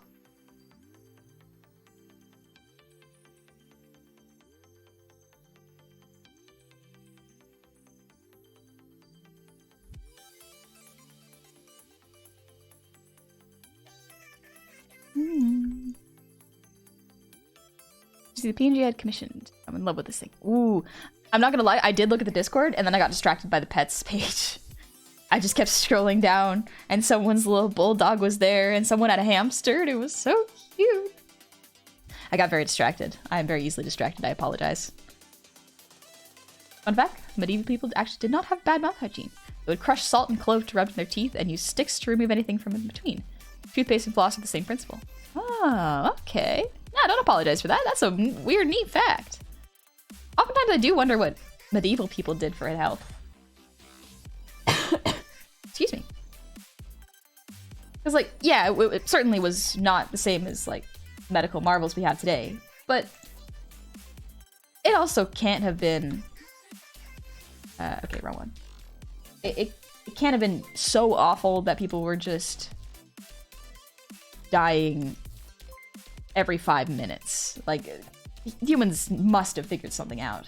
See, the PNG I had commissioned. I'm in love with this thing. Ooh. I'm not gonna lie, I did look at the Discord and then I got distracted by the pets page. I just kept scrolling down and someone's little bulldog was there and someone had a hamster and it was so cute. I got very distracted. I am very easily distracted. I apologize. Fun fact, medieval people actually did not have bad mouth hygiene. They would crush salt and clove to rub in their teeth and use sticks to remove anything from in between. Toothpaste and floss are the same principle. Oh, okay. Yeah, don't apologize for that. That's a weird, neat fact. Oftentimes I do wonder what medieval people did for health. Excuse me. Because, like, yeah, it certainly was not the same as, like, medical marvels we have today. But it also can't have been... okay, wrong one. It can't have been so awful that people were just dying every 5 minutes. Like, humans must have figured something out.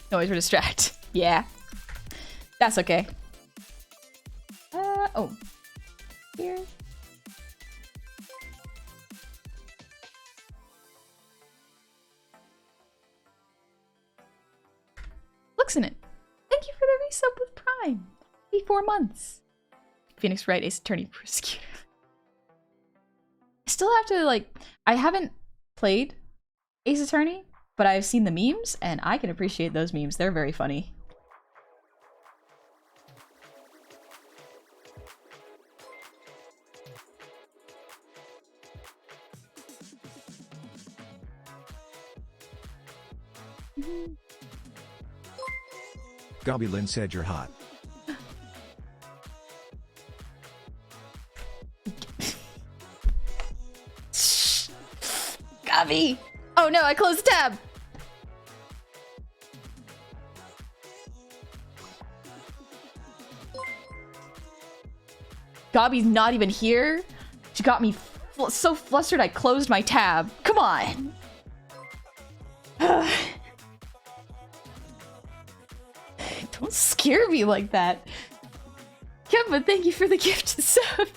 Noise or distract. Yeah. That's okay. Oh. Here. Looks in it. Thank you for the resub with Prime. 4 months. Phoenix Wright, Ace Attorney Prosecutor. I still have to, like, I haven't played Ace Attorney, but I've seen the memes, and I can appreciate those memes. They're very funny. Goblin said you're hot. Gabby! Oh no, I closed the tab! Gabby's not even here? She got me so flustered I closed my tab. Come on! Don't scare me like that. Kemba, thank you for the gift sub.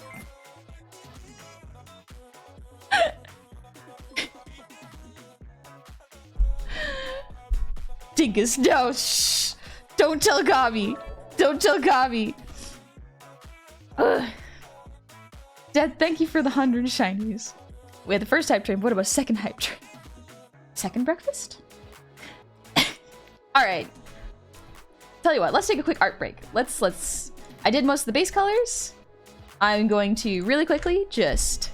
Dingus, no, shh. Don't tell Gabi. Don't tell Gabi. Dad, thank you for the 100 shinies. We had the first hype train. What about second hype train? Second breakfast? Alright. Tell you what, let's take a quick art break. I did most of the base colors. I'm going to really quickly just...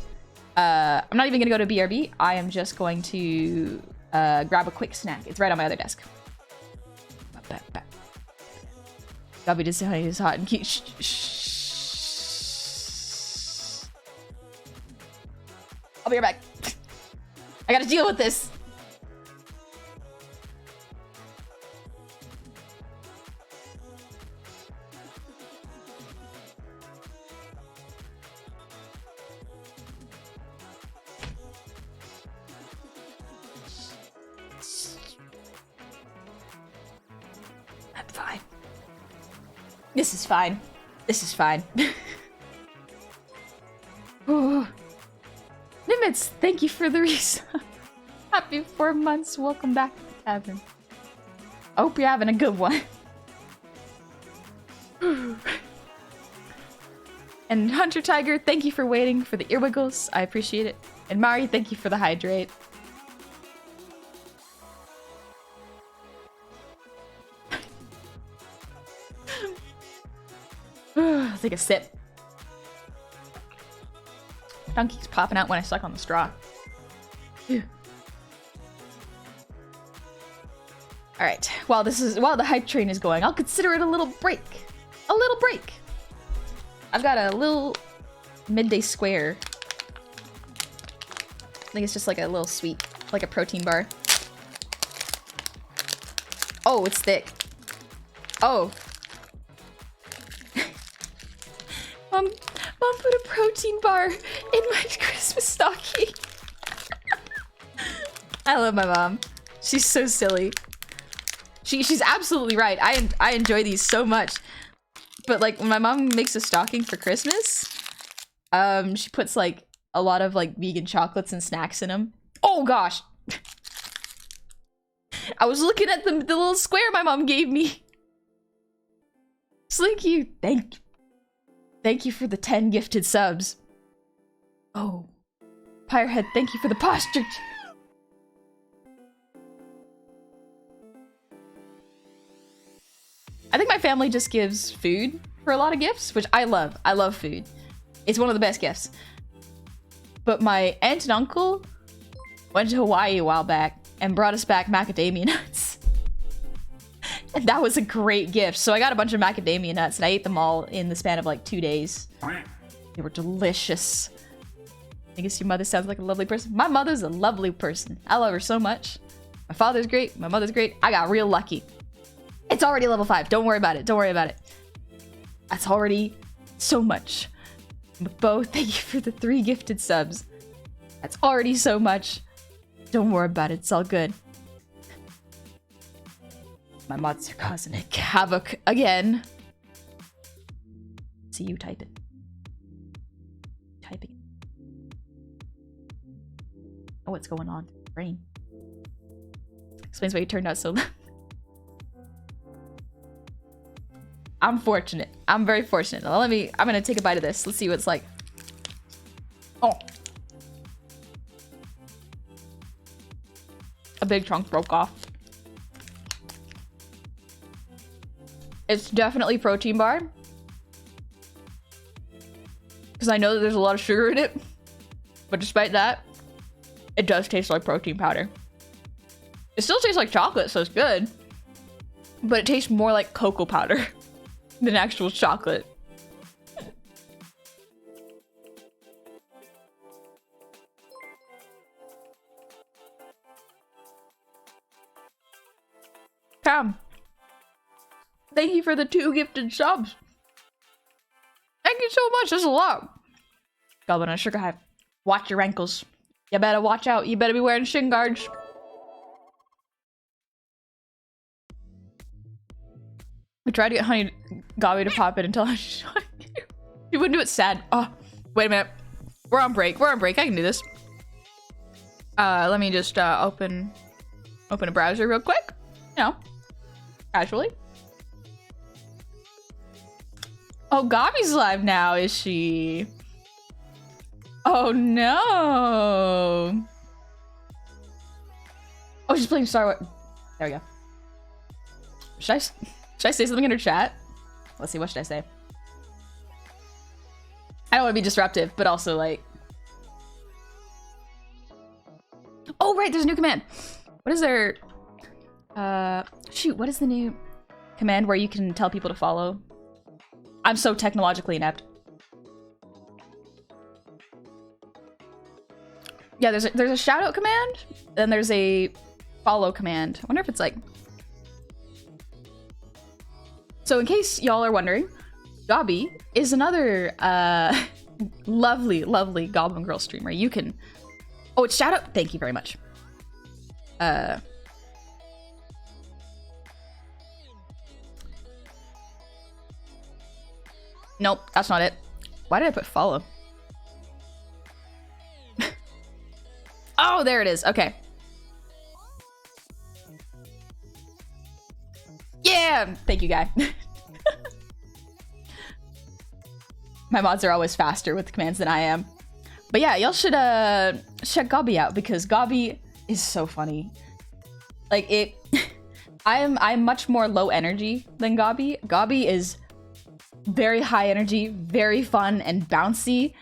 I'm not even gonna go to BRB. I am just going to grab a quick snack. It's right on my other desk. Gabi just say honey is hot and cute. Shh. I'll be right back. I gotta deal with this. I'm fine. This is fine. This is fine. Oh. Nimitz, thank you for the resub. Happy 4 months. Welcome back to the tavern. I hope you're having a good one. And Hunter Tiger, thank you for waiting for the earwiggles. I appreciate it. And Mari, thank you for the hydrate. I'll take a sip. Tongue keeps popping out when I suck on the straw. All right. While the hype train is going, I'll consider it a little break. A little break. I've got a little midday square. I think it's just like a little sweet, like a protein bar. Oh, it's thick. Oh. Mom put a protein bar in my Christmas stocking. I love my mom. She's so silly. She's absolutely right. I enjoy these so much. But like when my mom makes a stocking for Christmas, she puts like a lot of like vegan chocolates and snacks in them. Oh gosh. I was looking at the little square my mom gave me. Slinky, thank you for the 10 gifted subs. Oh, Pyrehead, thank you for the posture. I think my family just gives food for a lot of gifts, which I love. I love food. It's one of the best gifts. But my aunt and uncle went to Hawaii a while back and brought us back macadamia nuts. And that was a great gift. So I got a bunch of macadamia nuts and I ate them all in the span of like 2 days. They were delicious. I guess your mother sounds like a lovely person. My mother's a lovely person. I love her so much. My father's great. My mother's great. I got real lucky. It's already level 5. Don't worry about it. Don't worry about it. That's already so much. Bo, thank you for the 3 gifted subs. That's already so much. Don't worry about it. It's all good. My mods are causing havoc again. See you type it. Typing. Oh, what's going on? Brain. Explains why you turned out so. I'm fortunate. I'm very fortunate. Now, I'm gonna take a bite of this. Let's see what it's like. Oh. A big chunk broke off. It's definitely protein bar. Because I know that there's a lot of sugar in it. But despite that, it does taste like protein powder. It still tastes like chocolate, so it's good. But it tastes more like cocoa powder than actual chocolate. Cam, thank you for the 2 gifted subs. Thank you so much. That's a lot. Goblin on Sugar Hive. Watch your ankles. You better watch out. You better be wearing shin guards. I tried to get Honey Gobby to pop it until I shot you. You wouldn't do it sad. Oh, wait a minute. We're on break. We're on break. I can do this. Let me just open a browser real quick. You know, casually. Oh, Gobby's live now, is she? Oh no. Oh, she's playing Star Wars. There we go. Should I say something in her chat? Let's see, what should I say? I don't want to be disruptive, but also like... Oh, right, there's a new command. What is there? Shoot, what is the new command where you can tell people to follow? I'm so technologically inept. Yeah, there's a shout out command, then there's a follow command. I wonder if it's like... So in case y'all are wondering, Gobby is another lovely, lovely Goblin Girl streamer. You can... Oh, it's shout out? Thank you very much. Nope, that's not it. Why did I put follow? Oh, there it is. Okay. Yeah! Thank you, guy. My mods are always faster with commands than I am. But yeah, y'all should check Gobby out because Gobby is so funny. Like it I'm much more low energy than Gobby. Gobby is very high energy, very fun and bouncy,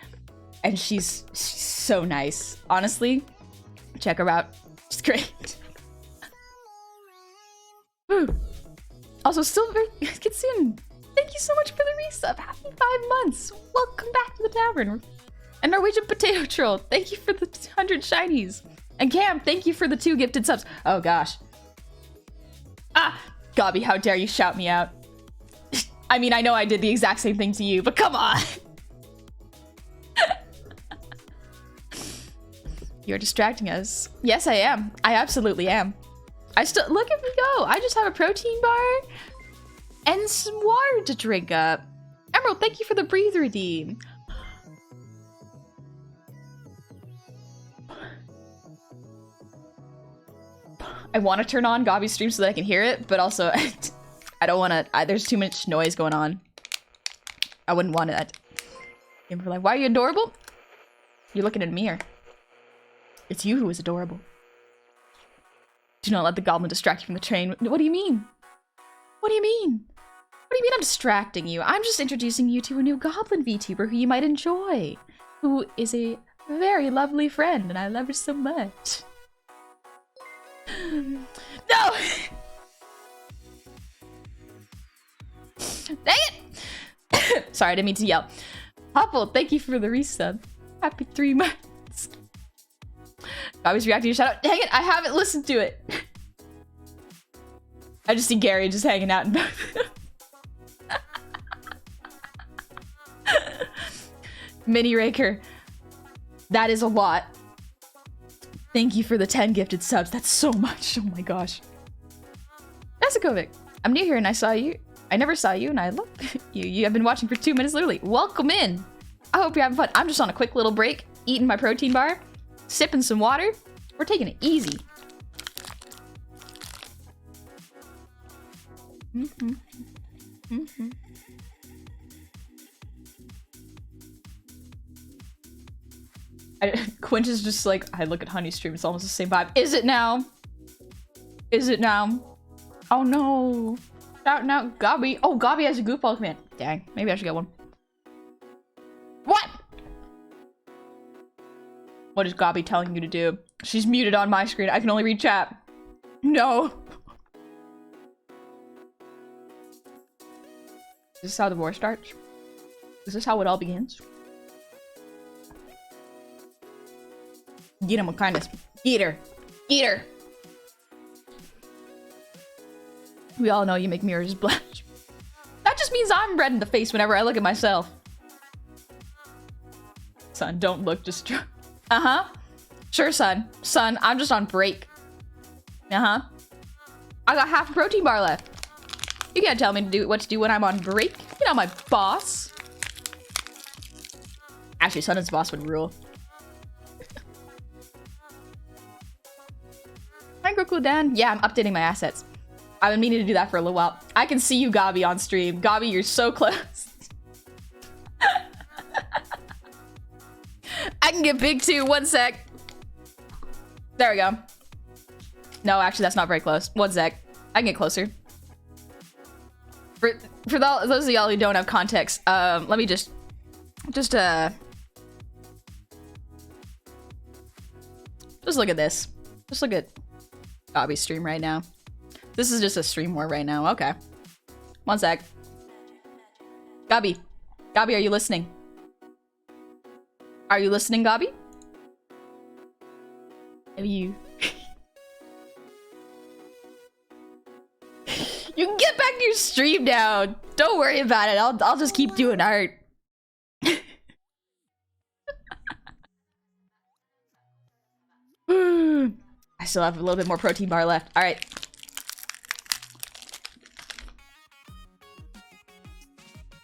and she's so nice. Honestly, check her out. She's great. Also, still very good soon. Thank you so much for the resub. Happy 5 months. Welcome back to the tavern. And Norwegian Potato Troll, thank you for the 100 shinies. And Cam, thank you for the 2 gifted subs. Oh gosh. Ah, Gobby, how dare you shout me out? I mean, I know I did the exact same thing to you, but come on. You're distracting us. Yes, I am. I absolutely am. I still, look at me go. I just have a protein bar and some water to drink up. Emerald, thank you for the breathe redeem. I want to turn on Gobby's stream so that I can hear it, but also I don't want to, there's too much noise going on. I wouldn't want it. People are like, why are you adorable? You're looking in a mirror. It's you who is adorable. Do not let the goblin distract you from the train. What do you mean? What do you mean? What do you mean I'm distracting you? I'm just introducing you to a new goblin VTuber who you might enjoy. Who is a very lovely friend, and I love her so much. No! Dang it! Sorry, I didn't mean to yell. Hopple, thank you for the resub. Happy 3 months. Gobby's reacting to shout out. Dang it, I haven't listened to it. I just see Gary just hanging out in both. Mini Raker. That is a lot. Thank you for the 10 gifted subs. That's so much. Oh my gosh. Yasakovic, I'm new here and I saw you. I never saw you and I love you. You have been watching for 2 minutes literally. Welcome in. I hope you're having fun. I'm just on a quick little break, eating my protein bar, sipping some water. We're taking it easy. Quinch is just like, I look at Honey stream, it's almost the same vibe. Is it now? Is it now? Oh no. Shout out Gobby. Oh, Gobby has a goofball command. Dang, maybe I should get one. What? What is Gobby telling you to do? She's muted on my screen. I can only read chat. No. Is this how the war starts? Is this how it all begins? Get him with kindness. Eat her. Eat her. We all know you make mirrors blush. That just means I'm red in the face whenever I look at myself. Son, don't look distraught. Uh-huh. Sure, son. Son, I'm just on break. Uh-huh. I got half a protein bar left. You can't tell me to do what to do when I'm on break. You're not my boss. Actually, son as boss would rule. Hi, Gokudan. Yeah, I'm updating my assets. I've been meaning to do that for a little while. I can see you, Gobby, on stream. Gobby, you're so close. I can get big too. 1 sec. There we go. No, actually, that's not very close. 1 sec. I can get closer. For those of y'all who don't have context, let me just look at this. Just look at Gobby's stream right now. This is just a stream war right now. Okay. 1 sec. Gobby. Gobby, are you listening? Are you listening, Gobby? Have you? You can get back to your stream now. Don't worry about it. I'll just keep doing art. I still have a little bit more protein bar left. All right.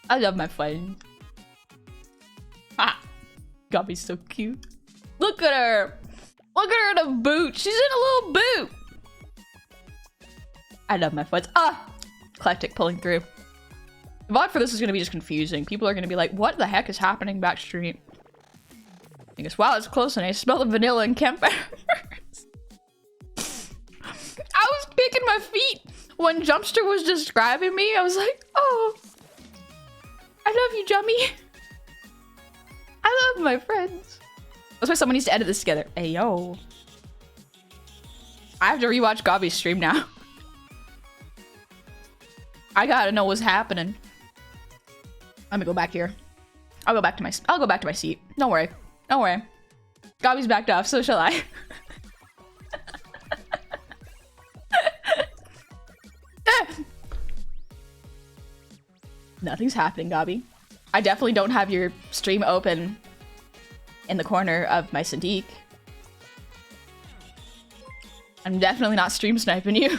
I love my friend. Ah, Gobby's so cute. Look at her. Look at her in a boot. She's in a little boot. I love my friends. Ah, Eclectic pulling through. The VOD for this is gonna be just confusing. People are gonna be like, "What the heck is happening backstream?" I guess, wow, it's close, and I smell the vanilla and campfire. I was kicking my feet when Jumpster was describing me. I was like, oh, I love you, Jummy. I love my friends. That's why someone needs to edit this together. Hey, yo. I have to rewatch Gobby's stream now. I gotta know what's happening. Let me go back here. I'll go back to my seat. Don't worry. Don't worry. Gobby's backed off, so shall I. Nothing's happening, Gobby. I definitely don't have your stream open in the corner of my Sadiq. I'm definitely not stream sniping you.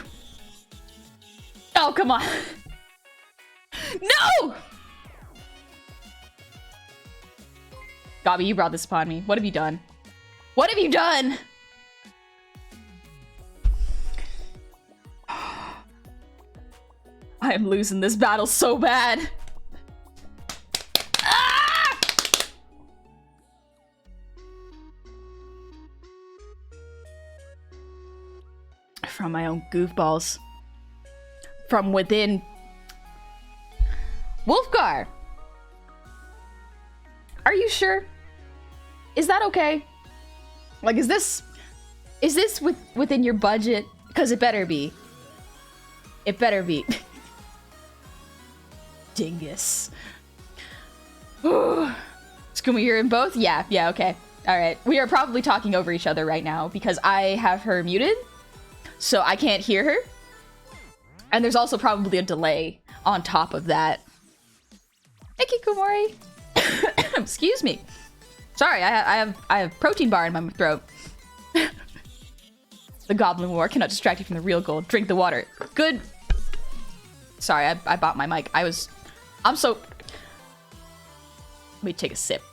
Oh, come on. No! Gobby, you brought this upon me. What have you done? What have you done? I am losing this battle so bad. Ah! From my own goofballs. From within. Wolfgar! Are you sure? Is that okay? Like, is this within your budget? Because it better be. It better be. Dingus. Scoomy, you're in both? Yeah, okay. Alright. We are probably talking over each other right now because I have her muted, so I can't hear her. And there's also probably a delay on top of that. Hey, Kikumori. Excuse me. Sorry, I have protein bar in my throat. The Goblin War cannot distract you from the real goal. Drink the water. Good. Sorry, I bought my mic. I'm so... Let me take a sip.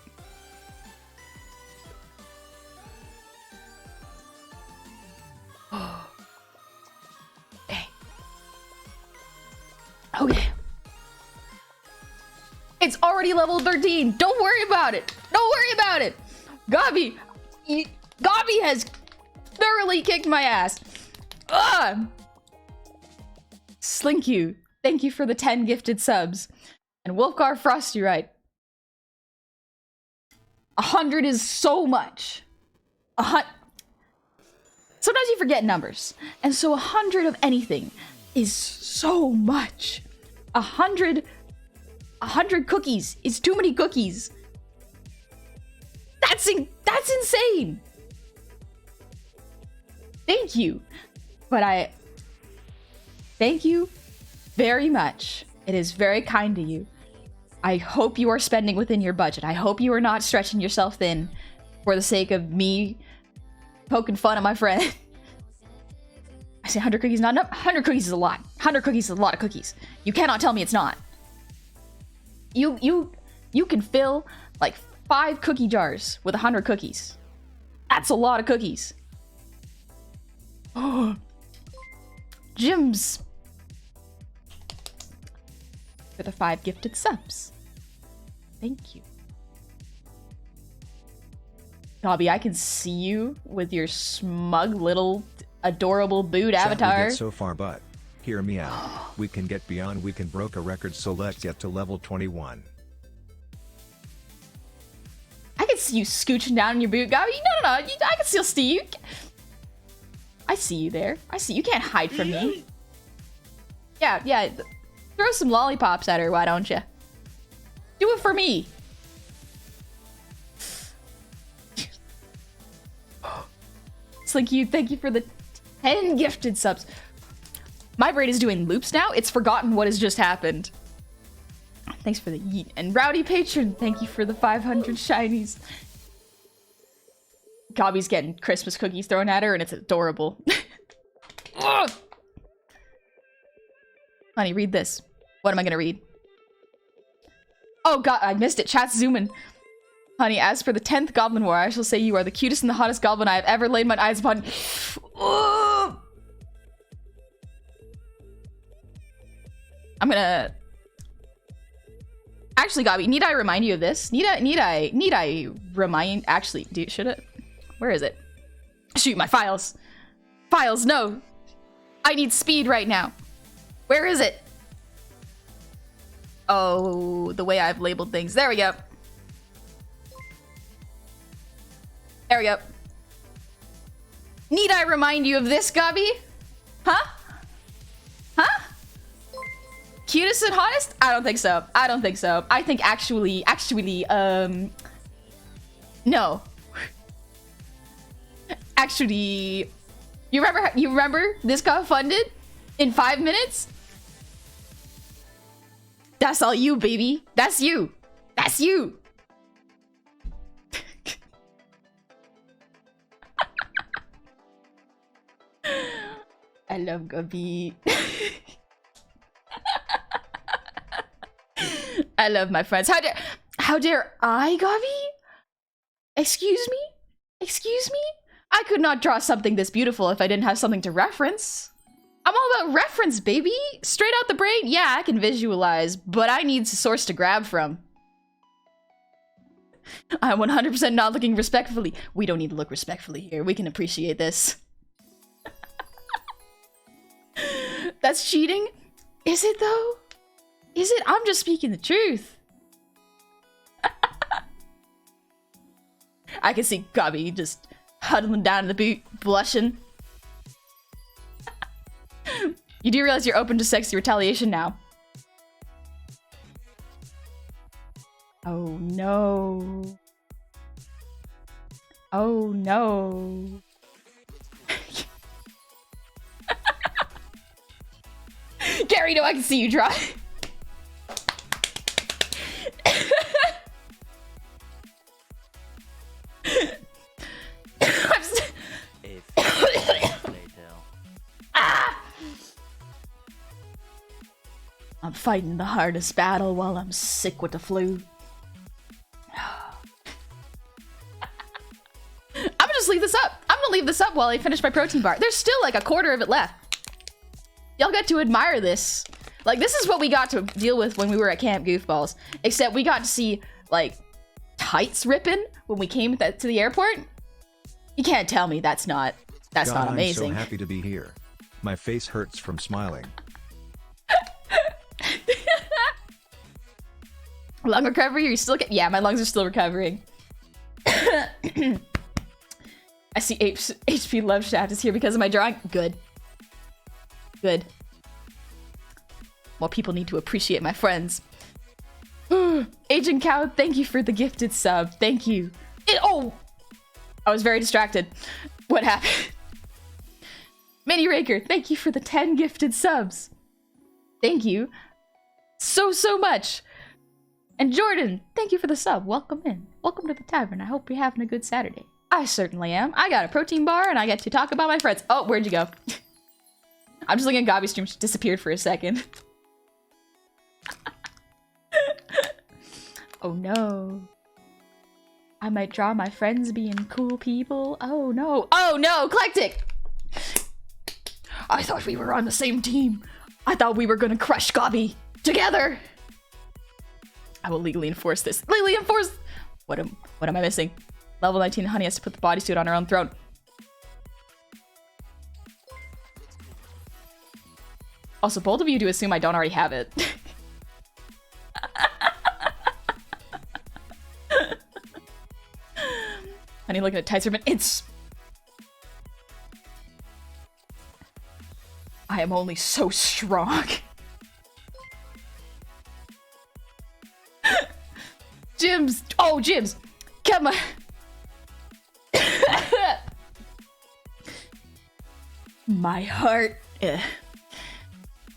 Okay. Okay. It's already level 13. Don't worry about it. Don't worry about it. Gobby has thoroughly kicked my ass. Ugh. Slink thank you for the 10 gifted subs. And Wolfgar Frosty right. 100 is so much. Sometimes you forget numbers. And so 100 of anything is so much. 100 cookies is too many cookies. That's insane. Thank you. But thank you very much. It is very kind to you. I hope you are spending within your budget. I hope you are not stretching yourself thin for the sake of me poking fun at my friend. I say 100 cookies not enough. 100 cookies is a lot. 100 cookies is a lot of cookies. You cannot tell me it's not. You can fill like 5 cookie jars with 100 cookies. That's a lot of cookies. Oh, Jims for the 5 gifted subs. Thank you. Gobby, I can see you with your smug little adorable boot avatar. We get so far, but hear me out. We can get beyond. We can broke a record, so let's get to level 21. I can see you scooching down in your boot, Gobby. No. I can still see you. I see you there. I see you. Can't hide from me. Yeah. Throw some lollipops at her, why don't you? Do it for me. Slinky, thank you for the 10 gifted subs. My brain is doing loops now. It's forgotten what has just happened. Thanks for the yeet. And Rowdy Patron, thank you for the 500 shinies. Gobby's getting Christmas cookies thrown at her, and it's adorable. Honey, read this. What am I gonna read? Oh god, I missed it. Chat's zooming. Honey, as for the 10th Goblin War, I shall say you are the cutest and the hottest goblin I have ever laid my eyes upon. I'm gonna... Actually, Gobby, need I remind you of this? Need I remind... Actually, should it? Where is it? Shoot, my files. Files, no. I need speed right now. Where is it? Oh, the way I've labeled things. There we go. There we go. Need I remind you of this, Gobby? Huh? Huh? Cutest and hottest? I don't think so. I don't think so. I think actually, no. Actually, you remember this got funded in 5 minutes? That's all you, baby. That's you. That's you. I love Gabi. I love my friends. How dare I, Gabi? Excuse me? Excuse me? I could not draw something this beautiful if I didn't have something to reference. I'm all about reference, baby. Straight out the brain. Yeah, I can visualize, but I need a source to grab from. I'm 100% not looking respectfully. We don't need to look respectfully here. We can appreciate this. That's cheating? Is it though? Is it? I'm just speaking the truth. I can see Gabi just huddling down in the boot, blushing. You do realize you're open to sexy retaliation now. Oh no. Oh no. Gary, no, I can see you draw. I'm fighting the hardest battle while I'm sick with the flu. I'm gonna just leave this up. I'm gonna leave this up while I finish my protein bar. There's still like a quarter of it left. Y'all get to admire this. Like, this is what we got to deal with when we were at Camp Goofballs. Except we got to see, like, tights ripping when we came to the airport. You can't tell me that's not amazing. I'm so happy to be here. My face hurts from smiling. Lung recovery? Are you still yeah, my lungs are still recovering. I see HP Love Shaft is here because of my drawing. Good. Good. More people need to appreciate my friends. Agent Cow, thank you for the gifted sub. Thank you. Oh! I was very distracted. What happened? Mini Raker, thank you for the 10 gifted subs. Thank you so much. And Jordan, thank you for the sub. Welcome in. Welcome to the tavern. I hope you're having a good Saturday. I certainly am. I got a protein bar and I get to talk about my friends. Oh, where'd you go? I'm just looking at Gabi's stream. She disappeared for a second. Oh no. I might draw my friends being cool people. Oh no. Oh no, Eclectic! I thought we were on the same team. I thought we were gonna crush Gabi together. I will legally enforce this. Legally enforce! What am I missing? Level 19 Honey has to put the bodysuit on her own throne. Also, bold of you to assume I don't already have it. Honey looking at tights ribbon. It's... I am only so strong. Jims! Oh, Jims! Come on! My heart.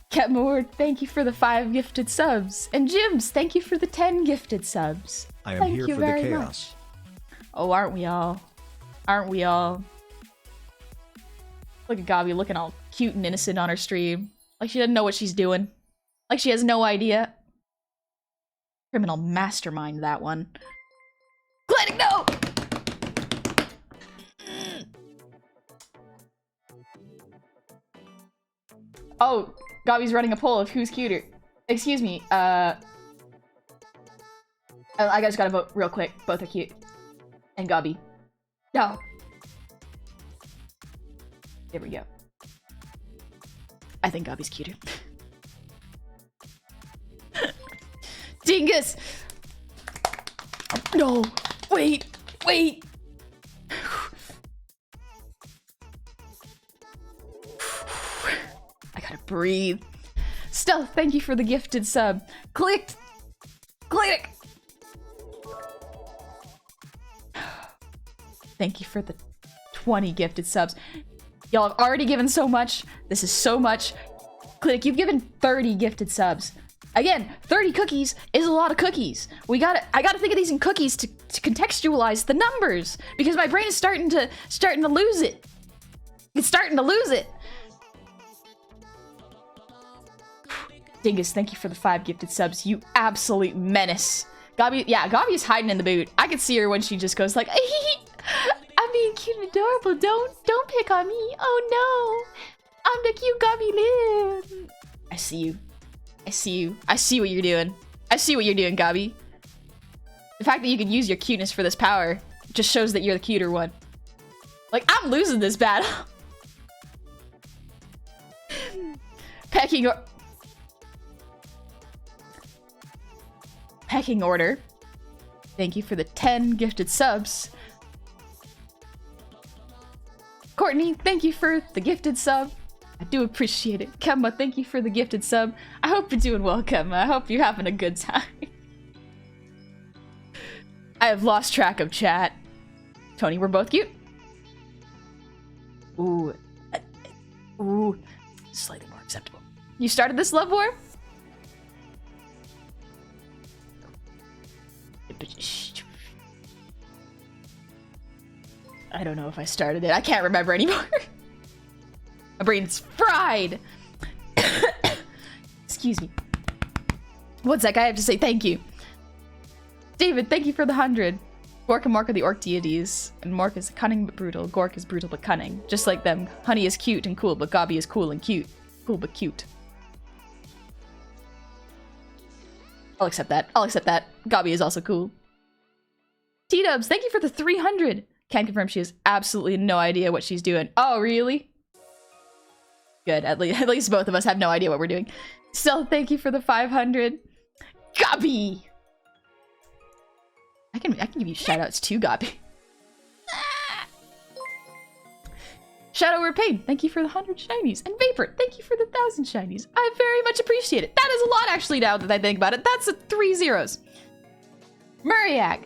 Ketmore, thank you for the 5 gifted subs. And Jims, thank you for the 10 gifted subs. I am here for the chaos. Much. Oh, aren't we all? Aren't we all? Look at Gabi looking all cute and innocent on her stream. Like she doesn't know what she's doing. Like she has no idea. Criminal mastermind, that one. Gliding, no! Oh, Gabi's running a poll of who's cuter. Excuse me, I just gotta vote real quick. Both are cute. And Gabi. No. There we go. I think Gabi's cuter. Dingus! No! Wait! Wait! I gotta breathe. Stop! Stealth, thank you for the gifted sub. Clicked. Click. Thank you for the 20 gifted subs. Y'all have already given so much. This is so much. Click, you've given 30 gifted subs. Again, 30 cookies is a lot of cookies. I gotta think of these in cookies to contextualize the numbers because my brain is starting to lose it. It's starting to lose it. Dingus, thank you for the 5 gifted subs. You absolute menace. Gobby, yeah, Gobby is hiding in the boot. I could see her when she just goes like, I'm being cute and adorable. Don't pick on me. Oh no, I'm the cute Gobby Lynn. I see you. I see you. I see what you're doing. I see what you're doing, Gobby. The fact that you can use your cuteness for this power just shows that you're the cuter one. Like, I'm losing this battle. Pecking order. Thank you for the 10 gifted subs. Courtney, thank you for the gifted sub. I do appreciate it. Kemba, thank you for the gifted sub. I hope you're doing well, Kemba. I hope you're having a good time. I have lost track of chat. Tony, we're both cute. Ooh. Ooh. Slightly more acceptable. You started this love war? I don't know if I started it. I can't remember anymore. My brain's fried. Excuse me. One sec, I have to say thank you. David, thank you for the 100. Gork and Mork are the orc deities, and Mork is cunning but brutal. Gork is brutal but cunning. Just like them, Honey is cute and cool, but Gobby is cool and cute. Cool but cute. I'll accept that. I'll accept that. Gobby is also cool. T-Dubs, thank you for the 300. Can confirm she has absolutely no idea what she's doing. Oh, really? Good. At least both of us have no idea what we're doing. Still, thank you for the 500. Gobby! I can give you shoutouts too, Gobby. Shadow Repaid, thank you for the 100 shinies. And Vapor, thank you for the 1,000 shinies. I very much appreciate it. That is a lot, actually, now that I think about it. That's 3 zeros. Muriak.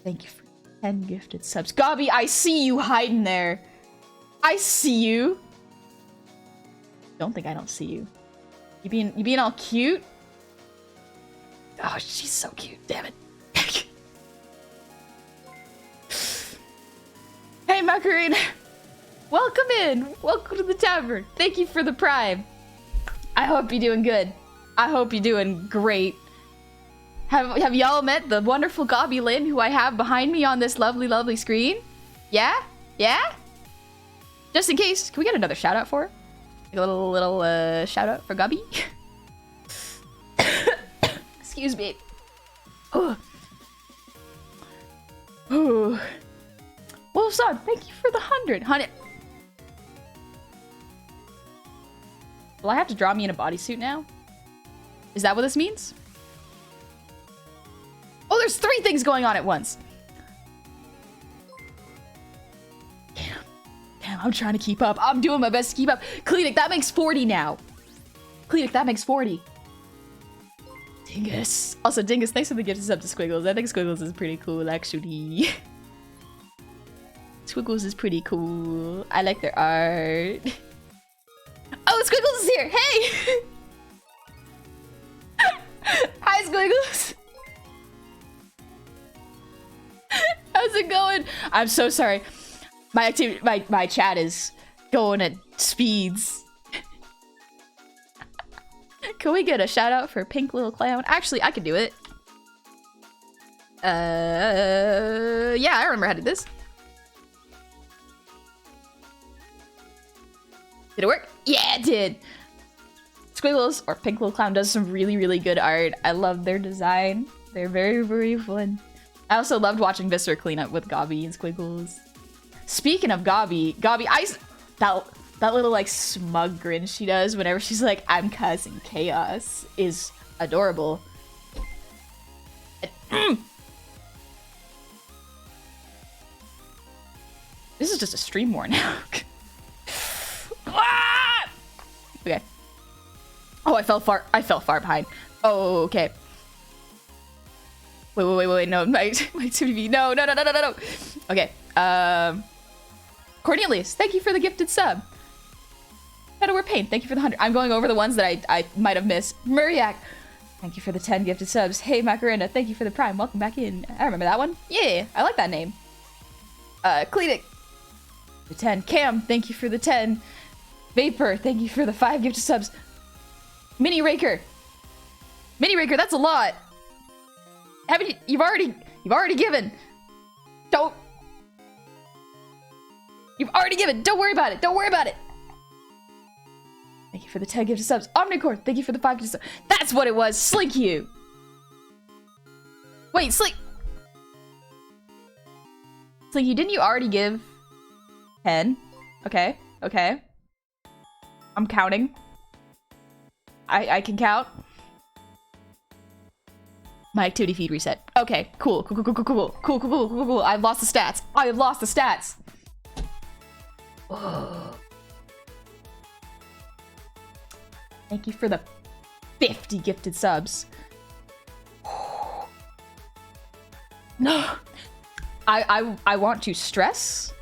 Thank you for 10 gifted subs. Gobby, I see you hiding there. I see you. Don't think I don't see you. You being all cute? Oh, she's so cute. Damn it. Hey, Macarena. Welcome in. Welcome to the tavern. Thank you for the prime. I hope you're doing good. I hope you're doing great. Have y'all met the wonderful Gobby Lynn who I have behind me on this lovely, lovely screen? Yeah? Yeah? Just in case, can we get another shout out for her? Like a little shout out for Gobby? Excuse me. Oh. Oh. Wolfson, thank you for the 100. Will I have to draw me in a bodysuit now? Is that what this means? Oh, there's 3 things going on at once. Damn, I'm trying to keep up. I'm doing my best to keep up. Kleetic, that makes 40 now. Kleetic, that makes 40. Dingus. Also, Dingus, thanks for the gift sub to Squiggles. I think Squiggles is pretty cool, actually. Squiggles is pretty cool. I like their art. Oh, Squiggles is here. Hey! Hi, Squiggles. How's it going? I'm so sorry. My chat is going at speeds. Can we get a shout out for Pink Little Clown? Actually, I could do it. Yeah, I remember how to do this. Did it work? Yeah, it did. Squiggles, or Pink Little Clown, does some really, really good art. I love their design. They're very, very fun. I also loved watching Viscera clean up with Gobby and Squiggles. Speaking of Gobby, that little like smug grin she does whenever she's like, I'm causing chaos, is adorable. This is just a stream war now. Ah! Oh, I fell far behind. Oh, okay. Wait, no, my TV. No. Okay, Cornelius, thank you for the gifted sub. Shadow Pain, thank you for the 100. I'm going over the ones that I might have missed. Muriak, thank you for the 10 gifted subs. Hey, Macarena, thank you for the prime. Welcome back in. I remember that one. Yeah, I like that name. Cledic, the 10. Cam, thank you for the 10. Vapor, thank you for the 5 gifted subs. Mini Raker, that's a lot. Haven't you? You've already given. You've already given. Don't worry about it. Thank you for the 10 gifted subs. Omnicore, thank you for the 5 gifted subs. That's what it was. Slink you. Wait, Slink you, didn't you already give 10? Okay. I'm counting. I can count. My activity feed reset. Okay, cool. I've lost the stats. Thank you for the 50 gifted subs. No. I want to stress.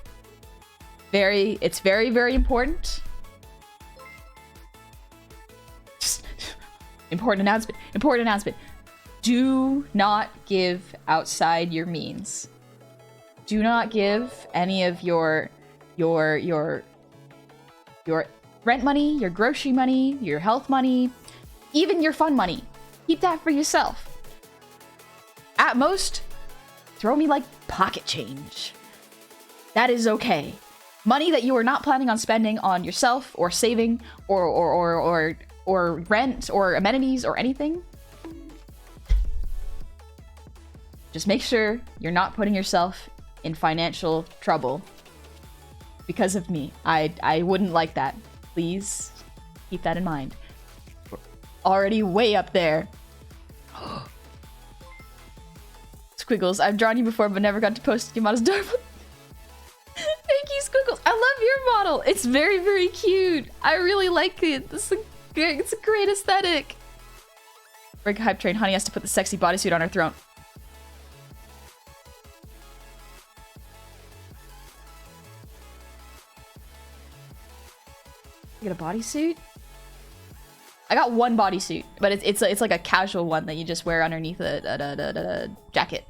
It's very important. Just important announcement. Do not give outside your means. Do not give any of your rent money, your grocery money, your health money, even your fun money. Keep that for yourself. At most, throw me like pocket change. That is okay. Money that you are not planning on spending on yourself or saving or rent or amenities or anything. Just make sure you're not putting yourself in financial trouble because of me. I wouldn't like that. Please keep that in mind. We're already way up there. Squiggles, I've drawn you before but never got to post Yamada's Dark. Thank you, Squiggles. I love your model. It's very cute. I really like it. It's a great aesthetic. Break a hype train. Honey has to put the sexy bodysuit on her throne. You get a bodysuit? I got one bodysuit, but it's like a casual one that you just wear underneath a jacket.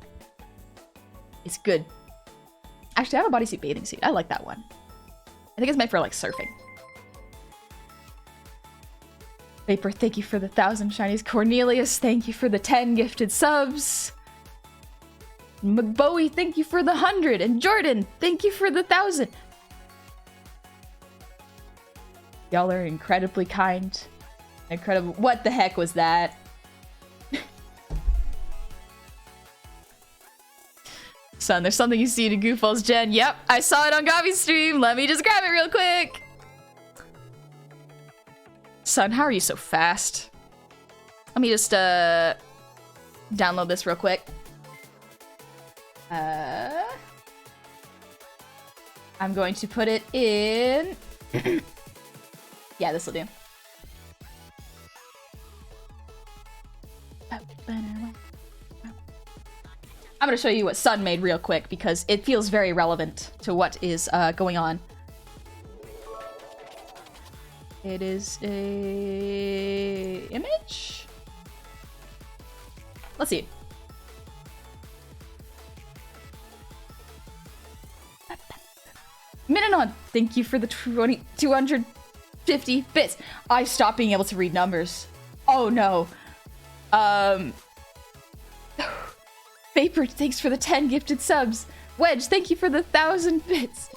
It's good. Actually, I have a bodysuit bathing suit. I like that one. I think it's meant for like surfing. Vapor, thank you for the 1,000 shinies. Cornelius, thank you for the 10 gifted subs. McBowie, thank you for the 100. And Jordan, thank you for the 1,000. Y'all are incredibly kind. Incredible. What the heck was that? Son, there's something you see to Goofall's Gen. Yep, I saw it on Gabi's stream. Let me just grab it real quick. Son, how are you so fast? Let me just download this real quick. I'm going to put it in. Yeah, this will do. I'm gonna show you what Sun made real quick because it feels very relevant to what is going on. It is a image. Let's see. Mininon, thank you for the 250 bits. I stopped being able to read numbers. Oh no. Vapor, thanks for the 10 gifted subs. Wedge, thank you for the 1,000 bits.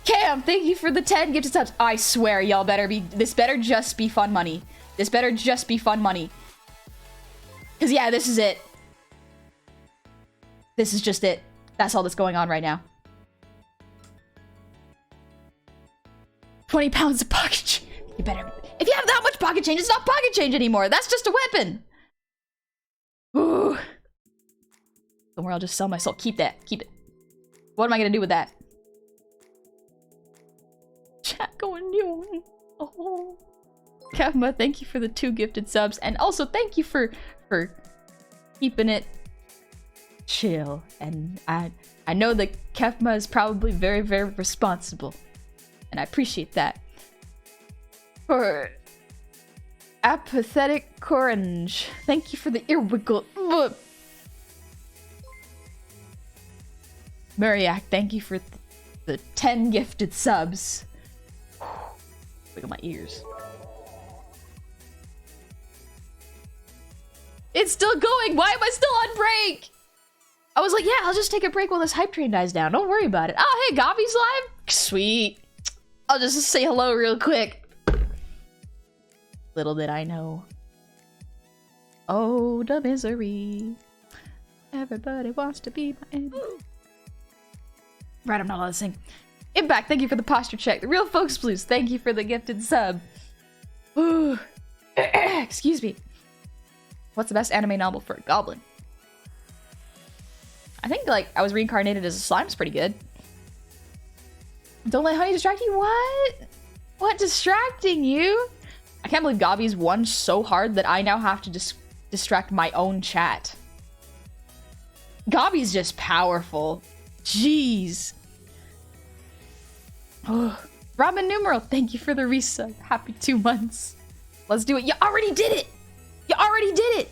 Cam, thank you for the 10 gifted subs. I swear, y'all better be. This better just be fun money. This better just be fun money. Cause yeah, this is it. This is just it. That's all that's going on right now. 20 pounds of pocket change. You better. If you have that much pocket change, it's not pocket change anymore. That's just a weapon. Ooh. Don't worry, I'll just sell my soul. Keep that. Keep it. What am I gonna do with that? Chat going new. Oh. Kevma, thank you for the 2 gifted subs. And also thank you for keeping it chill. And I know that Kevma is probably very, very responsible. And I appreciate that. For Apathetic Orange, thank you for the ear wiggle. Mariak, thank you for the 10 gifted subs. Look at my ears. It's still going! Why am I still on break? I was like, yeah, I'll just take a break while this hype train dies down. Don't worry about it. Oh, hey, Gobby's live? Sweet. I'll just say hello real quick. Little did I know. Oh, the misery. Everybody wants to be my enemy. Right, I'm not allowed to sing. Impact, thank you for the posture check. The Real Folks Blues, thank you for the gifted sub. Ooh. Excuse me. What's the best anime novel for a goblin? I think, like, I was reincarnated as a slime's pretty good. Don't let honey distract you? What? What distracting you? I can't believe Gobby's won so hard that I now have to distract my own chat. Gobby's just powerful. Jeez. Oh, Ramen Numeral, thank you for the resub. Happy 2 months. Let's do it. You already did it. You already did it.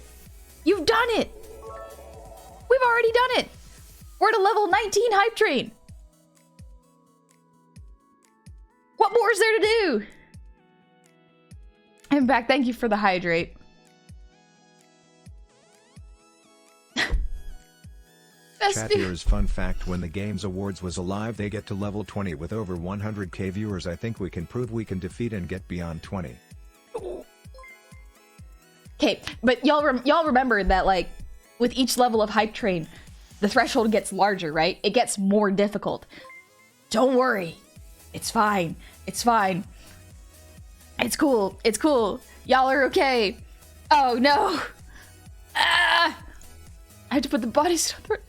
You've done it. We've already done it. We're at a level 19 hype train. What more is there to do? I'm back. Thank you for the hydrate. Chat here's fun fact: when the Games Awards was alive, they get to level 20 with over 100k viewers. I think we can prove we can defeat and get beyond 20. Okay, but y'all remember that, like, with each level of hype train, the threshold gets larger, right? It gets more difficult. Don't worry. It's fine. It's fine. It's cool. It's cool. Y'all are okay. Oh, no. Ah! I have to put the bodysuit on throat.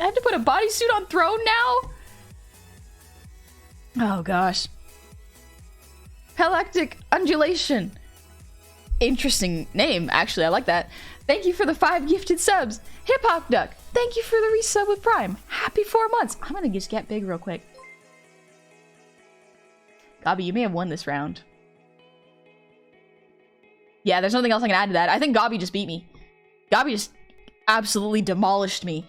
I have to put a bodysuit on throne now? Oh, gosh. Galactic Undulation. Interesting name, actually. I like that. Thank you for the 5 gifted subs. Hip Hop Duck, thank you for the resub with Prime. Happy 4 months. I'm gonna just get big real quick. Gobby, you may have won this round. Yeah, there's nothing else I can add to that. I think Gobby just beat me. Gobby just absolutely demolished me.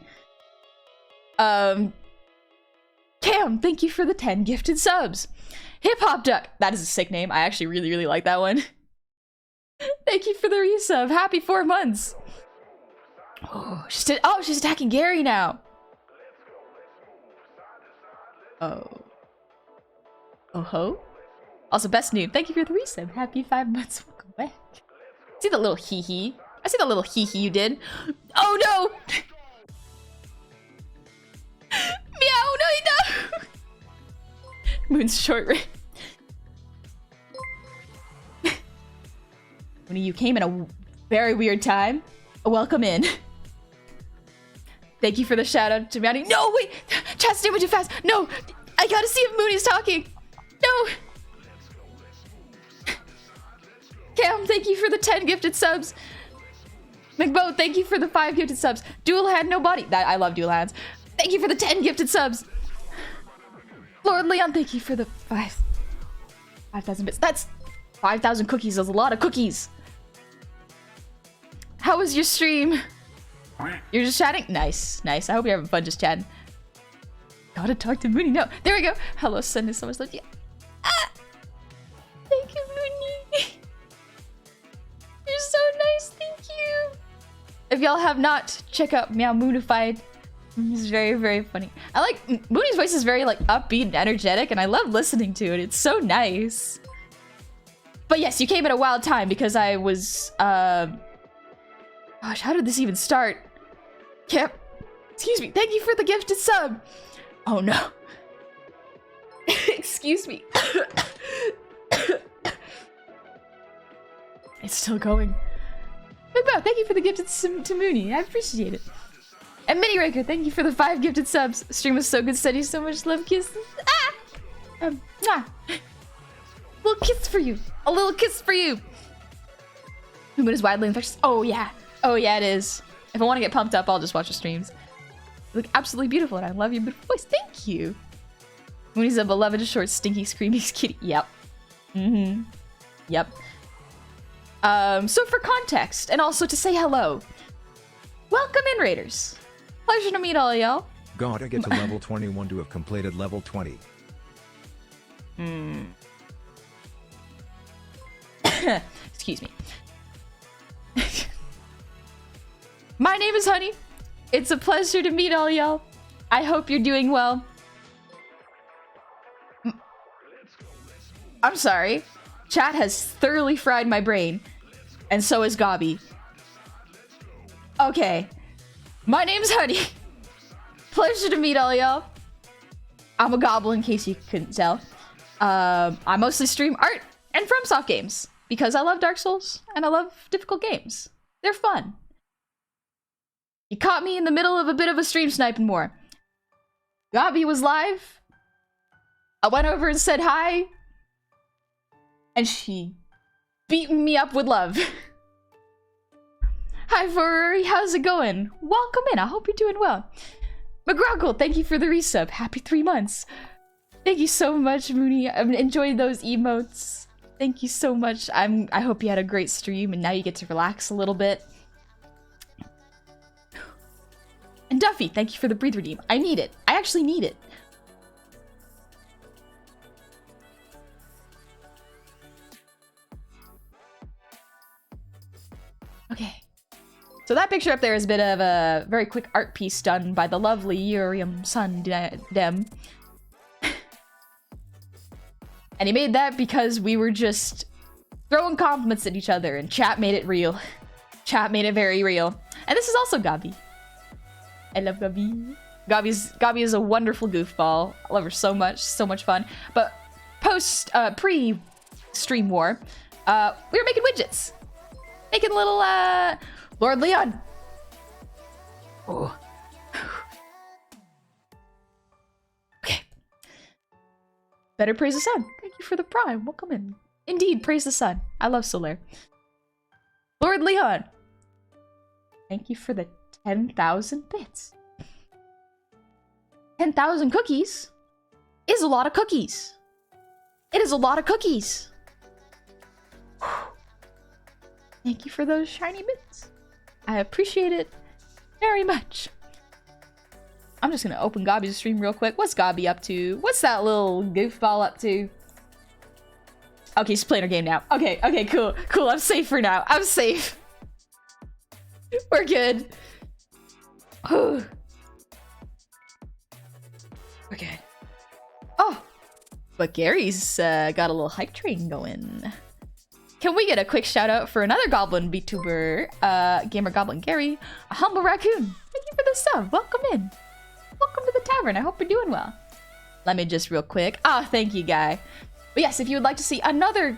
Cam, thank you for the 10 gifted subs. Hip Hop Duck, that is a sick name. I actually really, really like that one. Thank you for the resub. Happy 4 months. Oh, she's attacking Gary now. Oh. Oh ho. Also, best noob, thank you for the resub. Happy 5 months. Welcome back. See the little hee-hee? I see the little hee-hee you did. Oh no! Meow, no. Moon's short range. When you came in a very weird time, welcome in. Thank you for the shout out to Mounty. No, wait! Chat's doing too fast. No! I gotta see if Mooney's talking. No! Cam, thank you for the 10 gifted subs. McBo, thank you for the 5 gifted subs. Dual Hand No Body. I love Dual Hands. Thank you for the 10 gifted subs. Lord Leon, thank you for the 5,000 bits. That's 5,000 cookies. That's a lot of cookies. How was your stream? You're just chatting? Nice, nice. I hope you're having fun just chatting. Gotta talk to Mooney. No, there we go. Hello, sending so much love to you. Ah! Thank you, Mooney. You're so nice. Thank you. If y'all have not, check out Meow Moonified. He's very, very funny. I like Mooney's voice is very like upbeat and energetic, and I love listening to it. It's so nice. But yes, you came at a wild time because I was gosh, how did this even start? Yep. Excuse me. Thank you for the gifted sub. Oh no. Excuse me. It's still going. Big Bow, thank you for the gifted sub to Mooney. I appreciate it. And Mini Raker, thank you for the 5 gifted subs. Stream was so good, steady, so much love, kisses. Ah! Mwah. Little kiss for you. A little kiss for you. The moon is widely infectious. Oh yeah. Oh yeah, it is. If I want to get pumped up, I'll just watch the streams. You look absolutely beautiful, and I love your beautiful voice. Thank you. Mooney's a beloved, short, stinky, screaming kitty. Yep. Yep. So for context, and also to say hello, welcome in, Raiders. Pleasure to meet all y'all. Gotta get to level 21 to have completed level 20. Excuse me. My name is Honey. It's a pleasure to meet all y'all. I hope you're doing well. I'm sorry. Chat has thoroughly fried my brain. And so is Gobby. Okay. My name's Honey. Pleasure to meet all y'all. I'm a goblin, in case you couldn't tell. I mostly stream art and FromSoft games. Because I love Dark Souls, and I love difficult games. They're fun. You caught me in the middle of a bit of a stream sniping war. Gobby was live. I went over and said hi. And she beat me up with love. Hi, Ferrari. How's it going? Welcome in. I hope you're doing well. McGruckle, thank you for the resub. Happy 3 months. Thank you so much, Mooney. I've enjoyed those emotes. Thank you so much. I hope you had a great stream and now you get to relax a little bit. And Duffy, thank you for the breathe redeem. I need it. I actually need it. Okay. So that picture up there is a bit of a very quick art piece done by the lovely Urium Sun Dem. And he made that because we were just throwing compliments at each other and chat made it real. Chat made it very real. And this is also Gobby. I love Gobby. Gobby is a wonderful goofball. I love her so much fun. But pre-stream war, we were making widgets. Making little, Lord Leon. Oh. Okay. Better praise the sun. Thank you for the prime. Welcome in. Indeed, praise the sun. I love Solar. Lord Leon. Thank you for the 10,000 bits. 10,000 cookies is a lot of cookies. It is a lot of cookies. Thank you for those shiny bits. I appreciate it very much. I'm just gonna open Gobby's stream real quick. What's Gobby up to? What's that little goofball up to? Okay, she's playing her game now. Okay, cool. I'm safe for now. I'm safe. We're good. We're good. Oh, but Gary's got a little hype train going. Can we get a quick shout out for another Goblin VTuber, Gamer Goblin Gary, a humble raccoon? Thank you for the sub. Welcome in. Welcome to the tavern. I hope you're doing well. Let me just real quick. Thank you, guy. But yes, if you would like to see another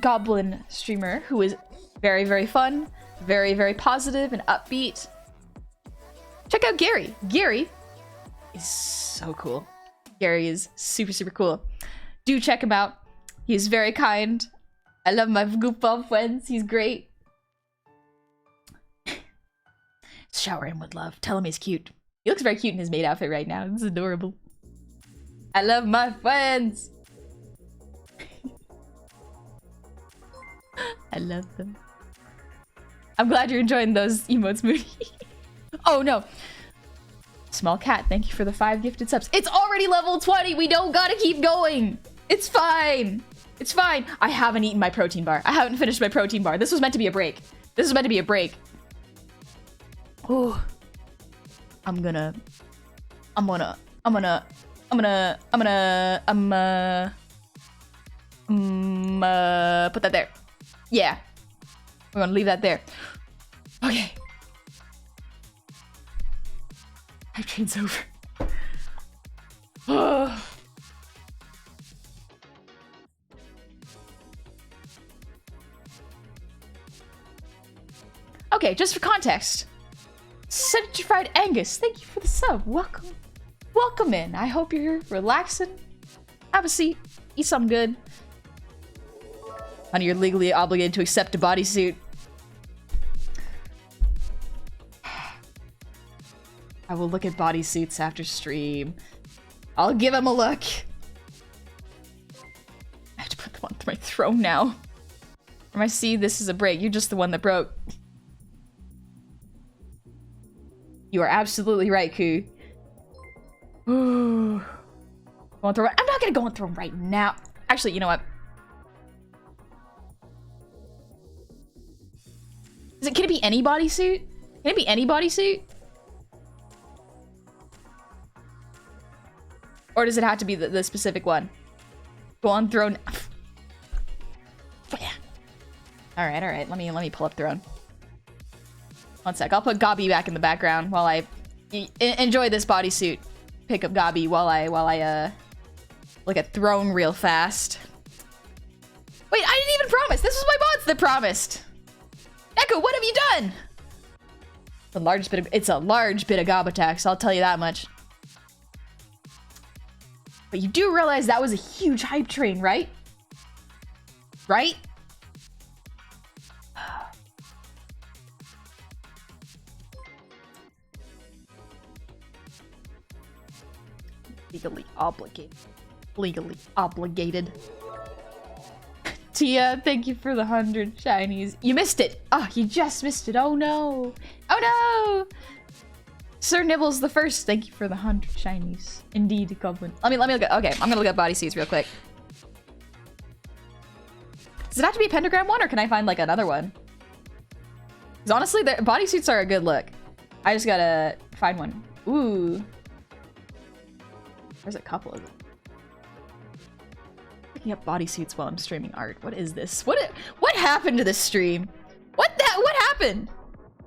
Goblin streamer who is very, very fun, very, very positive and upbeat, check out Gary. Gary is so cool. Gary is super, super cool. Do check him out. He is very kind. I love my goofball friends. He's great. Shower him with love. Tell him he's cute. He looks very cute in his maid outfit right now. This is adorable. I love my friends. I love them. I'm glad you're enjoying those emotes, Moody. Oh no. Small cat, thank you for the 5 gifted subs. It's already level 20. We don't gotta keep going. It's fine. It's fine. I haven't eaten my protein bar. I haven't finished my protein bar. This was meant to be a break. This was meant to be a break. Oh. I'm gonna put that there. Yeah. We're gonna leave that there. Okay. Hype train's over. Oh. Okay, just for context. Certified Angus, thank you for the sub. Welcome in. I hope you're relaxing Have a seat. Eat something good. Honey, you're legally obligated to accept a bodysuit. I will look at bodysuits after stream. I'll give him a look. I have to put them on my throne now. From I see this is a break. You're just the one that broke. You are absolutely right, Koo. Go on throne. I'm not gonna go on throne right now. Actually, you know what? Can it be any bodysuit? Can it be any bodysuit? Or does it have to be the specific one? Go on throne. Yeah. All right. Let me pull up throne. One sec. I'll put Gobby back in the background while I enjoy this bodysuit. Pick up Gobby while I look at throne real fast. Wait, I didn't even promise. This was my mods that promised. Echo, what have you done? It's a large bit of gob attacks, I'll tell you that much. But you do realize that was a huge hype train, right? Right? Legally obligated. Legally obligated. Tia, thank you for the 100 shinies. You missed it. Oh, you just missed it. Oh no. Oh no. Sir Nibbles the first. Thank you for the 100 shinies. Indeed, Goblin. Let me look at. Okay, I'm gonna look at bodysuits real quick. Does it have to be a pentagram one, or can I find like another one? Because honestly, the bodysuits are a good look. I just gotta find one. Ooh. There's a couple of them. Looking up bodysuits while I'm streaming art. What is this? What happened to this stream? What happened?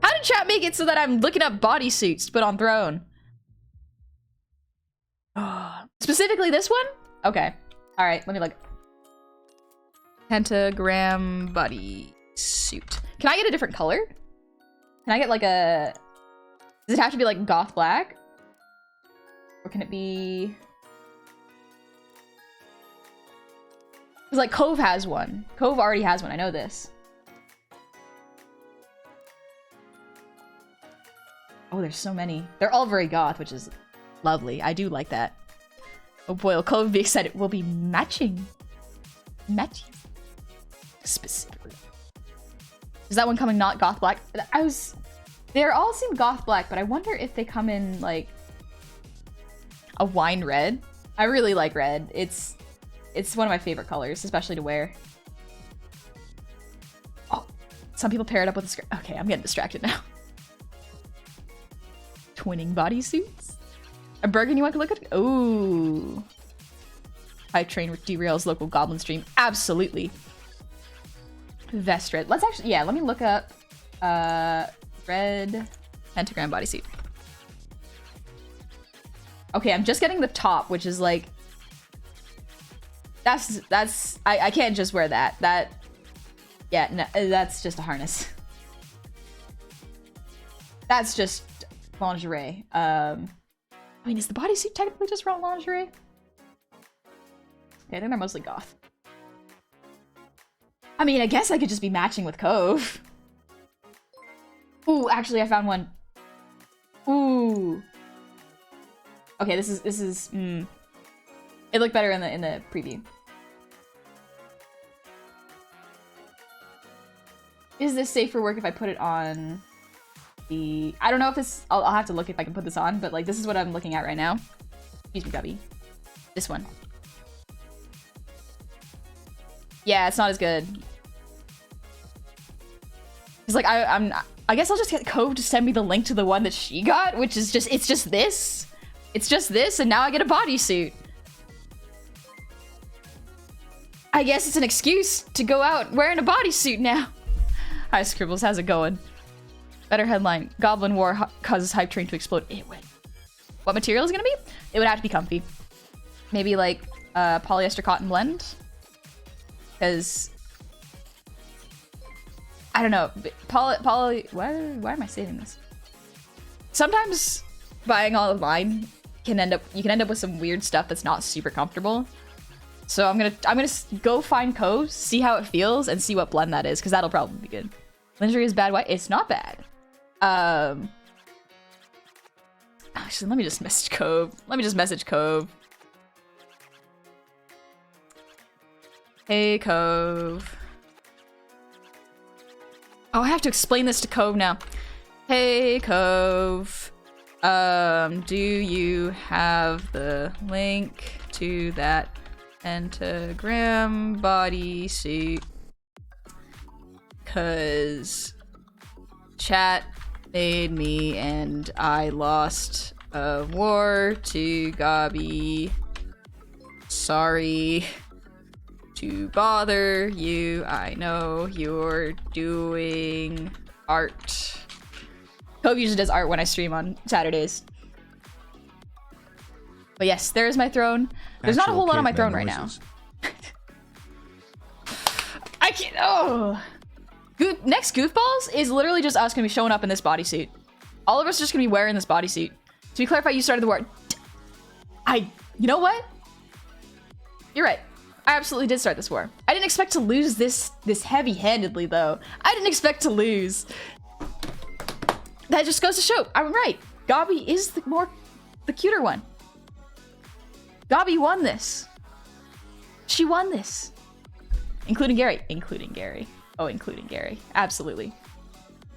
How did chat make it so that I'm looking up bodysuits to put on throne? Specifically this one? Okay. All right, let me look. Pentagram bodysuit. Can I get a different color? Can I get like a... Does it have to be like goth black? Or can it be... Because like Cove has one. Cove already has one, I know this. Oh, there's so many. They're all very goth, which is lovely. I do like that. Oh boy, will Cove be excited. We'll be matching. Matching. Specifically. Is that one coming not goth black? They all seem goth black, but I wonder if they come in like a wine red. I really like red. It's one of my favorite colors, especially to wear. Oh, some people pair it up with a skirt. Okay, I'm getting distracted now. Twinning bodysuits? A burgundy one to look at? Ooh. Hype train derails local goblin stream. Absolutely. Vest red. Let's actually, yeah, let me look up red pentagram bodysuit. Okay, I'm just getting the top, which is like, I can't just wear that. Yeah, no, that's just a harness. That's just lingerie. I mean, is the bodysuit technically just raw lingerie? Okay, I think they're mostly goth. I mean, I guess I could just be matching with Cove. Ooh, actually, I found one. Ooh. Okay, this is. It looked better in the preview. Is this safe for work if I put it on the... I don't know if this... I'll have to look if I can put this on, but like this is what I'm looking at right now. Excuse me, Gubby. This one. Yeah, it's not as good. It's like I guess I'll just get Cove to send me the link to the one that she got, which is just it's just this. It's just this, and now I get a bodysuit. I guess it's an excuse to go out wearing a bodysuit now. Hi, Scribbles, how's it going? Better headline. Goblin War causes hype train to explode. It went. What material is it gonna be? It would have to be comfy. Maybe like polyester cotton blend. Because I don't know. Why am I saving this? Sometimes buying online can end up with some weird stuff that's not super comfortable. So I'm gonna go find Cove, see how it feels, and see what blend that is, because that'll probably be good. Lingerie is bad white. It's not bad. Actually, let me just message Cove. Hey, Cove. Oh, I have to explain this to Cove now. Hey, Cove. Do you have the link to that pentagram bodysuit? Cause chat made me and I lost a war to Gobby. Sorry to bother you. I know you're doing art. Cove usually does art when I stream on Saturdays. But yes, there is my throne. There's not a whole lot on my throne right now. I can't. Oh. Next Goofballs is literally just us gonna be showing up in this bodysuit. All of us are just gonna be wearing this bodysuit. To be clarified, you started the war. You know what? You're right. I absolutely did start this war. I didn't expect to lose this heavy-handedly, though. I didn't expect to lose. That just goes to show, I'm right. Gobby is the cuter one. Gobby won this. She won this. Including Gary. Oh, including Gary. Absolutely.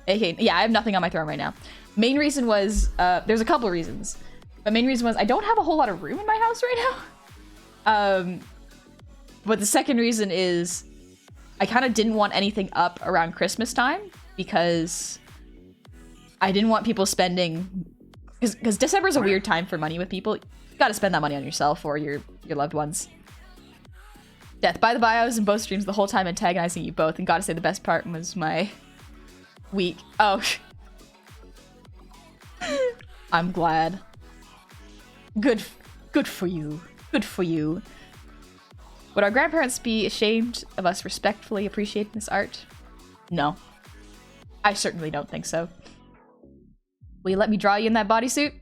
Okay, yeah, I have nothing on my throne right now. Main reason was, there's a couple reasons. But main reason was I don't have a whole lot of room in my house right now. But the second reason is I kind of didn't want anything up around Christmas time because I didn't want people spending, because December is a weird time for money with people. You gotta spend that money on yourself or your loved ones. Death. By the by, I was in both streams the whole time antagonizing you both, and gotta say the best part was my week. Oh. I'm glad. Good for you. Good for you. Would our grandparents be ashamed of us respectfully appreciating this art? No. I certainly don't think so. Will you let me draw you in that bodysuit?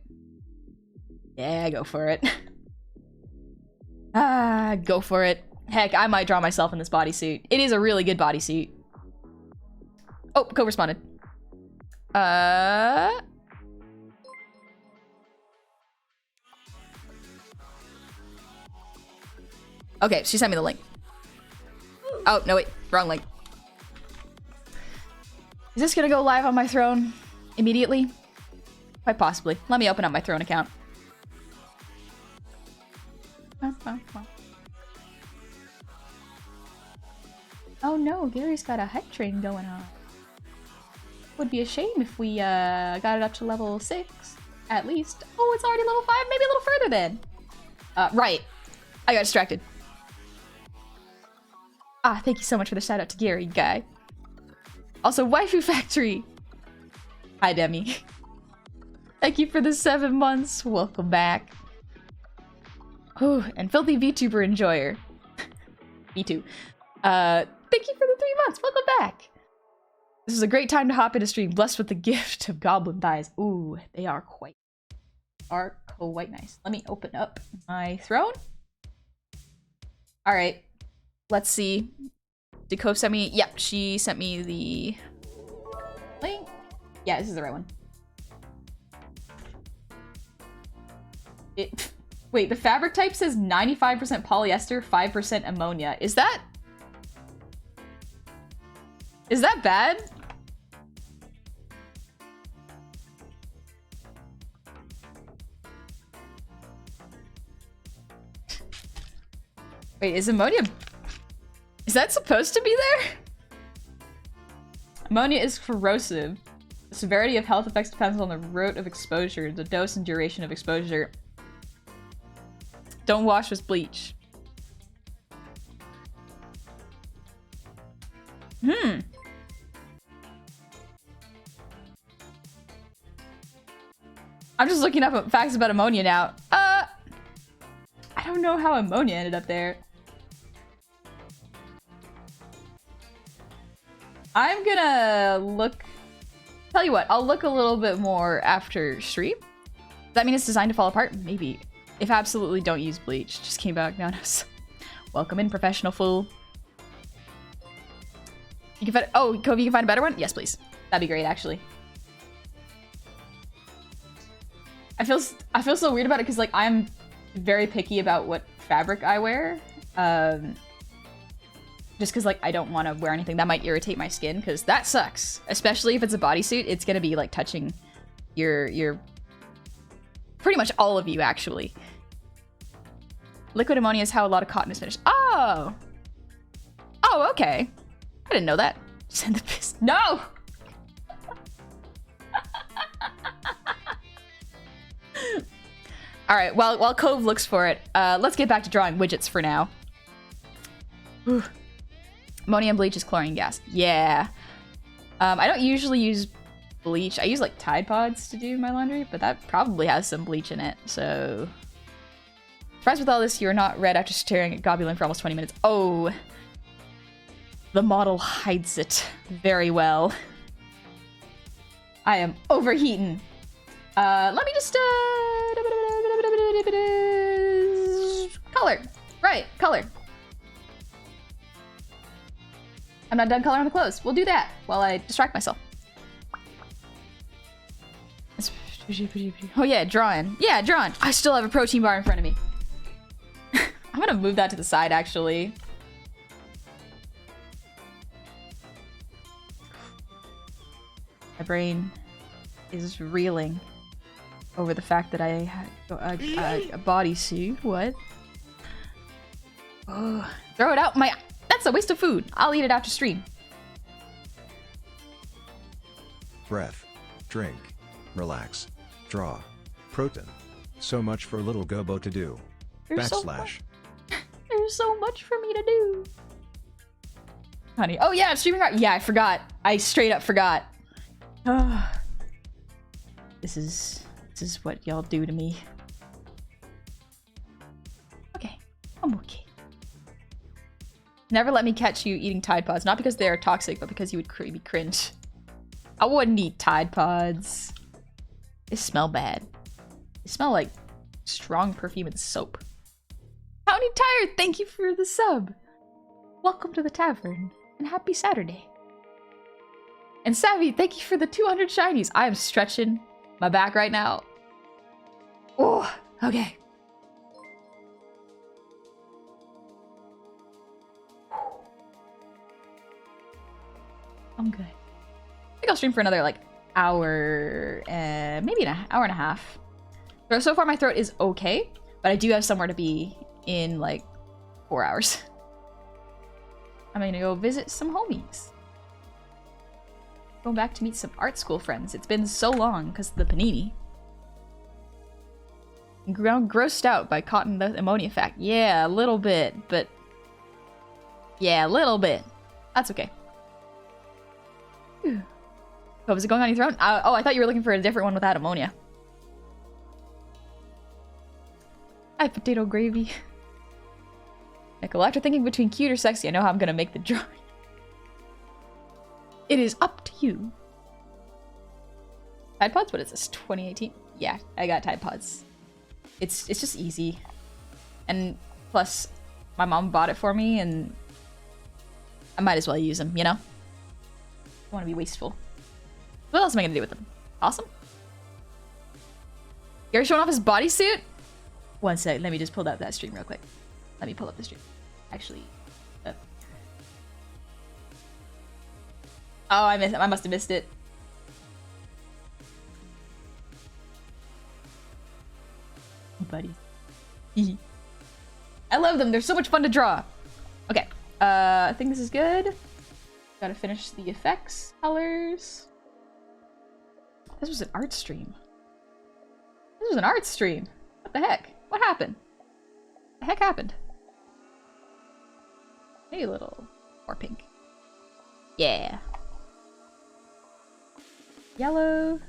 Yeah, go for it. Go for it. Heck, I might draw myself in this bodysuit. It is a really good bodysuit. Oh, co-responded. Okay, she sent me the link. Oh, no, wait. Wrong link. Is this gonna go live on my throne immediately? Quite possibly. Let me open up my throne account. Oh no, Gary's got a hype train going on. Would be a shame if we got it up to level 6, at least. Oh, it's already level 5, maybe a little further then. Right. I got distracted. Ah, thank you so much for the shout out to Gary, guy. Also, Waifu Factory. Hi, Demi. Thank you for the 7 months. Welcome back. Oh, and Filthy VTuber Enjoyer. V2. Thank you for the 3 months. Welcome back. This is a great time to hop into stream. Blessed with the gift of goblin thighs. Ooh, they are quite nice. Let me open up my throne. All right. Let's see. Did Cove send me? Yep, she sent me the link. Yeah, this is the right one. Wait, the fabric type says 95% polyester, 5% ammonia. Is that bad? Wait, is ammonia... Is that supposed to be there? Ammonia is corrosive. The severity of health effects depends on the route of exposure, the dose and duration of exposure. Don't wash with bleach. I'm just looking up facts about ammonia now. I don't know how ammonia ended up there. I'm gonna look... Tell you what, I'll look a little bit more after stream. Does that mean it's designed to fall apart? Maybe. If absolutely, don't use bleach. Just came back down. Welcome in, professional fool. You can find, oh, Kobe, you can find a better one? Yes, please. That'd be great, actually. I feel so weird about it because, like, I'm very picky about what fabric I wear. Just because, like, I don't want to wear anything that might irritate my skin, because that sucks. Especially if it's a bodysuit, it's gonna be, like, touching your pretty much all of you, actually. Liquid ammonia is how a lot of cotton is finished. Oh! Oh, okay. I didn't know that. Send the piss. No! Alright, while Cove looks for it, let's get back to drawing widgets for now. Whew. Ammonia and bleach is chlorine gas. Yeah. I don't usually use bleach. I use, like, Tide Pods to do my laundry, but that probably has some bleach in it, so... Surprised with all this, you're not red after staring at Goblin for almost 20 minutes. Oh. The model hides it very well. I am overheating. Let me just, color. Right, color. I'm not done coloring the clothes. We'll do that while I distract myself. Oh yeah, drawing. Yeah, drawing. I still have a protein bar in front of me. I'm gonna move that to the side, actually. My brain is reeling over the fact that I had a bodysuit. What? Oh, throw it out. That's a waste of food. I'll eat it after stream. Breath. Drink. Relax. Draw. Protein. So much for little Gobo to do. There's Backslash. There's so much for me to do. Honey. Oh yeah, streaming. Yeah, I forgot. I straight up forgot. This is what y'all do to me. Okay. I'm okay. Never let me catch you eating Tide Pods. Not because they are toxic, but because you would be cringe. I wouldn't eat Tide Pods. They smell bad. They smell like strong perfume and soap. Tony Tired, thank you for the sub. Welcome to the tavern, and happy Saturday. And Savvy, thank you for the 200 shinies. I am stretching my back right now. Oh, okay. I'm good. I think I'll stream for another, like, hour, maybe an hour and a half. So far my throat is okay, but I do have somewhere to be in, like, 4 hours. I'm gonna go visit some homies. Going back to meet some art school friends. It's been so long because of the panini. Grossed out by cotton ammonia fact. Yeah, a little bit, but... Yeah, a little bit. That's okay. Whew. Oh, was it going on your throat? Oh, I thought you were looking for a different one without ammonia. Hi, potato gravy. Nickel, after thinking between cute or sexy, I know how I'm gonna make the drawing. It is up to you. Tide Pods? What is this? 2018? Yeah, I got Tide Pods. It's just easy. And plus, my mom bought it for me, and I might as well use them, you know? I want to be wasteful. What else am I gonna do with them? Awesome. Gary showing off his bodysuit? One sec, let me just pull up that stream real quick. Let me pull up the stream. Actually. Oh, I must have missed it. Buddy. I love them. They're so much fun to draw. Okay. I think this is good. Gotta finish the effects, colors. This was an art stream. This was an art stream. What the heck? What happened? What the heck happened? Maybe a little more pink. Yeah. Yellow.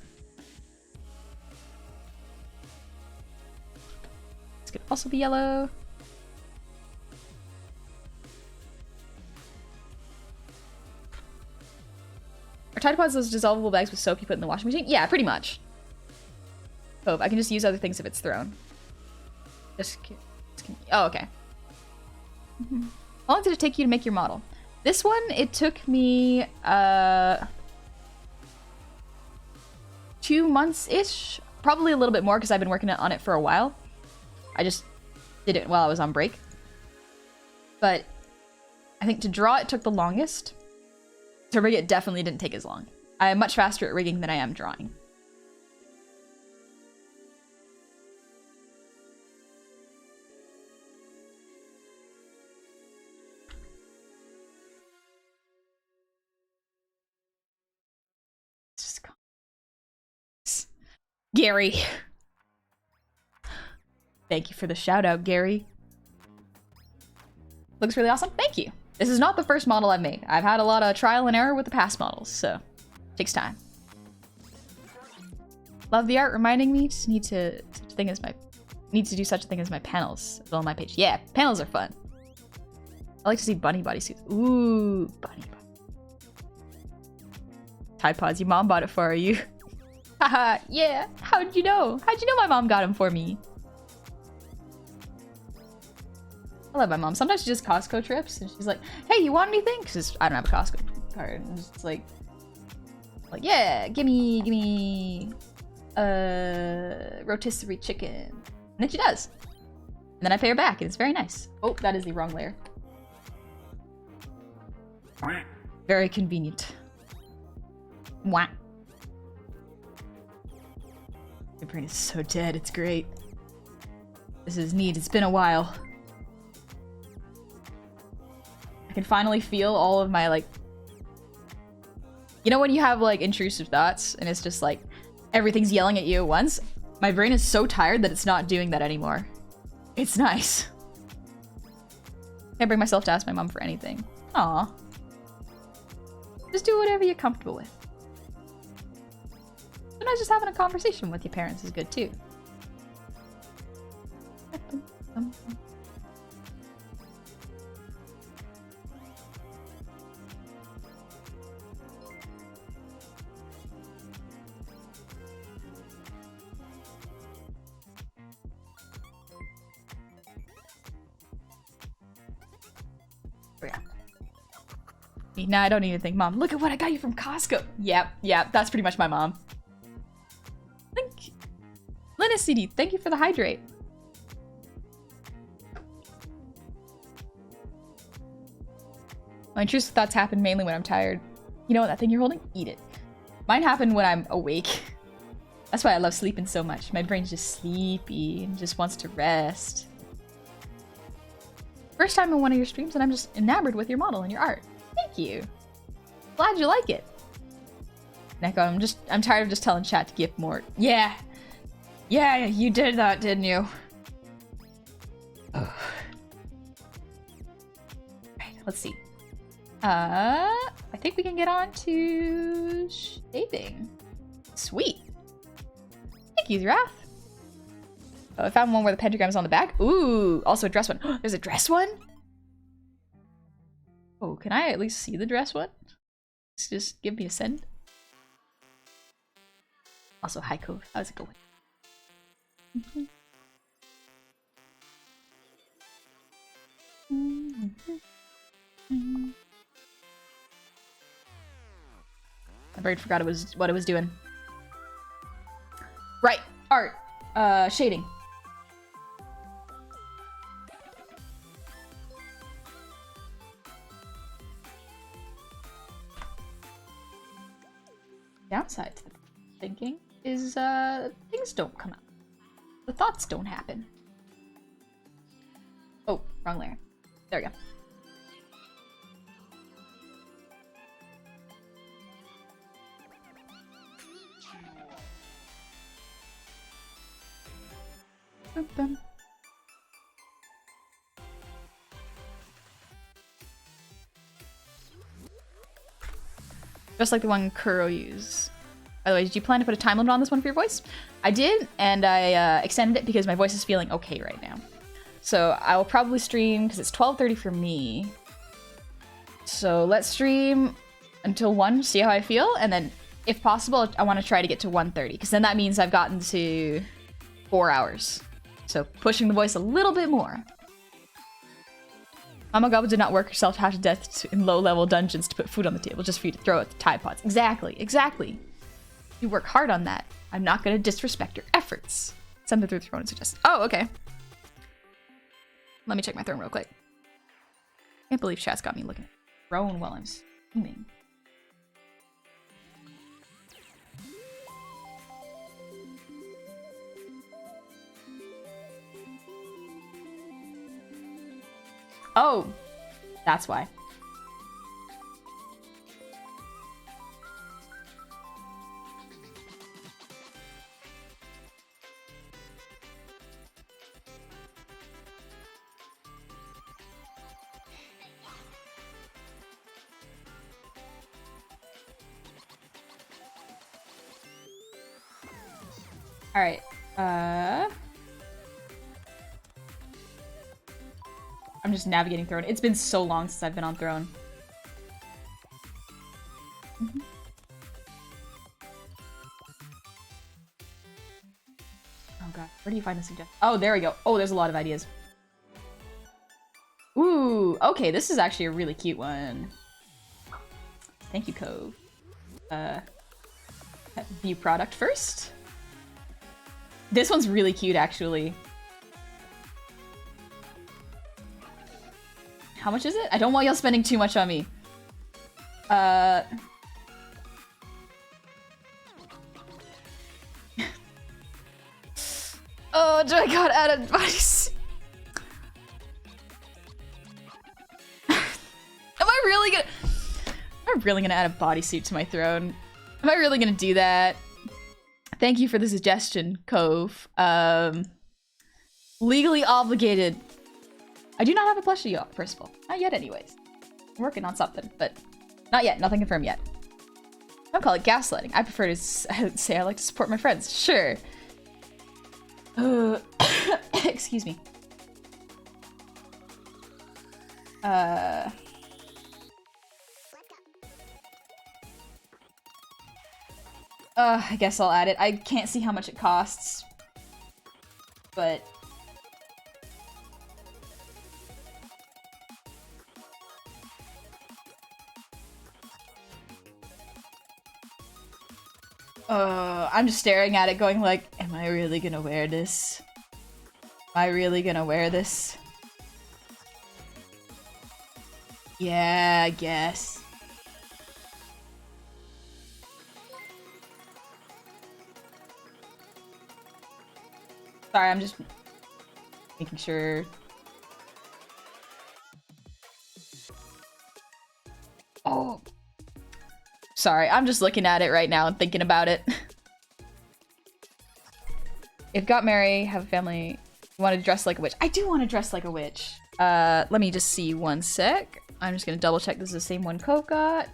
This could also be yellow. Are Tide Pods those dissolvable bags with soap you put in the washing machine? Yeah, pretty much. Hope I can just use other things if it's thrown. Oh, okay. How long did it take you to make your model? This one, it took me 2 months-ish. Probably a little bit more because I've been working on it for a while. I just did it while I was on break. But I think to draw it took the longest. To rig it definitely didn't take as long. I am much faster at rigging than I am drawing. Gary. Thank you for the shout out, Gary. Looks really awesome. Thank you. This is not the first model I've made. I've had a lot of trial and error with the past models, so it takes time. Love the art, reminding me to need to do such a thing as my panels on my page. Yeah, panels are fun. I like to see bunny bodysuits. Ooh, bunny. Tide Pods, your mom bought it for you. Haha, yeah. How'd you know? How'd you know my mom got them for me? I love my mom. Sometimes she does Costco trips and she's like, hey, you want anything? Because I don't have a Costco card. And it's like, yeah, gimme rotisserie chicken. And then she does. And then I pay her back and it's very nice. Oh, that is the wrong layer. Very convenient. Wah. My brain is so dead, it's great. This is neat, it's been a while. I can finally feel all of my, like... You know when you have, like, intrusive thoughts, and it's just, like, everything's yelling at you at once? My brain is so tired that it's not doing that anymore. It's nice. Can't bring myself to ask my mom for anything. Aw. Just do whatever you're comfortable with. Sometimes just having a conversation with your parents is good too. Nah, I don't need anything. Mom, look at what I got you from Costco. Yep, that's pretty much my mom. Linus CD, thank you for the hydrate. My intrusive thoughts happen mainly when I'm tired. You know what, that thing you're holding? Eat it. Mine happen when I'm awake. That's why I love sleeping so much. My brain's just sleepy and just wants to rest. First time in one of your streams and I'm just enamored with your model and your art. Thank you. Glad you like it. Neko, I'm tired of just telling chat to give more. Yeah, you did that, didn't you? Oh. Right, let's see. I think we can get on to shaping. Sweet. Thank you, Zrath. Oh, I found one where the pentagram's on the back. Ooh, also a dress one. There's a dress one? Oh, can I at least see the dress one? Just give me a send. Also, hi Cove. How's it going? My brain forgot what it was doing. Right, art, shading. Downside to thinking is things don't come out. The thoughts don't happen. Oh, wrong layer. There we go. Boom, boom. Just like the one Kuro used. By the way, did you plan to put a time limit on this one for your voice? I did, and I extended it because my voice is feeling okay right now. So I will probably stream, because it's 12:30 for me. So let's stream until 1, see how I feel, and then if possible, I want to try to get to 1:30, because then that means I've gotten to 4 hours. So pushing the voice a little bit more. Mama Goblin did not work herself half to death in low-level dungeons to put food on the table just for you to throw at the Tide Pods. Exactly, exactly. You work hard on that. I'm not going to disrespect your efforts. Something through the throne and suggest. Oh, okay. Let me check my throne real quick. Can't believe chat's got me looking at the throne while I'm streaming. Oh, that's why. All right. I'm just navigating Throne. It's been so long since I've been on Throne. Oh god, where do you find the suggestion? Oh, there we go. Oh, there's a lot of ideas. Ooh, okay, this is actually a really cute one. Thank you, Cove. View product first. This one's really cute, actually. How much is it? I don't want y'all spending too much on me. Oh, do I got added advice? Am I really gonna add a bodysuit to my throne? Am I really gonna do that? Thank you for the suggestion, Cove. Legally obligated. I do not have a plushie yet, first of all. Not yet, anyways. I'm working on something, but not yet. Nothing confirmed yet. Don't call it gaslighting. I prefer to say I like to support my friends. Sure. Excuse me. I guess I'll add it. I can't see how much it costs, but I'm just staring at it going like, am I really gonna wear this? Am I really gonna wear this? Yeah, I guess. Sorry, I'm just making sure. Oh. Sorry, I'm just looking at it right now and thinking about it. If got married, have a family, you want to dress like a witch. I do want to dress like a witch. Let me just see one sec. I'm just gonna double check this is the same one Cove got.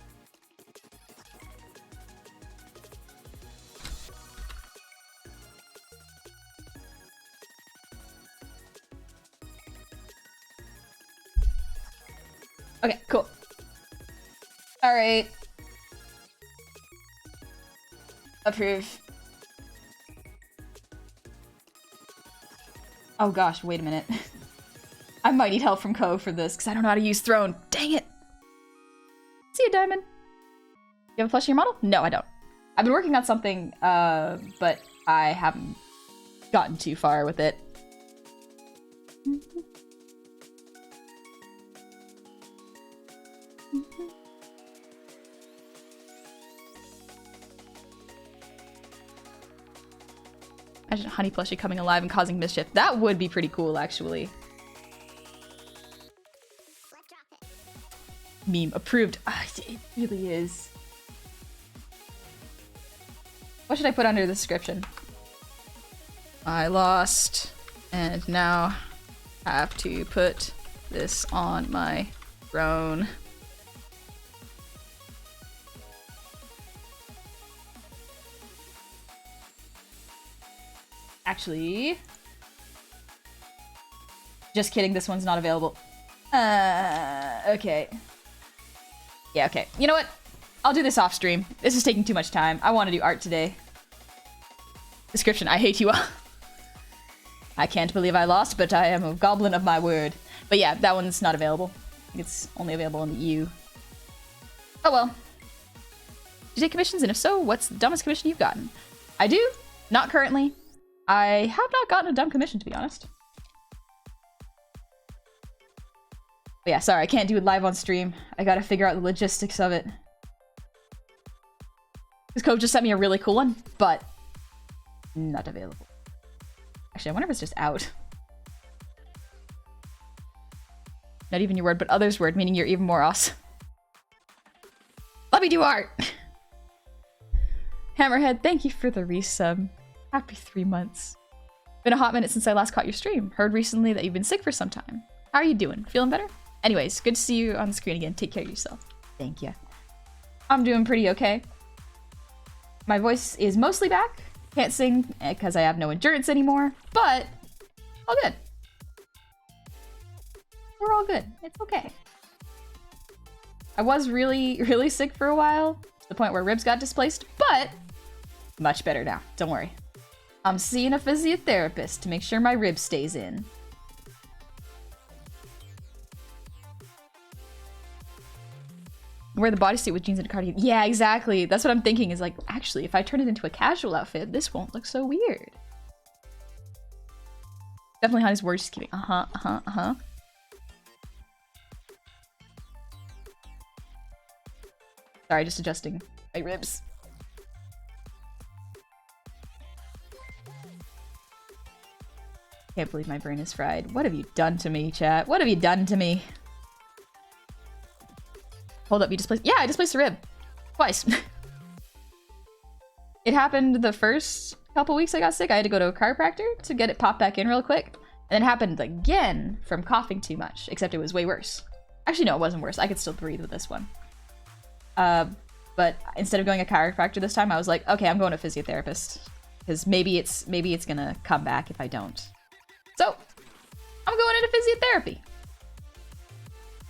Okay, cool. All right. Approve. Oh gosh, wait a minute. I might need help from Cove for this, because I don't know how to use Throne. Dang it! See you, Diamond. You have a plushie in your model? No, I don't. I've been working on something, but I haven't gotten too far with it. Imagine Honey Plushie coming alive and causing mischief. That would be pretty cool, actually. Meme approved. It really is. What should I put under the description? I lost and now have to put this on my throne. Actually, just kidding, this one's not available. Okay. Yeah, okay. You know what? I'll do this off stream. This is taking too much time. I want to do art today. Description, I hate you all. I can't believe I lost, but I am a goblin of my word. But yeah, that one's not available. think it's only available in the EU. Oh well. Do you take commissions? And if so, what's the dumbest commission you've gotten? I do. Not currently. I have not gotten a dumb commission, to be honest. But yeah, sorry, I can't do it live on stream. I gotta figure out the logistics of it. This code just sent me a really cool one, but not available. Actually, I wonder if it's just out. Not even your word, but others' word, meaning you're even more awesome. Let me do art! Hammerhead, thank you for the resub. Happy 3 months. Been a hot minute since I last caught your stream. Heard recently that you've been sick for some time. How are you doing? Feeling better? Anyways, good to see you on the screen again. Take care of yourself. Thank you. I'm doing pretty okay. My voice is mostly back. Can't sing because I have no endurance anymore, but all good. We're all good. It's okay. I was really, really sick for a while, to the point where ribs got displaced, but much better now. Don't worry. I'm seeing a physiotherapist to make sure my rib stays in. Wear the bodysuit with jeans and a cardigan. Yeah, exactly. That's what I'm thinking is like, actually, if I turn it into a casual outfit, this won't look so weird. Definitely Honey's word, just kidding. Sorry, just adjusting my ribs. Can't believe my brain is fried. What have you done to me, chat? What have you done to me? Hold up, you displaced— yeah, I displaced a rib. Twice. It happened the first couple weeks I got sick. I had to go to a chiropractor to get it popped back in real quick. And then it happened again from coughing too much, except it was way worse. Actually, no, it wasn't worse. I could still breathe with this one. But instead of going to a chiropractor this time, I was like, okay, I'm going to a physiotherapist. Because maybe it's gonna come back if I don't. So, I'm going into physiotherapy.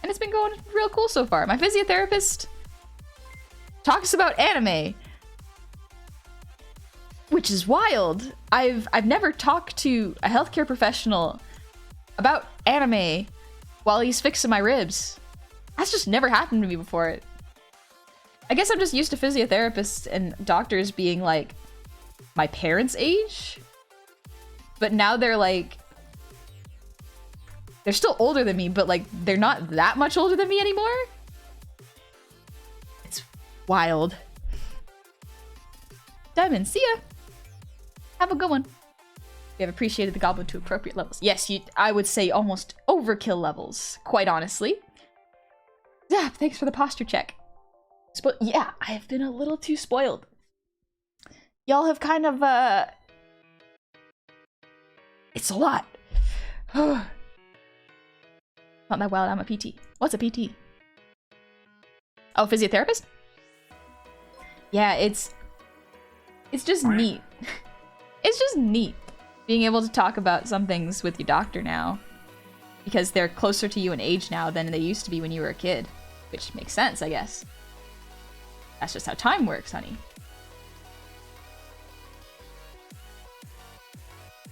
And it's been going real cool so far. My physiotherapist talks about anime, which is wild. I've never talked to a healthcare professional about anime while he's fixing my ribs. That's just never happened to me before. I guess I'm just used to physiotherapists and doctors being like my parents' age. But now they're like, they're still older than me, but like they're not that much older than me anymore. It's wild. Diamond, see ya. Have a good one. We have appreciated the goblin to appropriate levels. Yes, I would say almost overkill levels, quite honestly. Yeah, thanks for the posture check. Yeah, I have been a little too spoiled. Y'all have kind of, it's a lot. Not that wild, I'm a PT. What's a PT? Oh, physiotherapist? Yeah, it's just neat. It's just neat being able to talk about some things with your doctor now. Because they're closer to you in age now than they used to be when you were a kid. Which makes sense, I guess. That's just how time works, honey.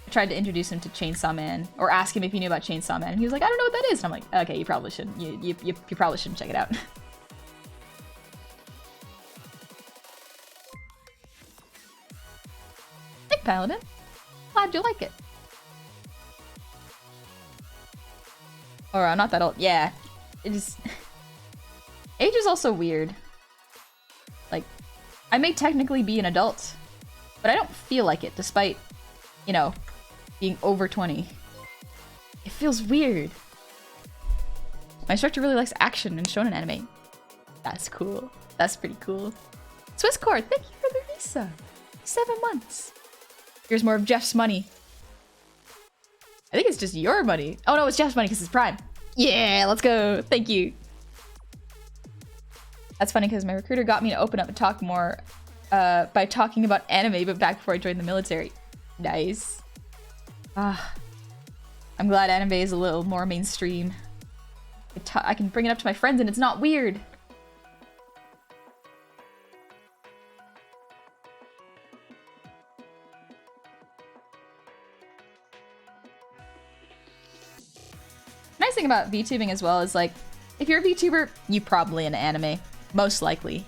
I tried to introduce him to Chainsaw Man, or ask him if he knew about Chainsaw Man, and he was like, I don't know what that is. And I'm like, okay, you probably shouldn't. You probably shouldn't check it out. Thank Paladin. Glad you like it. Or not that old. Yeah, it is. Age is also weird. Like, I may technically be an adult, but I don't feel like it, despite, you know, being over 20. It feels weird. My instructor really likes action and shonen anime. That's cool. That's pretty cool. Swisscore, thank you for the visa. 7 months. Here's more of Jeff's money. I think it's just your money. Oh no, it's Jeff's money because it's Prime. Yeah, let's go. Thank you. That's funny because my recruiter got me to open up and talk more by talking about anime, but back before I joined the military. Nice. I'm glad anime is a little more mainstream. I can bring it up to my friends and it's not weird. Nice thing about VTubing as well is like, If you're a VTuber, you probably in anime. Most likely.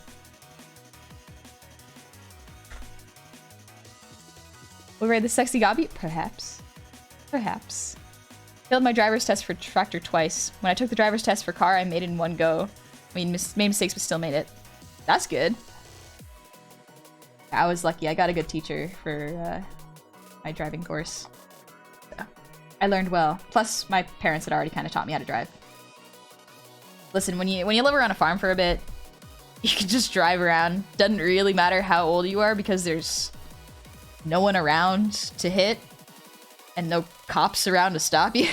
Will we ride the sexy Gobby? Perhaps. Perhaps. Failed my driver's test for tractor twice. When I took the driver's test for car, I made it in one go. I mean, made mistakes, but still made it. That's good. I was lucky. I got a good teacher for my driving course. So, I learned well. Plus, my parents had already kind of taught me how to drive. Listen, when you live around a farm for a bit, you can just drive around. Doesn't really matter how old you are because there's no one around to hit and no cops around to stop you.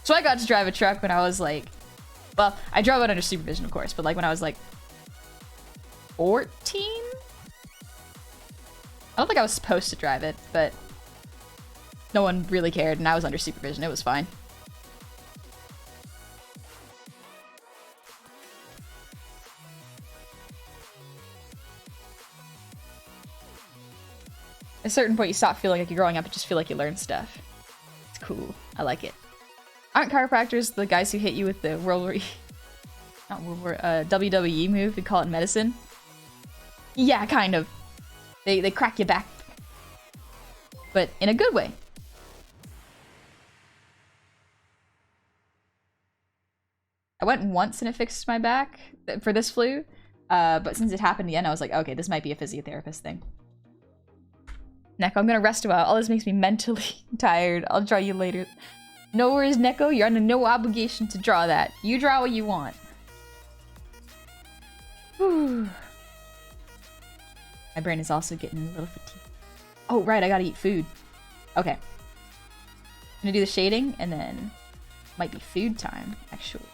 So I got to drive a truck when I was like, well, I drove it under supervision, of course, but like when I was like 14? I don't think I was supposed to drive it, but no one really cared and I was under supervision. It was fine. At a certain point, you stop feeling like you're growing up and just feel like you learn stuff. It's cool. I like it. Aren't chiropractors the guys who hit you with the WWE move? We call it medicine. Yeah, kind of. They crack you back, but in a good way. I went once and it fixed my back for this flu, but since it happened again, I was like, okay, this might be a physiotherapist thing. Neko, I'm gonna rest a while. All this makes me mentally tired. I'll draw you later. No worries, Neko. You're under no obligation to draw that. You draw what you want. Whew. My brain is also getting a little fatigued. Oh, right. I gotta eat food. Okay. I'm gonna do the shading, and then might be food time, actually.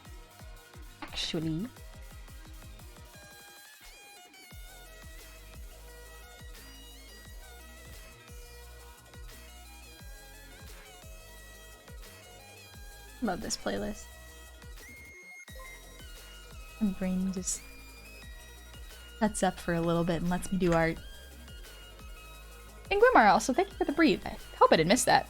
Love this playlist. My brain just shuts up for a little bit and lets me do art. And Gwimar also, thank you for the breathe. I hope I didn't miss that.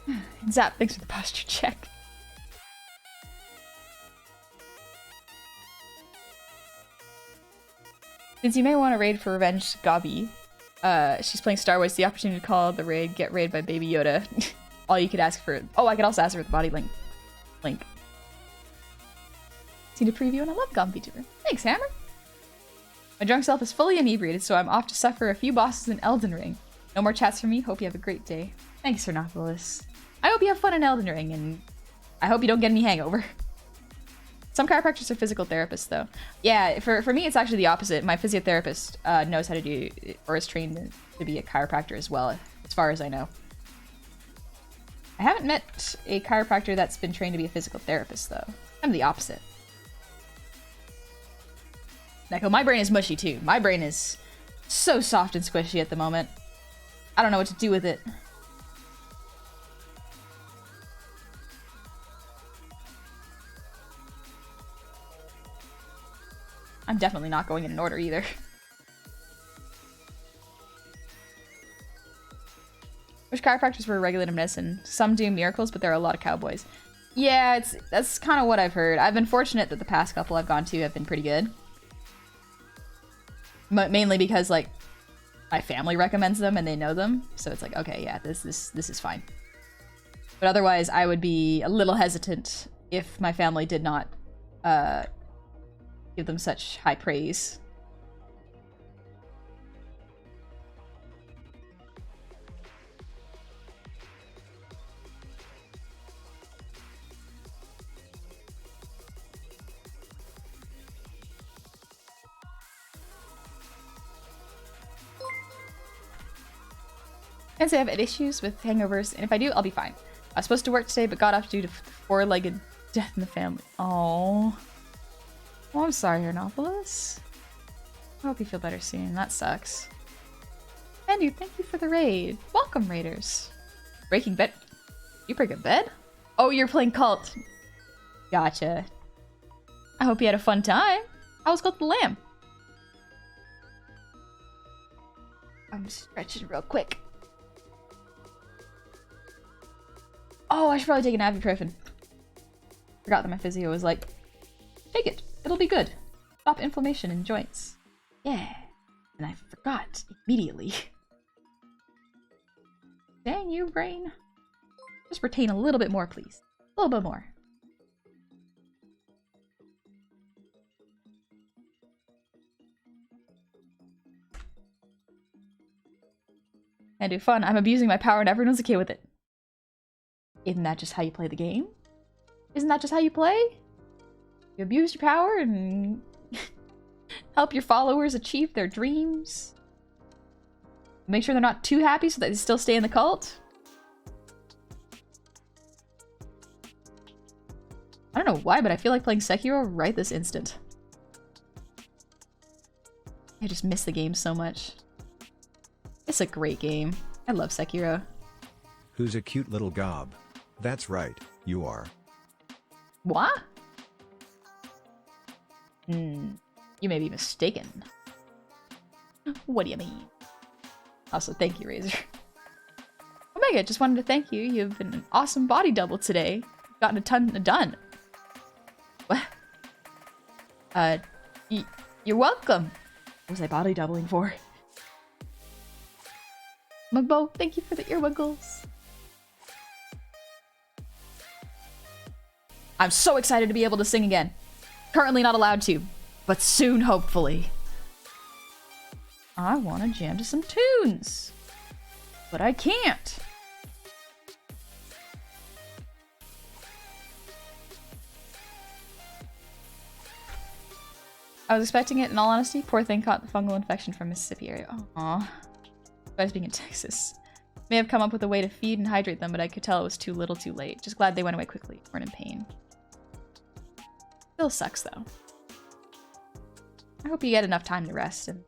And Zap, thanks for the posture check. Since you may want to raid for Revenge Gabi, she's playing Star Wars, the opportunity to call the raid, get raid by Baby Yoda. All you could ask for. Oh, I could also ask her for the body link. Seen a preview and I love Gum VTuber. Thanks, Hammer! My drunk self is fully inebriated, so I'm off to suffer a few bosses in Elden Ring. No more chats from me, hope you have a great day. Thanks, Hernopolis. I hope you have fun in Elden Ring, and I hope you don't get any hangover. Some chiropractors are physical therapists, though. Yeah, for me, it's actually the opposite. My physiotherapist knows how to do, or is trained to be a chiropractor as well, as far as I know. I haven't met a chiropractor that's been trained to be a physical therapist, though. I'm the opposite. Neko, my brain is mushy, too. My brain is so soft and squishy at the moment. I don't know what to do with it. I'm definitely not going in an order either. Wish chiropractors were regulated medicine. Some do miracles, but there are a lot of cowboys. Yeah, that's kind of what I've heard. I've been fortunate that the past couple I've gone to have been pretty good. Mainly because, like, my family recommends them and they know them. So it's like, okay, yeah, this is fine. But otherwise, I would be a little hesitant if my family did not give them such high praise. And so I have issues with hangovers, and if I do, I'll be fine. I was supposed to work today, but got off due to four-legged death in the family. Oh, I'm sorry, Hernopolis. I hope you feel better soon. That sucks. Andrew, thank you for the raid. Welcome, raiders. Breaking bed. You break a bed? Oh, you're playing Cult. Gotcha. I hope you had a fun time. How was Cult the Lamb? I'm stretching real quick. Oh, I should probably take an ibuprofen. Forgot that my physio was like, take it. It'll be good. Stop inflammation in joints. Yeah. And I forgot immediately. Dang you, brain. Just retain a little bit more, please. A little bit more. And do fun. I'm abusing my power and everyone's okay with it. Isn't that just how you play the game? Isn't that just how you play? You abuse your power and help your followers achieve their dreams. Make sure they're not too happy so that they still stay in the cult. I don't know why, but I feel like playing Sekiro right this instant. I just miss the game so much. It's a great game. I love Sekiro. Who's a cute little gob? That's right, you are. What? You may be mistaken. What do you mean? Also, thank you, Razor. Omega, just wanted to thank you. You've been an awesome body double today. Gotten a ton done. What? You're welcome. What was I body doubling for? Mugbo, thank you for the earwiggles. I'm so excited to be able to sing again. Currently not allowed to, but soon, hopefully. I want to jam to some tunes, but I can't. I was expecting it, in all honesty. Poor thing caught the fungal infection from Mississippi area. Aww. Guys being in Texas. May have come up with a way to feed and hydrate them, but I could tell it was too little too late. Just glad they went away quickly. Weren't in pain. Still sucks, though. I hope you get enough time to rest and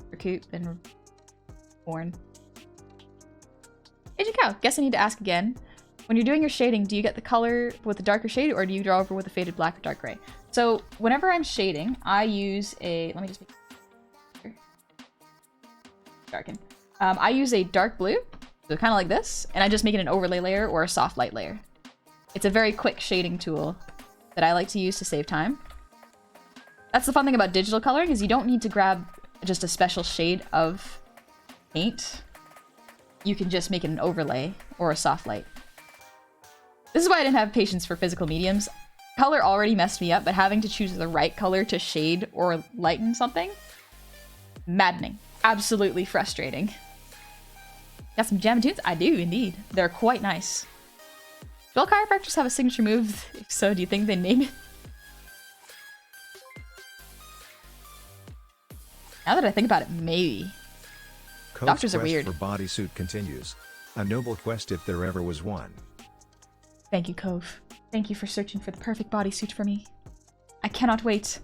recoup and born. Agent Cow, guess I need to ask again. When you're doing your shading, do you get the color with the darker shade, or do you draw over with a faded black or dark gray? So whenever I'm shading, I use a... Let me just make... Darken. I use a dark blue, so kind of like this, and I just make it an overlay layer or a soft light layer. It's a very quick shading tool that I like to use to save time. That's the fun thing about digital coloring, is you don't need to grab just a special shade of paint. You can just make it an overlay or a soft light. This is why I didn't have patience for physical mediums. Color already messed me up, but having to choose the right color to shade or lighten something, maddening. Absolutely frustrating. Got some jam tunes? I do, indeed. They're quite nice. Do all chiropractors have a signature move? If so, do you think they name it? Now that I think about it, maybe. Cove's Doctors are quest weird. for bodysuit continues. A noble quest if there ever was one. Thank you, Cove. Thank you for searching for the perfect bodysuit for me. I cannot wait.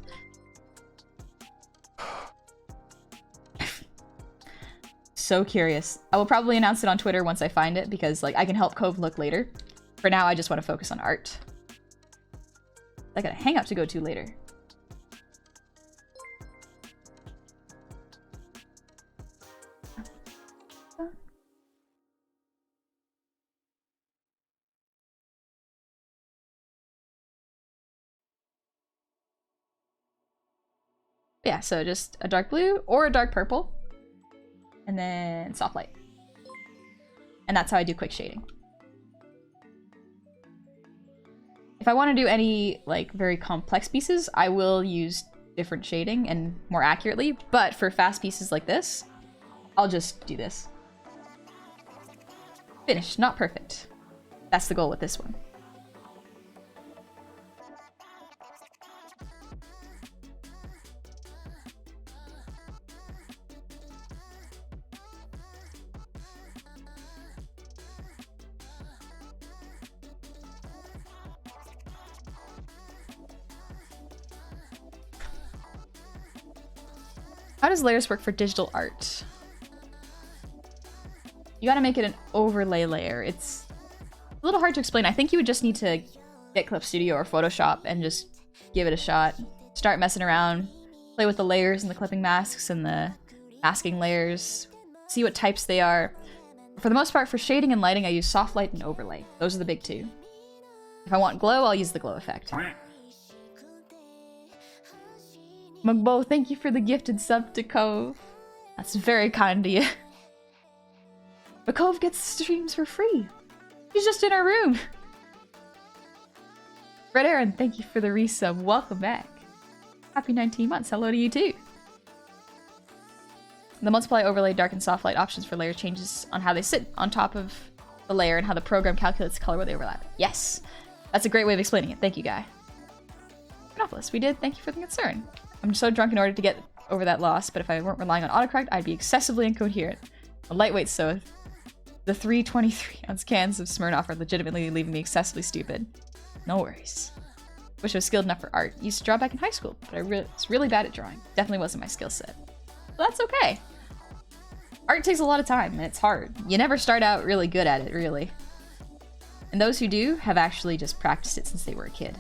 So curious. I will probably announce it on Twitter once I find it, because like I can help Cove look later. For now, I just want to focus on art. I got a hangout to go to later. Yeah, so just a dark blue or a dark purple. And then soft light. And that's how I do quick shading. If I want to do any like very complex pieces, I will use different shading and more accurately. But for fast pieces like this, I'll just do this. Finished, not perfect. That's the goal with this one. How does layers work for digital art? You gotta make it an overlay layer. It's a little hard to explain. I think you would just need to get Clip Studio or Photoshop and just give it a shot. Start messing around, play with the layers and the clipping masks and the masking layers, see what types they are. For the most part, for shading and lighting, I use soft light and overlay. Those are the big two. If I want glow, I'll use the glow effect. Mugbo, thank you for the gifted sub to Cove. That's very kind of you. But Cove gets streams for free. She's just in our room. Red Aaron, thank you for the resub. Welcome back. Happy 19 months. Hello to you too. The multiply, overlay, dark, and soft light options for layer changes on how they sit on top of the layer and how the program calculates the color where they overlap. Yes. That's a great way of explaining it. Thank you, Guy. Monopolist, we did. Thank you for the concern. I'm so drunk in order to get over that loss, but if I weren't relying on autocorrect, I'd be excessively incoherent. I'm lightweight, so the 323-ounce cans of Smirnoff are legitimately leaving me excessively stupid. No worries. Wish I was skilled enough for art. Used to draw back in high school, but I was really bad at drawing. Definitely wasn't my skill set. But that's okay. Art takes a lot of time, and it's hard. You never start out really good at it, really. And those who do have actually just practiced it since they were a kid.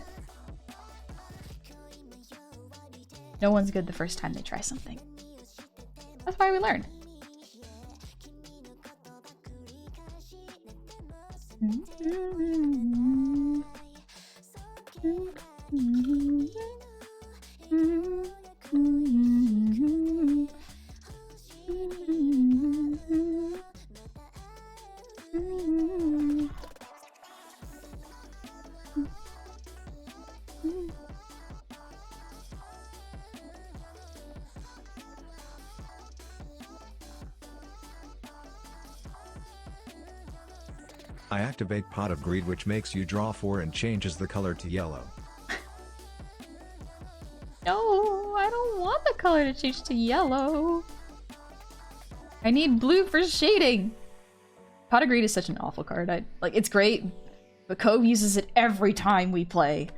No one's good the first time they try something. That's why we learn. I activate Pot of Greed, which makes you draw 4 and changes the color to yellow. No, I don't want the color to change to yellow. I need blue for shading. Pot of Greed is such an awful card. It's great, but Cove uses it every time we play.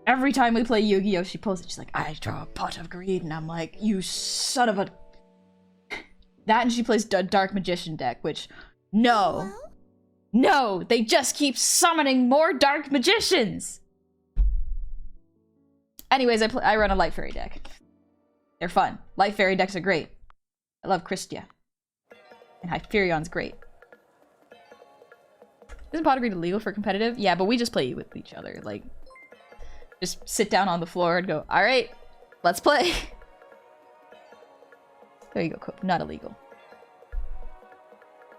Every time we play Yu-Gi-Oh, she pulls it. She's like, I draw a Pot of Greed, and I'm like, you son of a... That, and she plays Dark Magician deck, which, no. No, they just keep summoning more Dark Magicians! Anyways, I run a Light Fairy deck. They're fun. Light Fairy decks are great. I love Christia. And Hyperion's great. Isn't Pot of Greed illegal for competitive? Yeah, but we just play with each other. Like, just sit down on the floor and go, alright, let's play. There you go, Coop. Not illegal.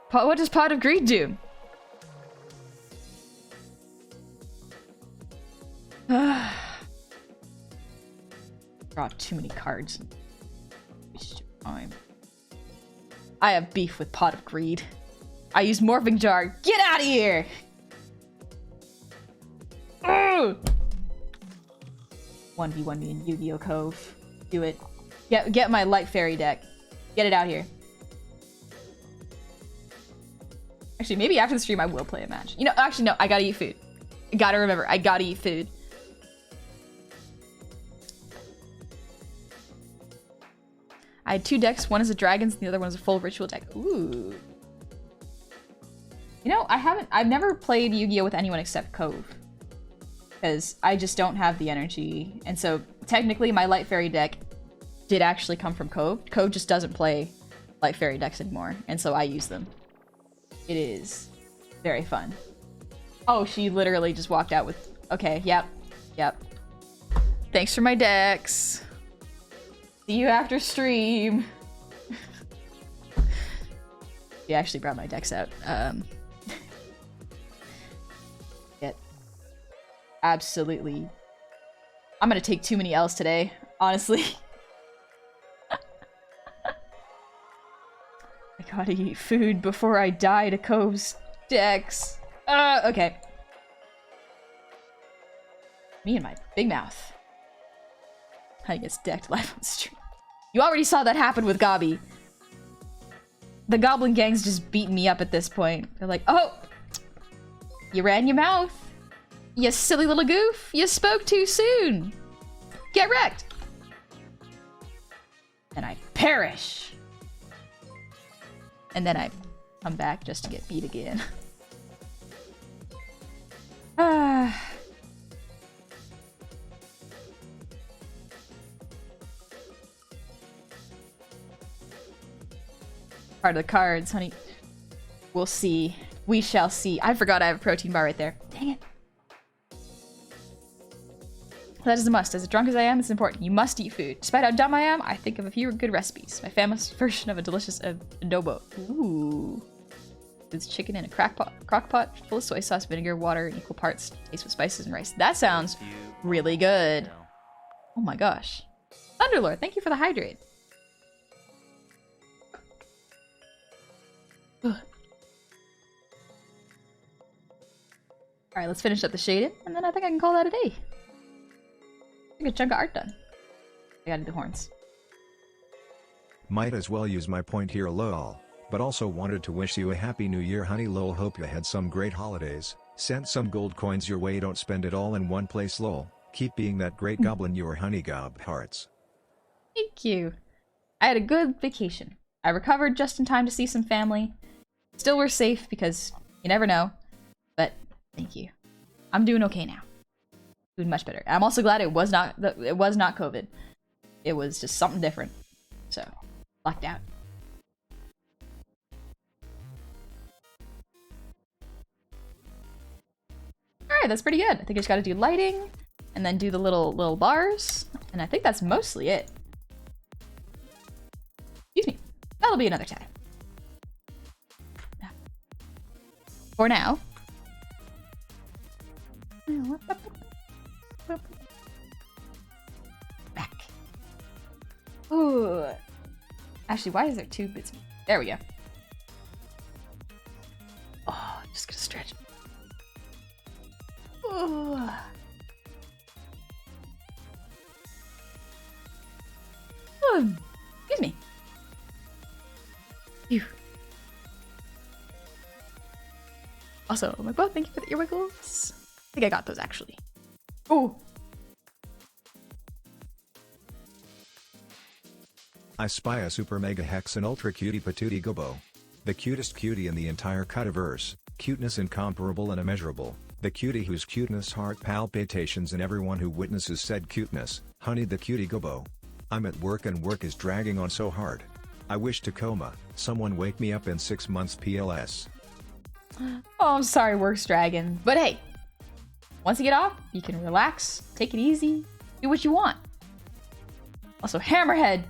What does Pot of Greed do? Draw too many cards. I have beef with Pot of Greed. I use Morphing Jar. Get out of here! Ugh! 1v1 me in Yu-Gi-Oh! Cove. Do it. Get my Light Fairy deck. Get it out here. Actually, maybe after the stream I will play a match. You know, actually no, I gotta eat food. I gotta remember, I gotta eat food. I had 2 decks. One is a dragons and the other one is a full ritual deck. Ooh. You know, I've never played Yu-Gi-Oh! With anyone except Cove. Because I just don't have the energy. And so, technically, my Light Fairy deck did actually come from Cove. Cove just doesn't play Light Fairy decks anymore. And so I use them. It is very fun. Oh, she literally just walked out with... Okay, yep. Yep. Thanks for my decks. See you after stream. She actually brought my decks out. Absolutely. I'm gonna take too many L's today, honestly. I gotta eat food before I die to Cove's decks. Okay. Me and my big mouth. How he gets decked live on stream. You already saw that happen with Gobby. The Goblin gang's just beating me up at this point. They're like, oh! You ran your mouth! You silly little goof! You spoke too soon! Get wrecked! And I perish! And then I come back just to get beat again. Ah... Part of the cards, honey. We'll see. We shall see. I forgot I have a protein bar right there. Dang it. That is a must. As drunk as I am, it's important. You must eat food. Despite how dumb I am, I think of a few good recipes. My famous version of a delicious adobo. Ooh. It's chicken in a crock pot full of soy sauce, vinegar, water, and equal parts. Taste with spices and rice. That sounds really good. Oh my gosh. Thunderlord, thank you for the hydrate. Ugh. Alright, let's finish up the shaded, and then I think I can call that a day. A good chunk of art done. I gotta do the horns. Might as well use my point here, lol. But also wanted to wish you a happy new year, honey, lol. Hope you had some great holidays. Sent some gold coins your way, don't spend it all in one place, lol. Keep being that great goblin, your honey gob hearts. Thank you. I had a good vacation. I recovered just in time to see some family. Still we're safe because you never know. But thank you. I'm doing okay now. Doing much better. I'm also glad it was not COVID. It was just something different. So, locked out. Alright, that's pretty good. I think I just gotta do lighting and then do the little bars. And I think that's mostly it. Excuse me. That'll be another time. For now. Back. Ooh. Actually, why is there two bits? There we go. Oh, I'm just gonna stretch. Ooh. Excuse me. Phew. Also, I'm like, well, thank you for the ear wiggles. I think I got those actually. Oh. I spy a super mega hex and ultra cutie patootie gobo. The cutest cutie in the entire cutiverse, cuteness incomparable and immeasurable, the cutie whose cuteness heart palpitations and everyone who witnesses said cuteness, honey the cutie gobo. I'm at work and work is dragging on so hard. I wish to coma, someone wake me up in 6 months PLS. Oh, I'm sorry work's dragging, but hey, once you get off, you can relax, take it easy, do what you want. Also, Hammerhead!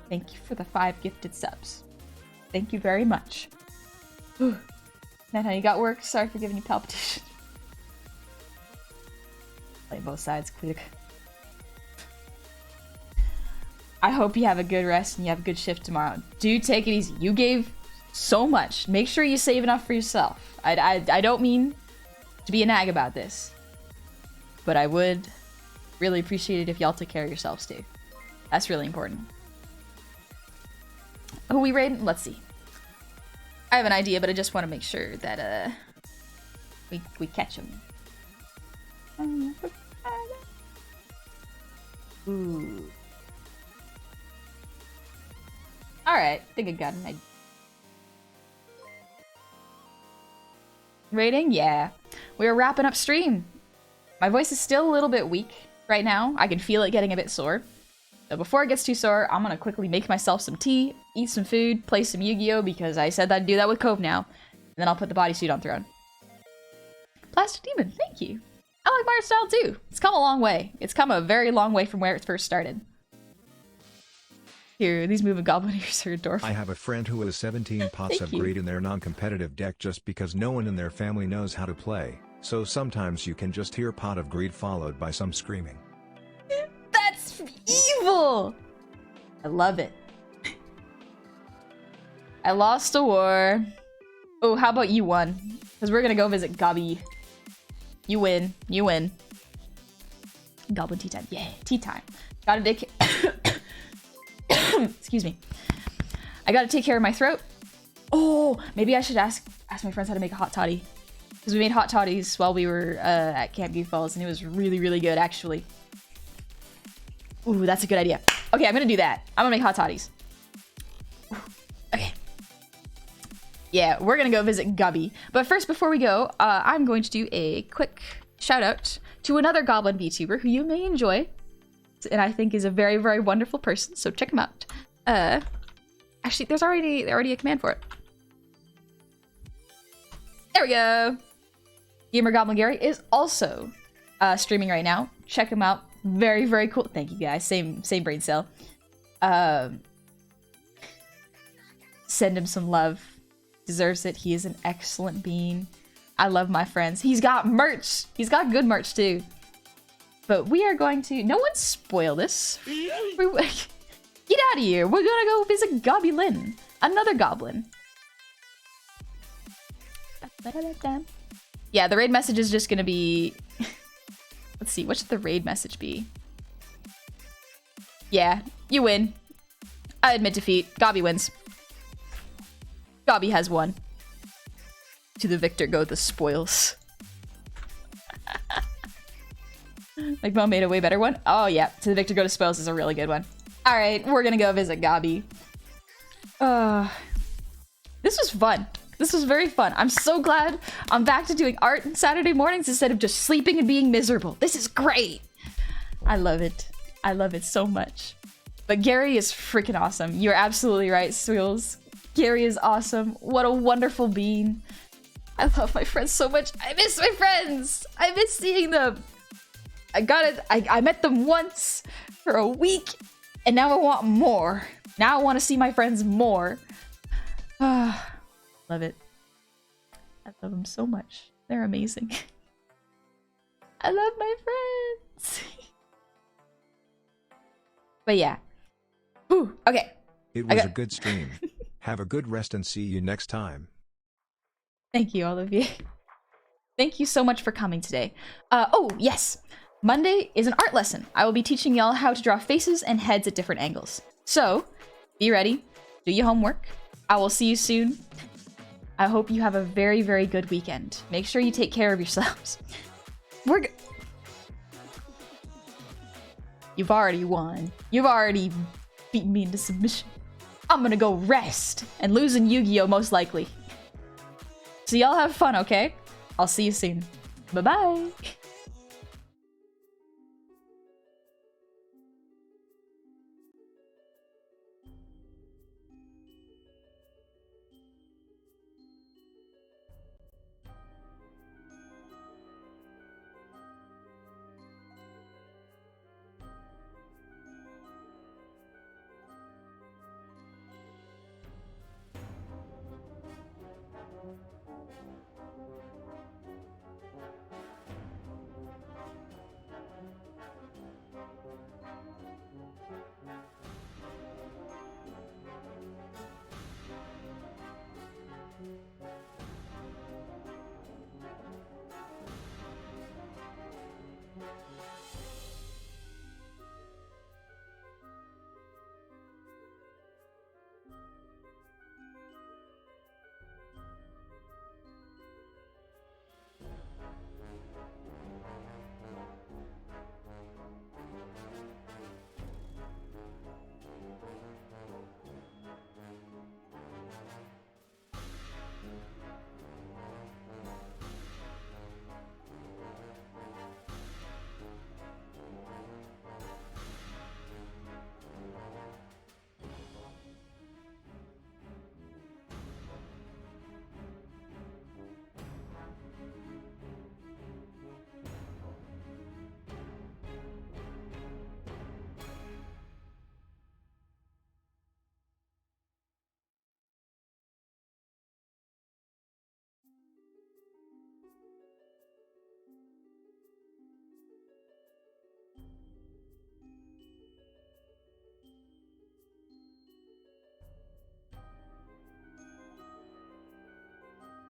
Thank you for the 5 gifted subs. Thank you very much. Not how you got work, sorry for giving you palpitations. Play both sides quick. I hope you have a good rest and you have a good shift tomorrow. Do take it easy. You gave so much. Make sure you save enough for yourself. I don't mean to be a nag about this, but I would really appreciate it if y'all took care of yourselves too. That's really important. Who we raiding? Let's see. I have an idea, but I just want to make sure that we catch them. Ooh. Alright, I think I got an idea. Rating? Yeah. We are wrapping up stream. My voice is still a little bit weak right now. I can feel it getting a bit sore. So before it gets too sore, I'm gonna quickly make myself some tea, eat some food, play some Yu-Gi-Oh! Because I said I'd do that with Cove now. And then I'll put the bodysuit on throne. Plastic Demon, thank you. I like my art style too. It's come a long way. It's come a very long way from where it first started. Here, these moving goblin ears are adorable. I have a friend who has 17 pots of greed in their non-competitive deck just because no one in their family knows how to play, so sometimes you can just hear pot of greed followed by some screaming. That's evil! I love it. I lost a war. Oh, how about you won? Because we're gonna go visit Gobby. You win. You win. Goblin tea time. Yeah, tea time. Gotta take... Excuse me. I gotta take care of my throat. Oh, maybe I should ask my friends how to make a hot toddy. Because we made hot toddies while we were at Camp Goofballs, and it was really, really good, actually. Ooh, that's a good idea. Okay, I'm gonna do that. I'm gonna make hot toddies. Ooh, okay. Yeah, we're gonna go visit Gubby. But first, before we go, I'm going to do a quick shout out to another Goblin VTuber who you may enjoy, and I think is a very, very wonderful person, so check him out. Actually, there's already a command for it. There we go. Gamer Goblin Gary is also streaming right now. Check him out. Very, very cool. Thank you guys. Same brain cell. Send him some love. Deserves it. He is an excellent being. I love my friends. He's got merch. He's got good merch too. But we are going to... No one spoil this. Get out of here. We're gonna go visit Goblin. Another goblin. Yeah, the raid message is just gonna be... Let's see, what should the raid message be? Yeah, you win. I admit defeat. Gobby wins. Gobby has won. To the victor go the spoils. Like Mo made a way better one? Oh yeah, to the victor go the spoils is a really good one. Alright, we're gonna go visit Gobby. This was fun. This was very fun. I'm so glad I'm back to doing art on Saturday mornings instead of just sleeping and being miserable. This is great. I love it. I love it so much. But Gary is freaking awesome. You're absolutely right, Swills. Gary is awesome. What a wonderful being. I love my friends so much. I miss my friends. I miss seeing them. I met them once for a week, and now I want more. Now I want to see my friends more. Love it. I love them so much. They're amazing. I love my friends. But yeah. Whew, okay. It was a good stream. Have a good rest and see you next time. Thank you, all of you. Thank you so much for coming today. Oh, yes. Monday is an art lesson. I will be teaching y'all how to draw faces and heads at different angles. So, be ready. Do your homework. I will see you soon. I hope you have a very, very good weekend. Make sure you take care of yourselves. You've already won. You've already beaten me into submission. I'm gonna go rest and lose in Yu-Gi-Oh! Most likely. So y'all have fun, okay? I'll see you soon. Bye-bye.